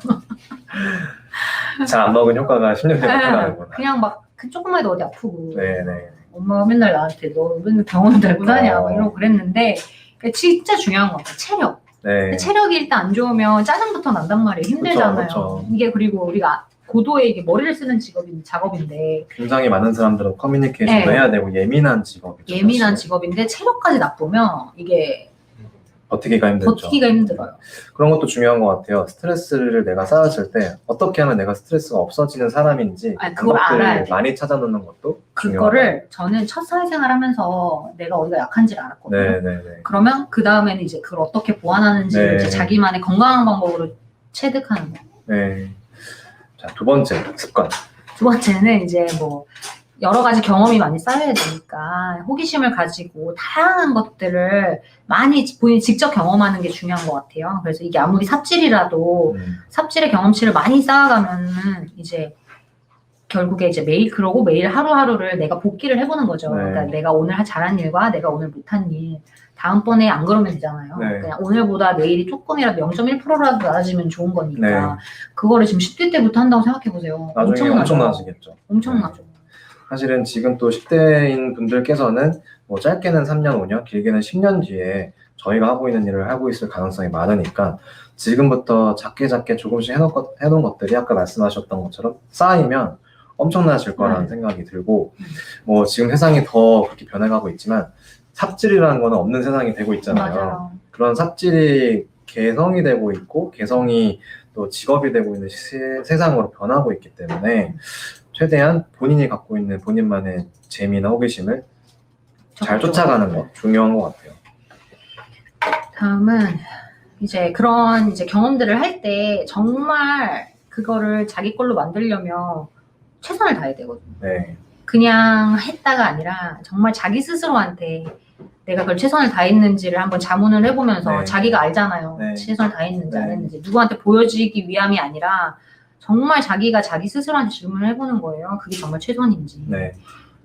잘 안 먹은 효과가 10년 뒤에 나타나는구나. 그냥 막 조금만 해도 어디 아프고. 네, 네. 엄마가 맨날 나한테 너 맨날 병원 달고 다냐 막 이러고 그랬는데 진짜 중요한 것 같아요. 체력. 네. 체력이 일단 안 좋으면 짜증부터 난단 말이에요. 힘들잖아요. 그쵸. 이게 그리고 우리가 고도의 이게 머리를 쓰는 작업인데 굉장히 많은 사람들은 커뮤니케이션도 네. 해야 되고 예민한 직업이죠. 예민한 사실. 직업인데 체력까지 나쁘면 이게 버티기가 힘들죠. 버티기가 힘들어요. 그런 것도 중요한 것 같아요. 스트레스를 내가 쌓았을 때 어떻게 하면 내가 스트레스가 없어지는 사람인지 아니, 그걸 방법들을 알아야 돼요. 많이 찾아놓는 것도 그거를 저는 첫 사회생활 하면서 내가 어디가 약한지를 알았거든요. 네, 네, 네. 그러면 그 다음에는 이제 그걸 어떻게 보완하는지를 네. 이제 자기만의 건강한 방법으로 체득하는 거예요. 네. 자, 두 번째 습관. 두 번째는 이제 뭐 여러 가지 경험이 많이 쌓여야 되니까 호기심을 가지고 다양한 것들을 많이 본인이 직접 경험하는 게 중요한 것 같아요. 그래서 이게 아무리 삽질이라도 삽질의 경험치를 많이 쌓아가면은 이제 결국에 이제 매일 그러고 매일 하루하루를 내가 복기를 해보는 거죠. 네. 그러니까 내가 오늘 잘한 일과 내가 오늘 못한 일 다음번에 안 그러면 되잖아요. 네. 그냥 오늘보다 내일이 조금이라도 0.1%라도 낮아지면 좋은 거니까 네. 그거를 지금 10대 때부터 한다고 생각해보세요. 나중에 엄청나죠. 엄청나지겠죠. 엄청나죠. 사실은 지금 또 10대인 분들께서는 뭐 짧게는 3년, 5년, 길게는 10년 뒤에 저희가 하고 있는 일을 하고 있을 가능성이 많으니까 지금부터 작게 조금씩 해놓은 것들이 아까 말씀하셨던 것처럼 쌓이면 엄청나질 거라는 생각이 들고 뭐 지금 세상이 더 그렇게 변해가고 있지만 삽질이라는 거는 없는 세상이 되고 있잖아요. 맞아요. 그런 삽질이 개성이 되고 있고 개성이 또 직업이 되고 있는 세상으로 변하고 있기 때문에 최대한 본인이 갖고 있는 본인만의 재미나 호기심을 잘 쫓아가는 거 중요한 것 같아요. 다음은 이제 그런 이제 경험들을 할 때 정말 그거를 자기 걸로 만들려면 최선을 다해야 되거든요. 네. 그냥 했다가 아니라 정말 자기 스스로한테 내가 그걸 최선을 다했는지를 한번 자문을 해보면서 네. 자기가 알잖아요. 네. 최선을 다했는지 안 네. 했는지 누구한테 보여주기 위함이 아니라 정말 자기가 자기 스스로한테 질문을 해보는 거예요. 그게 정말 최선인지. 네.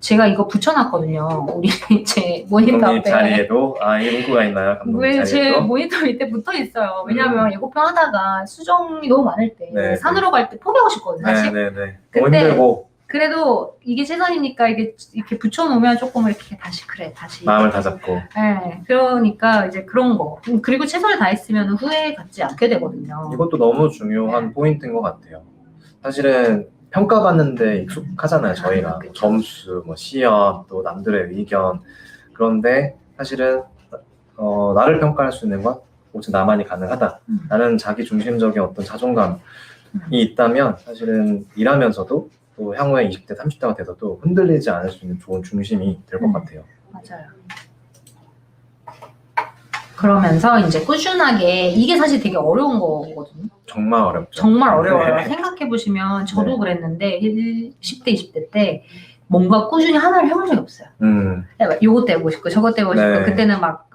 제가 이거 붙여놨거든요. 우리 제 모니터 감독님 앞에. 자리에도 이 문구가 있나요? 감독님 왜 제 자리에도? 모니터 밑에 붙어 있어요. 왜냐면 예고편 하다가 수정이 너무 많을 때 네, 산으로 갈 때 포기하고 싶거든요. 사실. 네네네. 너무 그때 힘들고 그래도 이게 최선이니까 이게 이렇게 붙여놓으면 조금 이렇게 다시. 마음을 다잡고. 네, 그러니까 이제 그런 거. 그리고 최선을 다했으면 후회 갖지 않게 되거든요. 이것도 너무 중요한 포인트인 것 같아요. 사실은 평가받는데 익숙하잖아요, 저희가. 그쵸. 점수, 뭐 시험, 또 남들의 의견. 그런데 사실은 나를 평가할 수 있는 건 오직 나만이 가능하다. 라는 자기 중심적인 어떤 자존감이 있다면 사실은 일하면서도 또 향후에 20대, 30대가 돼서도 흔들리지 않을 수 있는 좋은 중심이 될 것 같아요. 맞아요. 그러면서 이제 꾸준하게 이게 사실 되게 어려운 거거든요. 정말 어렵죠. 정말 어려워요. 네. 생각해보시면 저도 네. 그랬는데 10대, 20대 때 뭔가 꾸준히 하나를 해본 적이 없어요. 요것도 해보고 싶고 저것도 해보고 싶고 네. 그때는 막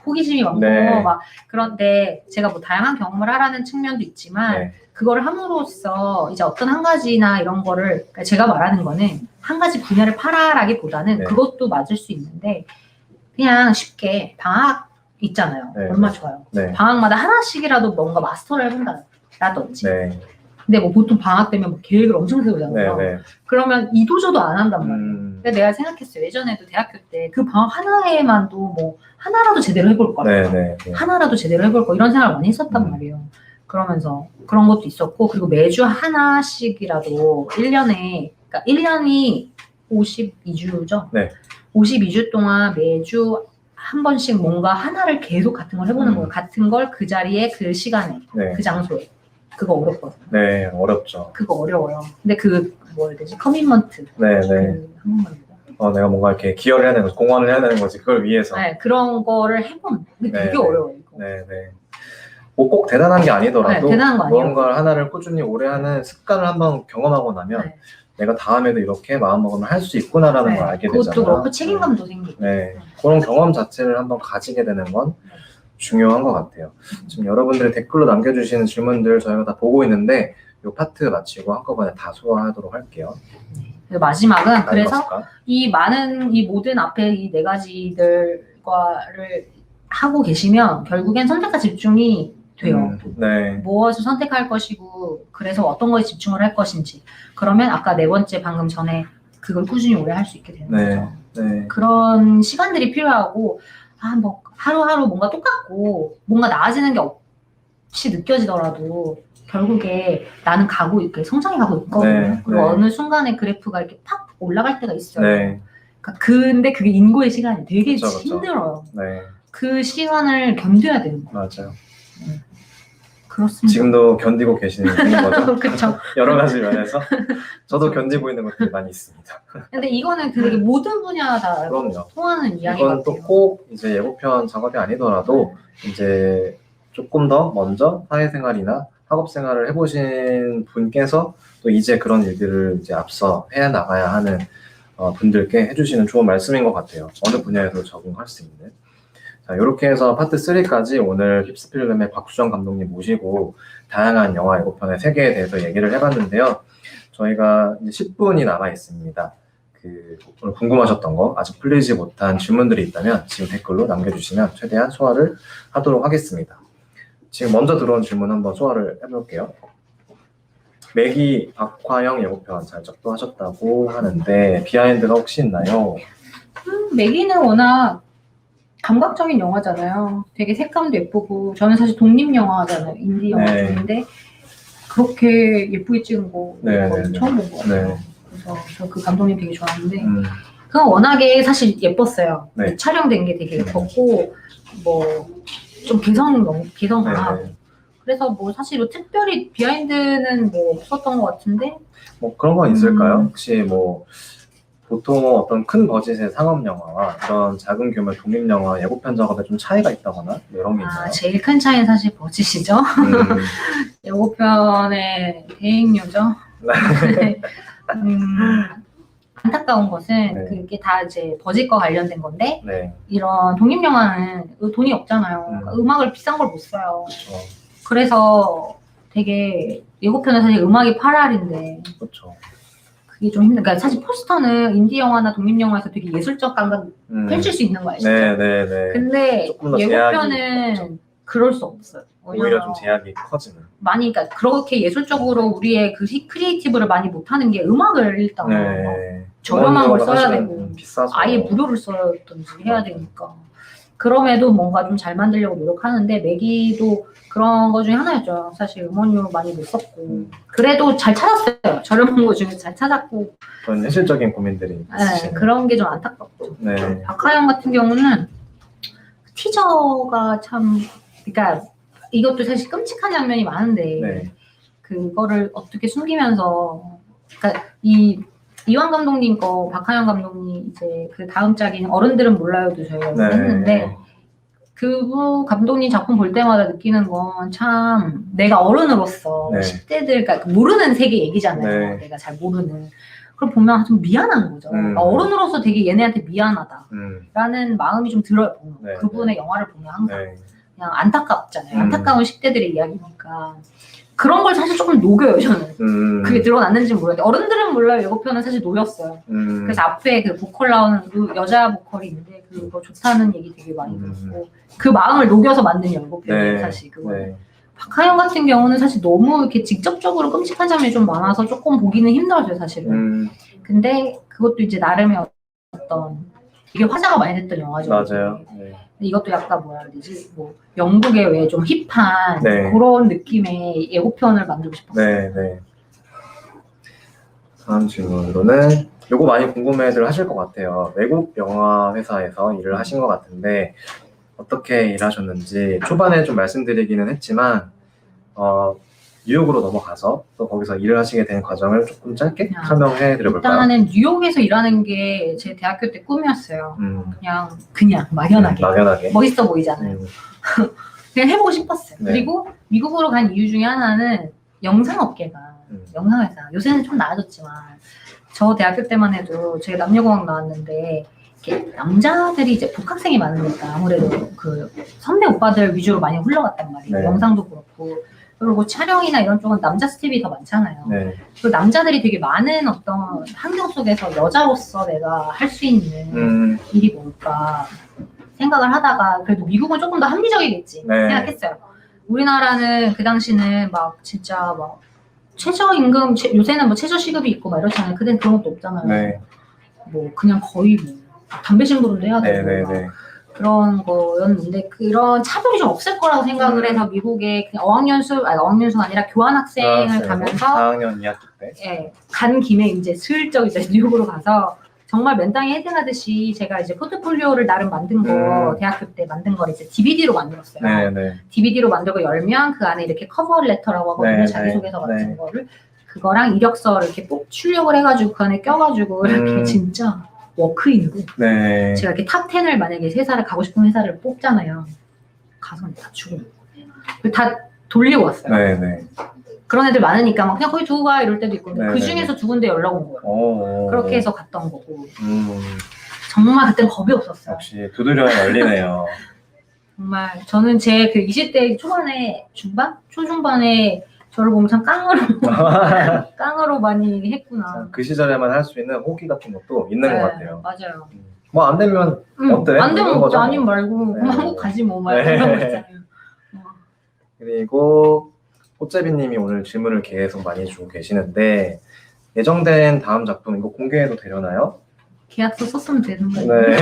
호기심이 많고 네. 막 그런데 제가 뭐 다양한 경험을 하라는 측면도 있지만 네. 그거를 함으로써 이제 어떤 한 가지나 이런 거를 그러니까 제가 말하는 거는 한 가지 분야를 팔아라기보다는 네. 그것도 맞을 수 있는데 그냥 쉽게 방학 있잖아요. 네. 얼마 좋아요. 네. 방학마다 하나씩이라도 뭔가 마스터를 해본다라든지. 네. 근데 뭐 보통 방학 때면 뭐 계획을 엄청 네. 세우잖아요. 네. 그러면 이도저도 안 한단 말이에요. 근데 내가 생각했어요. 예전에도 대학교 때 그 방학 하나에만도 뭐 하나라도 제대로 해볼 거라. 네. 네. 하나라도 제대로 해볼 거 이런 생각을 많이 했었단 말이에요. 그러면서 그런 것도 있었고 그리고 매주 하나씩이라도 1년에 그러니까 1년이 52주죠. 네. 52주 동안 매주 한 번씩 뭔가 하나를 계속 같은 걸 해보는 거예요. 같은 걸 그 자리에 그 시간에 네. 그 장소에 그거 어렵거든요. 네. 어렵죠. 그거 어려워요. 근데 그 뭐라 해야 되지? 커미먼트. 네. 네. 그 한국말로. 내가 뭔가 이렇게 기여를 해야 되는 거지, 공헌을 해야 되는 거지, 그걸 위해서. 네, 그런 거를 해보는. 근데 네, 되게 네. 어려워요. 이거. 네, 네. 뭐 꼭 대단한 게 아니더라도 네, 대단한 거 아니에요. 무언가를 하나를 꾸준히 오래 하는 습관을 한번 경험하고 나면 네. 내가 다음에도 이렇게 마음먹으면 할 수 있구나라는 걸 알게 되잖아요. 그것도 그렇고 책임감도 생기고. 네, 그런 경험 자체를 한번 가지게 되는 건 중요한 것 같아요. 지금 여러분들이 댓글로 남겨주시는 질문들 저희가 다 보고 있는데 이 파트 마치고 한꺼번에 다 소화하도록 할게요. 그리고 마지막은 그래서 맞을까? 이 모든 앞에 이 네 가지들과를 하고 계시면 결국엔 선택과 집중이 돼요. 네, 무엇을 선택할 것이고 그래서 어떤 거에 집중을 할 것인지 그러면 아까 네 번째 방금 전에 그걸 꾸준히 오래 할 수 있게 되는 네, 거죠. 네, 그런 시간들이 필요하고 뭐 하루하루 뭔가 똑같고 뭔가 나아지는 게 없이 느껴지더라도 결국에 나는 이렇게 성장해 가고 있거든요. 네, 그리고 네. 어느 순간에 그래프가 이렇게 팍 올라갈 때가 있어요. 네, 그러니까 근데 그게 인고의 시간이 되게 그쵸, 그쵸. 힘들어요. 네, 그 시간을 견뎌야 되는 거예요. 맞아요. 그렇습니다. 지금도 견디고 계시는 분인 거죠? 그렇죠. 여러 가지 면에서 저도 견디고 있는 것들이 많이 있습니다. 근데 이거는 되게 모든 분야 다 그럼요. 통하는 이야기 이건 같아요. 또 꼭 이제 예고편 작업이 아니더라도 이제 조금 더 먼저 사회생활이나 학업생활을 해보신 분께서 또 이제 그런 일들을 이제 앞서 해 나가야 하는 분들께 해주시는 좋은 말씀인 것 같아요. 어느 분야에도 적응할 수 있는. 자, 이렇게 해서 파트 3까지 오늘 힙스필름의 박수정 감독님 모시고 다양한 영화 예고편의 세계에 대해서 얘기를 해봤는데요. 저희가 이제 10분이 남아 있습니다. 오늘 궁금하셨던 거 아직 풀리지 못한 질문들이 있다면 지금 댓글로 남겨주시면 최대한 소화를 하도록 하겠습니다. 지금 먼저 들어온 질문 한번 소화를 해볼게요. 매기 박화영 예고편 잘 접도하셨다고 하는데 비하인드가 혹시 있나요? 매기는 워낙 감각적인 영화잖아요. 되게 색감도 예쁘고 저는 사실 독립 영화잖아요. 인디 영화 네. 중인데 그렇게 예쁘게 찍은 거 네, 거의 네, 처음 본 것 같아요. 네. 그래서 저 그 감독님 되게 좋아하는데 음, 그건 워낙에 사실 예뻤어요. 네. 촬영된 게 되게 예뻤고 뭐 좀 개성 강하고 네. 그래서 뭐 사실 뭐 특별히 비하인드는 뭐 없었던 것 같은데 뭐 그런 건 있을까요? 혹시 뭐 보통 어떤 큰 버짓의 상업 영화와 이런 작은 규모의 독립 영화 예고편 작업에 좀 차이가 있다거나 뭐 이런 게 있나요? 제일 큰 차이는 사실 버짓이죠. 예고편의 대행료죠. 안타까운 것은 네. 그게 다 이제 버짓과 관련된 건데 네, 이런 독립 영화는 돈이 없잖아요. 그러니까 음악을 비싼 걸 못 써요. 그렇죠. 그래서 되게 예고편은 사실 음악이 8알인데 그렇죠. 그게 좀 힘든. 그러니까 사실 포스터는 인디 영화나 독립 영화에서 되게 예술적 감각 펼칠 수 있는 거 아시죠? 네네네. 근데 조금 더 제약이 있죠. 예고편은 그럴 수 없어요. 오히려 왜냐면 좀 제약이 커지는. 많이 그러니까 그렇게 예술적으로 우리의 그 크리에이티브를 많이 못하는 게 음악을 일단 네. 저렴한 걸 써야 사실은 되고 비싸서. 아예 무료를 써야든지 해야 되니까 그럼에도 뭔가 좀 잘 만들려고 노력하는데 매기도 그런 거 중에 하나였죠. 사실 음원료 많이 못 썼고 그래도 잘 찾았어요. 저렴한 거 중에 잘 찾았고 그런 현실적인 고민들이 네, 있으시네요. 그런 게 좀 안타깝죠. 네. 박하영 같은 경우는 티저가 참 그러니까 이것도 사실 끔찍한 장면이 많은데 네. 그거를 어떻게 숨기면서 그러니까 이완 감독님 거 박하영 감독님 이제 그 다음 짝인 어른들은 몰라요도 저희가 네. 했는데 그 감독님 작품 볼 때마다 느끼는 건 참 내가 어른으로서 네. 10대들 그러니까 모르는 세계 얘기잖아요. 네. 내가 잘 모르는 그걸 보면 좀 미안한 거죠. 그러니까 어른으로서 되게 얘네한테 미안하다라는 마음이 좀 들어요. 네. 그분의 영화를 보면 항상 네. 그냥 안타깝잖아요. 안타까운 10대들의 이야기니까 그런 걸 사실 조금 녹여요. 저는 그게 드러났는지 모르겠는데 어른들은 몰라요. 예고편은 사실 녹였어요. 그래서 앞에 그 보컬 나오는 그 여자 보컬이 있는데 그거 좋다는 얘기 되게 많이 들었고 그 마음을 녹여서 만든 예고편이에요. 네. 사실 그거. 네. 박하영 같은 경우는 사실 너무 이렇게 직접적으로 끔찍한 장면이 좀 많아서 조금 보기는 힘들어요, 사실은. 근데 그것도 이제 나름의 어떤 이게 화제가 많이 됐던 영화죠. 맞아요. 네. 근데 이것도 약간 뭐라 해야 되지? 뭐 영국의 왜 좀 힙한 네. 그런 느낌의 예고편을 만들고 싶었어요. 네, 네. 다음 질문으로는 요거 많이 궁금해들 하실 것 같아요. 외국 영화 회사에서 일을 하신 것 같은데 어떻게 일하셨는지 초반에 좀 말씀드리기는 했지만 뉴욕으로 넘어가서 또 거기서 일을 하시게 된 과정을 조금 짧게 설명해 드려볼까요? 일단은 뉴욕에서 일하는 게 제 대학교 때 꿈이었어요. 그냥 막연하게. 막연하게. 멋있어 보이잖아요. 그냥 해보고 싶었어요. 네. 그리고 미국으로 간 이유 중에 하나는 영상업계가 영상회사 요새는 좀 나아졌지만 저 대학교 때만 해도 제가 남녀공학 나왔는데 이렇게 남자들이 이제 복학생이 많으니까 아무래도 그 선배 오빠들 위주로 많이 흘러갔단 말이에요. 네. 영상도 그렇고 그리고 촬영이나 이런 쪽은 남자 스텝이 더 많잖아요. 네. 그 남자들이 되게 많은 어떤 환경 속에서 여자로서 내가 할 수 있는 일이 뭘까 생각을 하다가 그래도 미국은 조금 더 합리적이겠지 네. 생각했어요. 우리나라는 그 당시는 막 진짜 막 최저임금 요새는 뭐 최저시급이 있고 막 이렇잖아요. 그땐 그런 것도 없잖아요. 네. 뭐 그냥 거의 뭐 담배 심부름도 해야 되고 네, 막 네. 그런 거였는데 그런 차별이 좀 없을 거라고 생각을 해서 미국에 그냥 어학연수가 아니라 교환학생을 가면서 4학년 2학기 때. 예, 간 김에 이제 슬쩍 이제 뉴욕으로 가서 정말 맨땅에 헤딩하듯이 제가 이제 포트폴리오를 나름 만든 거 대학교 때 만든 걸 이제 DVD로 만들었어요. 네, 네. DVD로 만들고 열면 그 안에 이렇게 커버 레터라고 하거든요. 네, 자기소개서 같은 네. 거를 그거랑 이력서를 이렇게 출력을 해가지고 그 안에 껴가지고 이렇게 진짜 워크인으로 네. 제가 이렇게 탑 10을 만약에 회사를 가고 싶은 회사를 뽑잖아요. 가서 다 주고 다 돌리고 왔어요. 네, 네. 그런 애들 많으니까 막 그냥 거기 두고 가 이럴 때도 있고 네, 그 네, 중에서 두 군데 연락 온 거예요. 오. 그렇게 해서 갔던 거고 정말 그땐 겁이 없었어요. 역시 두드려 열리네요. 정말 저는 제 그 20대 초반에 초중반에 저를 보면 참 깡으로 많이 했구나. 그 시절에만 할 수 있는 호기 같은 것도 있는 것 같아요. 맞아요. 뭐 안 되면 어때? 안 되면 이런 거죠. 아님 말고 네. 그럼 한국 가지 뭐 말고 네. 그런 거 있잖아요. 그리고 꽃제비님이 오늘 질문을 계속 많이 주고 계시는데 예정된 다음 작품 이거 공개해도 되려나요? 계약서 썼으면 되는 거예요. 네.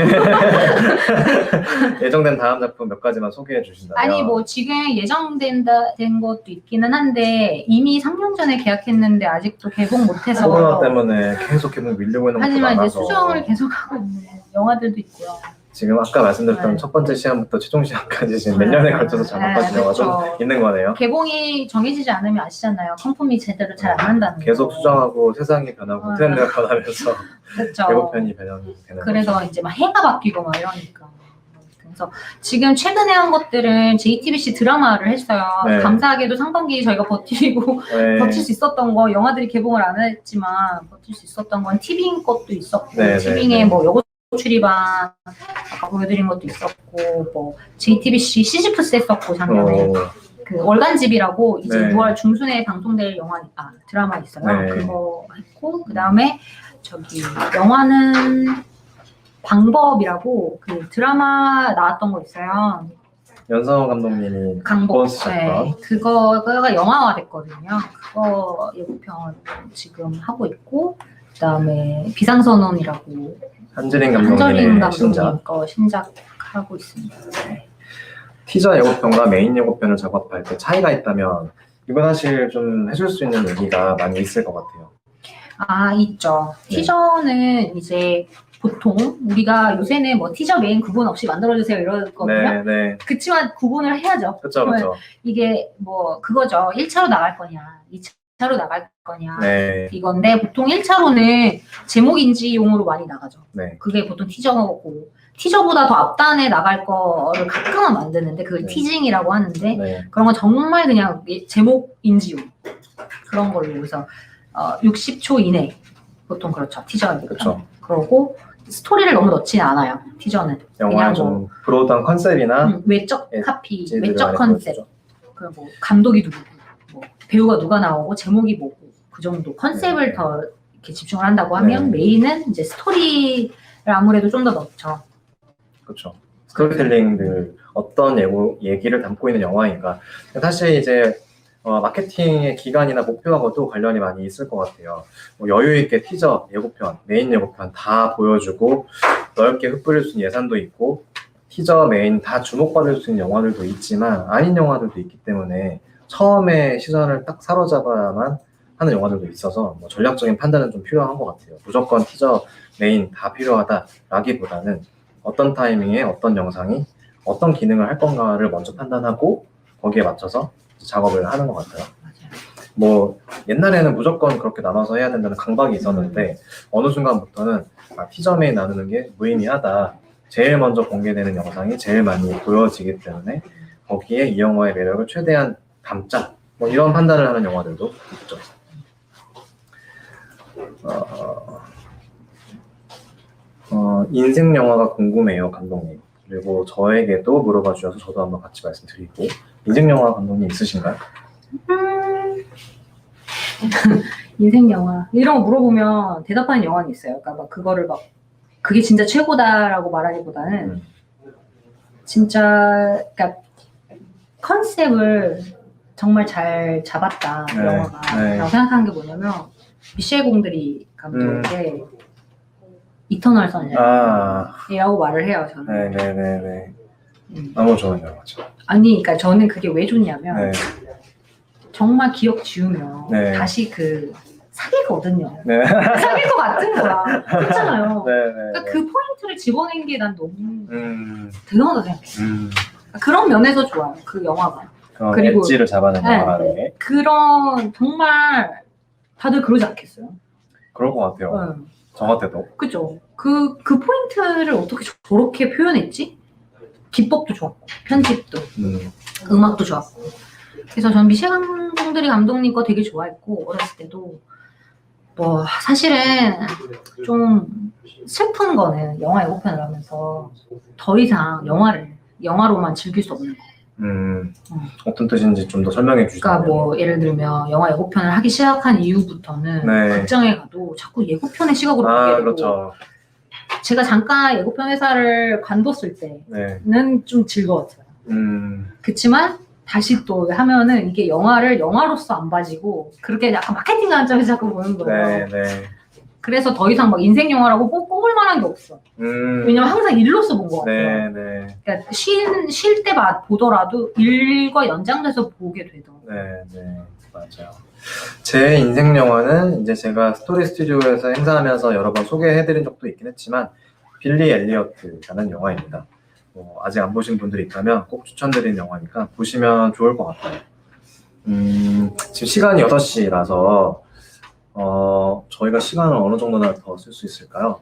예정된 다음 작품 몇 가지만 소개해 주신다면. 아니 뭐 지금 된 것도 있기는 한데 이미 3년 전에 계약했는데 아직도 개봉 못해서 코로나 때문에 계속 밀리고 있는 것도 하지만 많아서. 이제 수정을 계속하고 있는 영화들도 있고요. 지금 아까 말씀드렸던 네. 첫 번째 시간부터 최종 시간까지 지금 몇 년에 걸쳐서 작업하신 영화도 그렇죠. 있는 거네요. 개봉이 정해지지 않으면 아시잖아요. 컨펌이 제대로 잘 안 한다는 계속 거. 수정하고 세상이 변하고 트렌드가 변하면서 그렇죠. 예고편이 변하는 그래서 거죠. 이제 막 해가 바뀌고 막 이러니까. 그래서 지금 최근에 한 것들은 JTBC 드라마를 했어요. 네. 감사하게도 상반기 저희가 버티고 네. 버틸 수 있었던 거 영화들이 개봉을 안 했지만 버틸 수 있었던 건 티빙 것도 있었고 네, 티빙에 네. 뭐 여고 출입반 아까 보여드린 것도 있었고 뭐 JTBC 시지프스 했었고 작년에 그 월간집이라고 이제 네. 6월 중순에 방송될 드라마 있어요. 네. 그거 했고 그 다음에 저기 영화는 방법이라고 그 드라마 나왔던 거 있어요. 연상호 감독님이 강복. 쓰셨던 네. 그거가 영화화 됐거든요. 그거 예고편 지금 하고 있고 그 다음에 비상선언이라고 한지린 한절인 감독님의 감독님 신작. 거 신작하고 있습니다. 네. 티저 예고편과 메인 예고편을 작업할 때 차이가 있다면 이건 사실 좀 해줄 수 있는 얘기가 많이 있을 것 같아요. 있죠. 네. 티저는 이제 보통 우리가 요새는 뭐 티저 메인 구분 없이 만들어주세요 이러거든요. 네. 그치만 구분을 해야죠. 그렇죠. 이게 뭐 그거죠. 1차로 나갈 거냐, 2차로 나갈 거냐 네. 이건데 보통 1차로는 제목인지용으로 많이 나가죠. 네. 그게 보통 티저고 티저보다 더 앞단에 나갈 거를 가끔은 만드는데 그걸 네. 티징이라고 하는데 네. 그런 건 정말 그냥 제목인지용 그런 걸로 그래서 60초 이내 보통 그렇죠. 티저는 그렇죠. 그러고 스토리를 너무 넣지는 않아요. 티저는 영화의 그냥 좀 브로드한 컨셉이나 외적 예, 카피, 찌들이 외적 많이 컨셉 보여주죠. 그리고 뭐 감독이 누구고 뭐 배우가 누가 나오고 제목이 뭐고 그 정도 컨셉을 네. 더 이렇게 집중을 한다고 하면 네. 메인은 이제 스토리를 아무래도 좀 더 넣죠. 그렇죠. 스토리텔링들 어떤 얘기를 담고 있는 영화인가. 사실 이제 마케팅의 기간이나 목표하고도 관련이 많이 있을 것 같아요. 뭐 여유 있게 티저, 예고편, 메인 예고편 다 보여주고 넓게 흩뿌릴 수 있는 예산도 있고 티저, 메인 다 주목받을 수 있는 영화들도 있지만 아닌 영화들도 있기 때문에 처음에 시선을 딱 사로잡아야만 하는 영화들도 있어서 뭐 전략적인 판단은 좀 필요한 것 같아요. 무조건 티저, 메인 다 필요하다라기보다는 어떤 타이밍에 어떤 영상이 어떤 기능을 할 건가를 먼저 판단하고 거기에 맞춰서 작업을 하는 것 같아요. 맞아요. 뭐 옛날에는 무조건 그렇게 나눠서 해야 된다는 강박이 있었는데 어느 순간부터는 티저 메인 나누는 게 무의미하다. 제일 먼저 공개되는 영상이 제일 많이 보여지기 때문에 거기에 이 영화의 매력을 최대한 담자. 뭐 이런 판단을 하는 영화들도 있죠. 인생 영화가 궁금해요, 감독님. 그리고 저에게도 물어봐 주셔서 저도 한번 같이 말씀드리고 인생 영화 감독님 있으신가요? 인생 영화 이런 거 물어보면 대답하는 영화는 있어요. 그러니까 막 그거를 막 그게 진짜 최고다라고 말하기보다는 진짜 그러니까 컨셉을 정말 잘 잡았다 네, 영화가 네. 라고 생각하는 게 뭐냐면 미셸 공드리 감독의 이터널 선샤인이라고 말을 해요 저는. 네네네네. 너무 좋은 영화죠. 아니 그러니까 저는 그게 왜 좋냐면 네. 정말 기억 지우면 네. 다시 그 사기거든요. 네. 사귈 것 같은 거야. 그렇잖아요. 네네. 그러니까 그 포인트를 집어낸 게 난 너무 대단하다 생각해. 그런 면에서 좋아요. 그 영화가. 그리고- 엣지를 잡아낸 네. 영화라는 게 그런 정말 다들 그러지 않겠어요? 그럴 것 같아요. 응. 저 같아도. 그죠? 그 포인트를 어떻게 저렇게 표현했지? 기법도 좋았고, 편집도, 음악도 좋았고. 그래서 전 미셸 공드리 감독님 거 되게 좋아했고, 어렸을 때도. 뭐, 사실은 좀 슬픈 거는 영화 예고편을 하면서 더 이상 영화로만 즐길 수 없는 거. 어떤 뜻인지 좀 더 설명해 주시면. 그러니까 뭐 예를 들면 영화 예고편을 하기 시작한 이후부터는 네. 극장에 가도 자꾸 예고편의 시각으로 보게 되고 그렇죠. 제가 잠깐 예고편 회사를 관뒀을 때는 네. 좀 즐거웠어요. 그치만 다시 또 하면은 이게 영화를 영화로서 안 봐지고 그렇게 약간 마케팅 관점에서 자꾸 보는 거예요. 네. 그래서 더 이상 막 인생 영화라고 꼽을 만한 게 없어. 왜냐면 항상 일로서 본 것 같아요. 네. 그러니까 쉴 때 보더라도 일과 연장돼서 보게 되더라고요. 네. 맞아요. 제 인생 영화는 이제 제가 스토리 스튜디오에서 행사하면서 여러 번 소개해드린 적도 있긴 했지만 빌리 엘리어트라는 영화입니다. 아직 안 보신 분들이 있다면 꼭 추천드리는 영화니까 보시면 좋을 것 같아요. 지금 시간이 6시라서 저희가 시간을 어느 정도나 더 쓸 수 있을까요?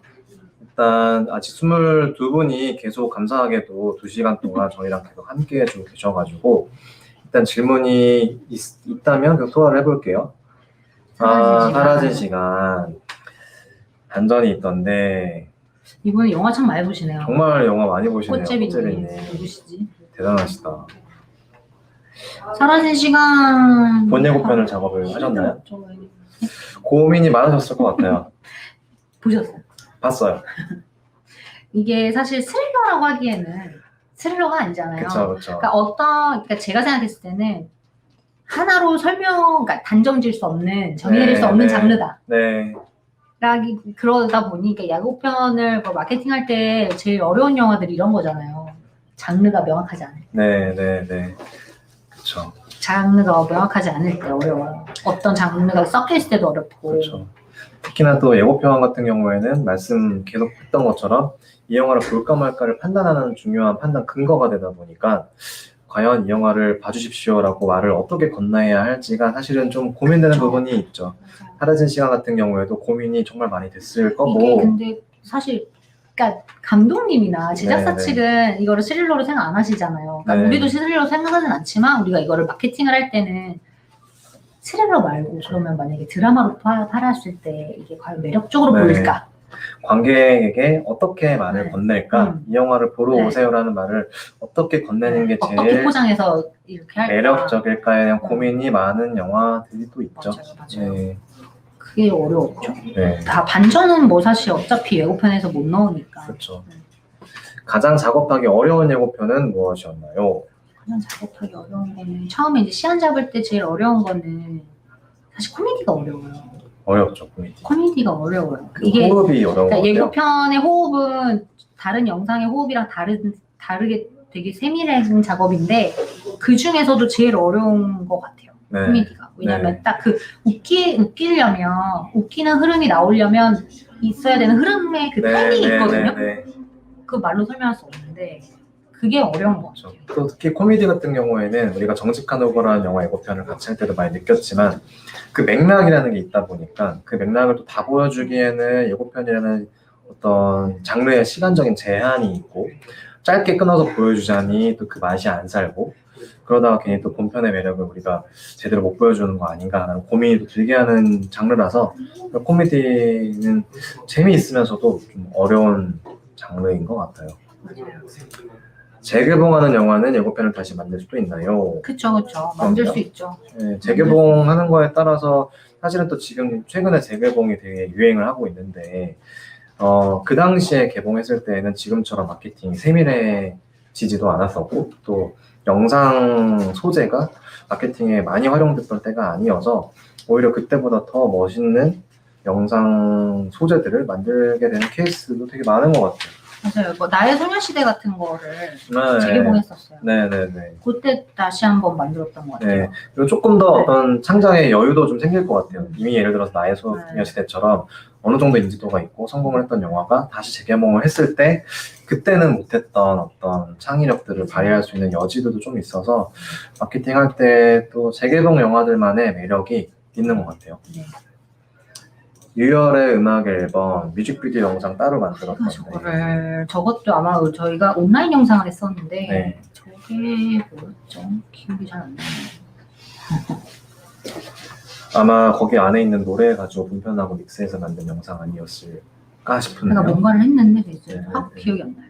일단 아직 22분이 계속 감사하게도 2시간 동안 저희랑 계속 함께 해주고 계셔가지고 일단 질문이 있다면 그 소화를 해볼게요. 사라진 시간 반전이 있던데 이분은 영화 참 많이 보시네요. 정말 영화 많이 보시네요. 꽃제비님 꽃제비님. 누구시지? 대단하시다. 사라진 시간 본 예고편을 작업을 하셨나요? 저 고민이 많으셨을 것 같아요. 보셨어요? 봤어요. 이게 사실 스릴러라고 하기에는 스릴러가 아니잖아요. 그쵸. 그러니까 제가 생각했을 때는 하나로 그러니까 단정 지을 수 없는, 정의 내릴 수 없는 장르다. 네. 그러다 보니까 야구편을 뭐 마케팅할 때 제일 어려운 영화들이 이런 거잖아요. 장르가 명확하지 않을 때. 네. 그쵸. 장르가 명확하지 않을 때 어려워요. 어떤 장르가 섞여 있을 때도 어렵고. 그렇죠. 특히나 또 예고편 같은 경우에는 말씀 계속 했던 것처럼 이 영화를 볼까 말까를 판단하는 중요한 판단 근거가 되다 보니까 과연 이 영화를 봐주십시오라고 말을 어떻게 건너야 할지가 사실은 좀 고민되는 부분이 있죠. 사라진 시간 같은 경우에도 고민이 정말 많이 됐을 이게 거고. 근데 사실 그러니까 감독님이나 제작사 네. 측은 이거를 스릴러로 생각 안 하시잖아요. 그러니까 네. 우리도 스릴러로 생각하진 않지만 우리가 이거를 마케팅을 할 때는 스릴러 말고 그러면 만약에 드라마로 팔았을 때 이게 과연 매력적으로 네. 보일까? 관객에게 어떻게 말을 네. 건넬까? 이 영화를 보러 네. 오세요라는 말을 어떻게 건네는 게 어떻게 제일 포장해서 이렇게 할까? 매력적일까에 대한 고민이 많은 영화들이 또 있죠. 맞아요. 네. 그게 어려웠죠. 네. 다 반전은 뭐 사실 어차피 예고편에서 못 넣으니까. 그렇죠. 가장 작업하기 어려운 예고편은 무엇이었나요? 가장 작업하기 어려운 거는 처음에 이제 시간 잡을 때 제일 어려운 거는 사실 코미디가 어려워요. 어렵죠, 코미디. 코미디가 어려워요. 그 이게 호흡이 어려운 것 그러니까 같아요. 예고편의 호흡은 다른 영상의 호흡이랑 다르게 되게 세밀한 작업인데 그 중에서도 제일 어려운 것 같아요. 네. 코미디가. 왜냐면 네. 딱 그 웃기려면 웃기는 흐름이 나오려면 있어야 되는 흐름의 그 타이밍이 있거든요. 네. 그 말로 설명할 수 없는데 그게 어려운 것 같아요. 또 특히 코미디 같은 경우에는 우리가 정직한 오버라는 영화 예고편을 같이 할 때도 많이 느꼈지만 그 맥락이라는 게 있다 보니까 그 맥락을 또 다 보여주기에는 예고편이라는 어떤 장르의 시간적인 제한이 있고 짧게 끊어서 보여주자니 또 그 맛이 안 살고 그러다가 괜히 또 본편의 매력을 우리가 제대로 못 보여주는 거 아닌가라는 고민이 또 들게 하는 장르라서 코미디는 재미있으면서도 좀 어려운 장르인 것 같아요. 재개봉하는 영화는 예고편을 다시 만들 수도 있나요? 그쵸. 만들 그럼요. 수 있죠. 네, 재개봉하는 거에 따라서 사실은 또 지금 최근에 재개봉이 되게 유행을 하고 있는데 그 당시에 개봉했을 때는 지금처럼 마케팅이 세밀해지지도 않았었고 또 영상 소재가 마케팅에 많이 활용됐던 때가 아니어서 오히려 그때보다 더 멋있는 영상 소재들을 만들게 되는 케이스도 되게 많은 것 같아요. 맞아요. 뭐 나의 소녀시대 같은 거를 네. 재개봉했었어요. 네네네. 그때 다시 한번 만들었던 것 같아요. 네. 그리고 조금 더 네. 어떤 창작의 여유도 좀 생길 것 같아요. 이미 예를 들어서 나의 소녀시대처럼 어느 정도 인지도가 있고 성공을 했던 영화가 다시 재개봉을 했을 때 그때는 못했던 어떤 창의력들을 발휘할 수 있는 여지도 좀 있어서 마케팅 할 때 또 재개봉 영화들만의 매력이 있는 것 같아요. 네. 유열의 음악 앨범 뮤직비디오 영상 따로 만들었던데 저것도 아마 저희가 온라인 영상을 했었는데 네. 저게 뭐였죠? 기억이 잘 안 나네요. 아마 거기 안에 있는 노래 가지고 분편하고 믹스해서 만든 영상 아니었을까 싶은데요. 제가 뭔가를 했는데 이제 네, 확 네. 기억이 안 나요.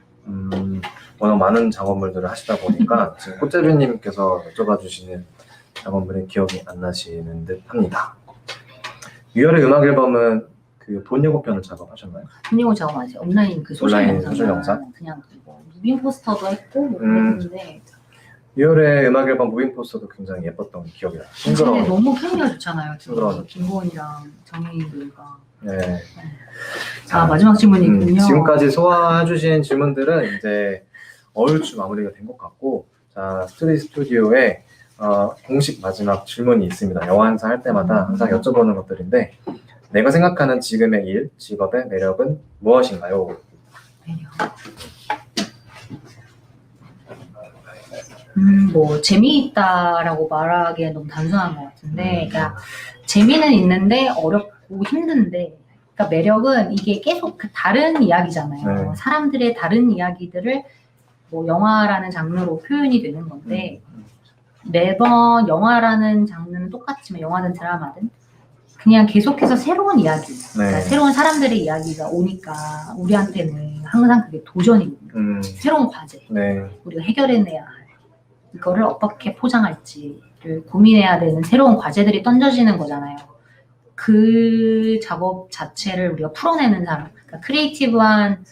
워낙 많은 작업물들을 하시다 보니까 지금 꽃제비님께서 여쭤봐 주시는 작업물이 기억이 안 나시는 듯 합니다. 유열의 음악 앨범은 그 본 예고편을 작업하셨나요? 분위기 작업 안 했어요. 온라인 그 소셜 온라인 영상. 소셜 영상? 그냥 뭐 무빙 포스터도 했고 뭐 그랬는데 유열의 음악 앨범 무빙 포스터도 굉장히 예뻤던 기억이 나요. 근데 싱그러운. 너무 케미가 좋잖아요. 싱그러운. 김고은이랑 정혜인들과. 네. 자, 마지막 질문이 있군요. 지금까지 소화해주신 질문들은 이제 얼추 마무리가 된 것 같고, 자, 스튜디오에 공식 마지막 질문이 있습니다. 영화 행사 할 때마다 항상 여쭤보는 것들인데, 내가 생각하는 지금의 일, 직업의 매력은 무엇인가요? 뭐 재미있다라고 말하기엔 너무 단순한 것 같은데, 그러니까 재미는 있는데 어렵고 힘든데, 그러니까 매력은 이게 계속 그 다른 이야기잖아요. 네. 사람들의 다른 이야기들을 뭐 영화라는 장르로 표현이 되는 건데, 매번 영화라는 장르는 똑같지만 영화든 드라마든 그냥 계속해서 새로운 이야기, 그러니까 새로운 사람들의 이야기가 오니까 우리한테는 항상 그게 도전이거든요. 새로운 과제, 네. 우리가 해결해내야 할 이거를 어떻게 포장할지를 고민해야 되는 새로운 과제들이 던져지는 거잖아요. 그 작업 자체를 우리가 풀어내는 사람, 그러니까 크리에이티브한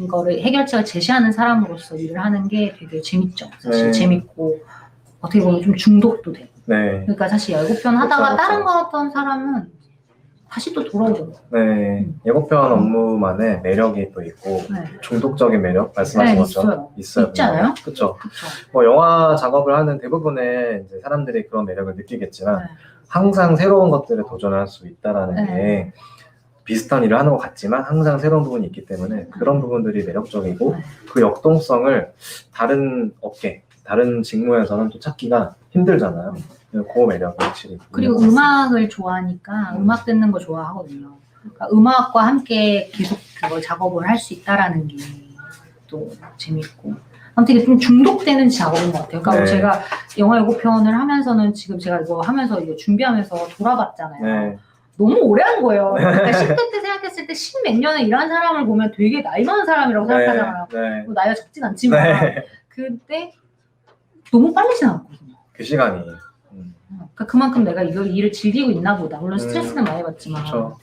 거를 해결책을 제시하는 사람으로서 일을 하는 게 되게 재밌죠. 사실 네. 재밌고 어떻게 보면 좀 중독도 되고. 네. 그러니까 사실 예고편 하다가 그쵸, 다른 그쵸. 거 하던 사람은 다시 또 돌아오죠. 네. 예고편 업무만의 매력이 또 있고 네. 중독적인 매력 말씀하신 네, 것처럼 있어요. 있잖아요. 그렇죠. 그렇죠. 뭐 영화 작업을 하는 대부분의 이제 사람들이 그런 매력을 느끼겠지만 네. 항상 새로운 것들에 도전할 수 있다라는 네. 게 비슷한 일을 하는 것 같지만 항상 새로운 부분이 있기 때문에 그런 부분들이 매력적이고 네. 그 역동성을 다른 업계, 다른 직무에서는 또 찾기가 힘들잖아요. 그 매력이 확실히. 그리고 있는 것 같습니다. 음악을 좋아하니까 음악 듣는 거 좋아하거든요. 그러니까 음악과 함께 계속 그걸 작업을 할 수 있다라는 게 또 재밌고. 아무튼 이게 좀 중독되는 작업인 것 같아요. 그러니까 네. 제가 영화 예고편을 하면서는 지금 제가 이거 하면서 이거 준비하면서 돌아봤잖아요. 네. 너무 오래 한 거예요. 그러니까 10대 때 생각했을 때 10몇 년을 일한 사람을 보면 되게 나이 많은 사람이라고 생각하잖아요. 네. 뭐 나이가 적진 않지만 네. 그때 너무 빨리 지나갔거든요. 그 시간이. 그러니까 그만큼 내가 이거 일을 즐기고 있나 보다. 물론 스트레스는 많이 받지만. 그렇죠.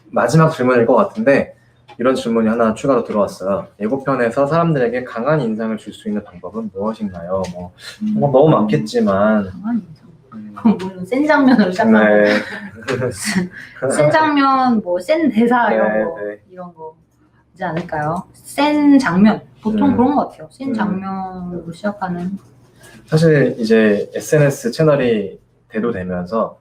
마지막 질문일 것 같은데 이런 질문이 하나 추가로 들어왔어요. 예고편에서 사람들에게 강한 인상을 줄 수 있는 방법은 무엇인가요? 뭐 너무 많겠지만 강한 인상. 물론 센 장면으로 시작하고 네. 센 장면, 뭐 센 대사 이런 네, 거 네. 이런 거지 않을까요? 센 장면 보통 그런 것 같아요. 센 음. 장면으로 시작하는. 사실 이제 SNS 채널이 대두되면서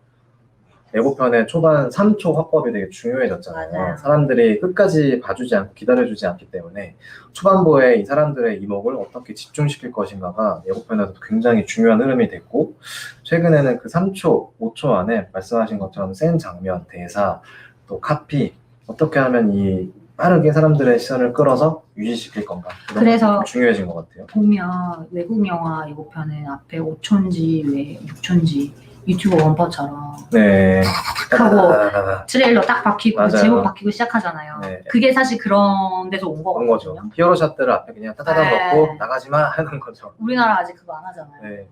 예고편의 초반 3초 화법이 되게 중요해졌잖아요. 맞아요. 사람들이 끝까지 봐주지 않고 기다려주지 않기 때문에 초반부에 이 사람들의 이목을 어떻게 집중시킬 것인가가 예고편에서 굉장히 중요한 흐름이 됐고 최근에는 그 3초, 5초 안에 말씀하신 것처럼 센 장면, 대사, 또 카피 어떻게 하면 이 빠르게 사람들의 시선을 끌어서 유지시킬 건가 이런 그래서 게 중요해진 것 같아요. 보면 외국 영화 예고편은 앞에 5초인지 왜 6초인지 유튜브 원퍼처럼 네. 하고 트레일러 딱 박히고 맞아요. 제목 박히고 시작하잖아요. 네. 그게 사실 그런 데서 온 그런 거거든요. 거죠. 히어로샷들을 앞에 그냥 따다다 네. 넣고 나가지 마 하는 거죠. 우리나라 아직 그거 안 하잖아요. 네.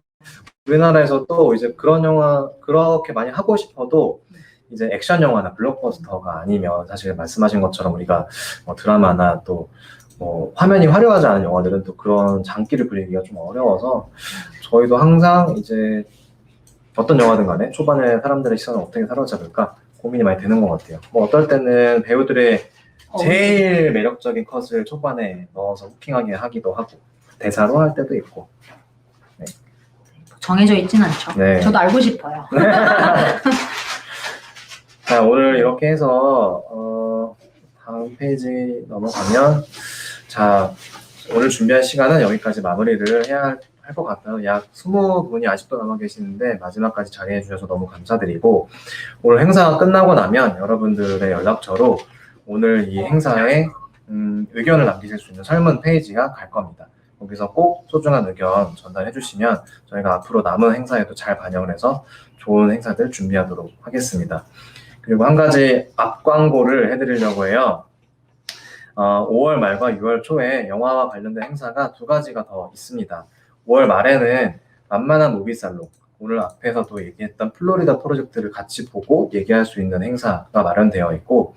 우리나라에서 또 이제 그런 영화 그렇게 많이 하고 싶어도 이제 액션 영화나 블록버스터가 아니면 사실 말씀하신 것처럼 우리가 뭐 드라마나 또 뭐 화면이 화려하지 않은 영화들은 또 그런 장기를 부리기가 좀 어려워서 저희도 항상 이제 어떤 영화든 간에 초반에 사람들의 시선을 어떻게 사로잡을까 고민이 많이 되는 것 같아요. 뭐 어떨 때는 배우들의 제일 매력적인 컷을 초반에 넣어서 후킹하게 하기도 하고 대사로 할 때도 있고. 정해져 있진 않죠. 네. 저도 알고 싶어요. 자, 오늘 이렇게 해서 다음 페이지 넘어가면 자, 오늘 준비한 시간은 여기까지 마무리를 해야 할 것 같아요. 약 20분이 아직도 남아 계시는데 마지막까지 자리해 주셔서 너무 감사드리고 오늘 행사가 끝나고 나면 여러분들의 연락처로 오늘 이 행사에 의견을 남기실 수 있는 설문 페이지가 갈 겁니다. 거기서 꼭 소중한 의견 전달해 주시면 저희가 앞으로 남은 행사에도 잘 반영을 해서 좋은 행사들 준비하도록 하겠습니다. 그리고 한 가지 앞 광고를 해드리려고 해요. 5월 말과 6월 초에 영화와 관련된 행사가 2가지가 더 있습니다. 5월 말에는 만만한 무비살롱, 오늘 앞에서도 얘기했던 플로리다 프로젝트를 같이 보고 얘기할 수 있는 행사가 마련되어 있고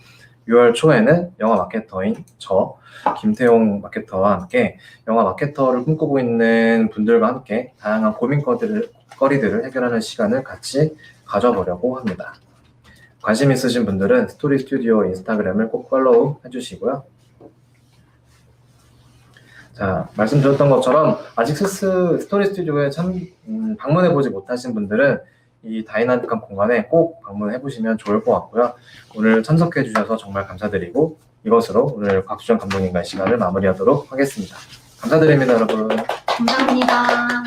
6월 초에는 영화 마케터인 저 김태용 마케터와 함께 영화 마케터를 꿈꾸고 있는 분들과 함께 다양한 고민거리들을 해결하는 시간을 같이 가져보려고 합니다. 관심 있으신 분들은 스토리 스튜디오 인스타그램을 꼭 팔로우 해주시고요. 자, 말씀드렸던 것처럼 아직 스토리 스튜디오에 방문해보지 못하신 분들은 이 다이나믹한 공간에 꼭 방문해보시면 좋을 것 같고요. 오늘 참석해주셔서 정말 감사드리고 이것으로 오늘 곽수정 감독님과의 시간을 마무리하도록 하겠습니다. 감사드립니다, 여러분. 감사합니다.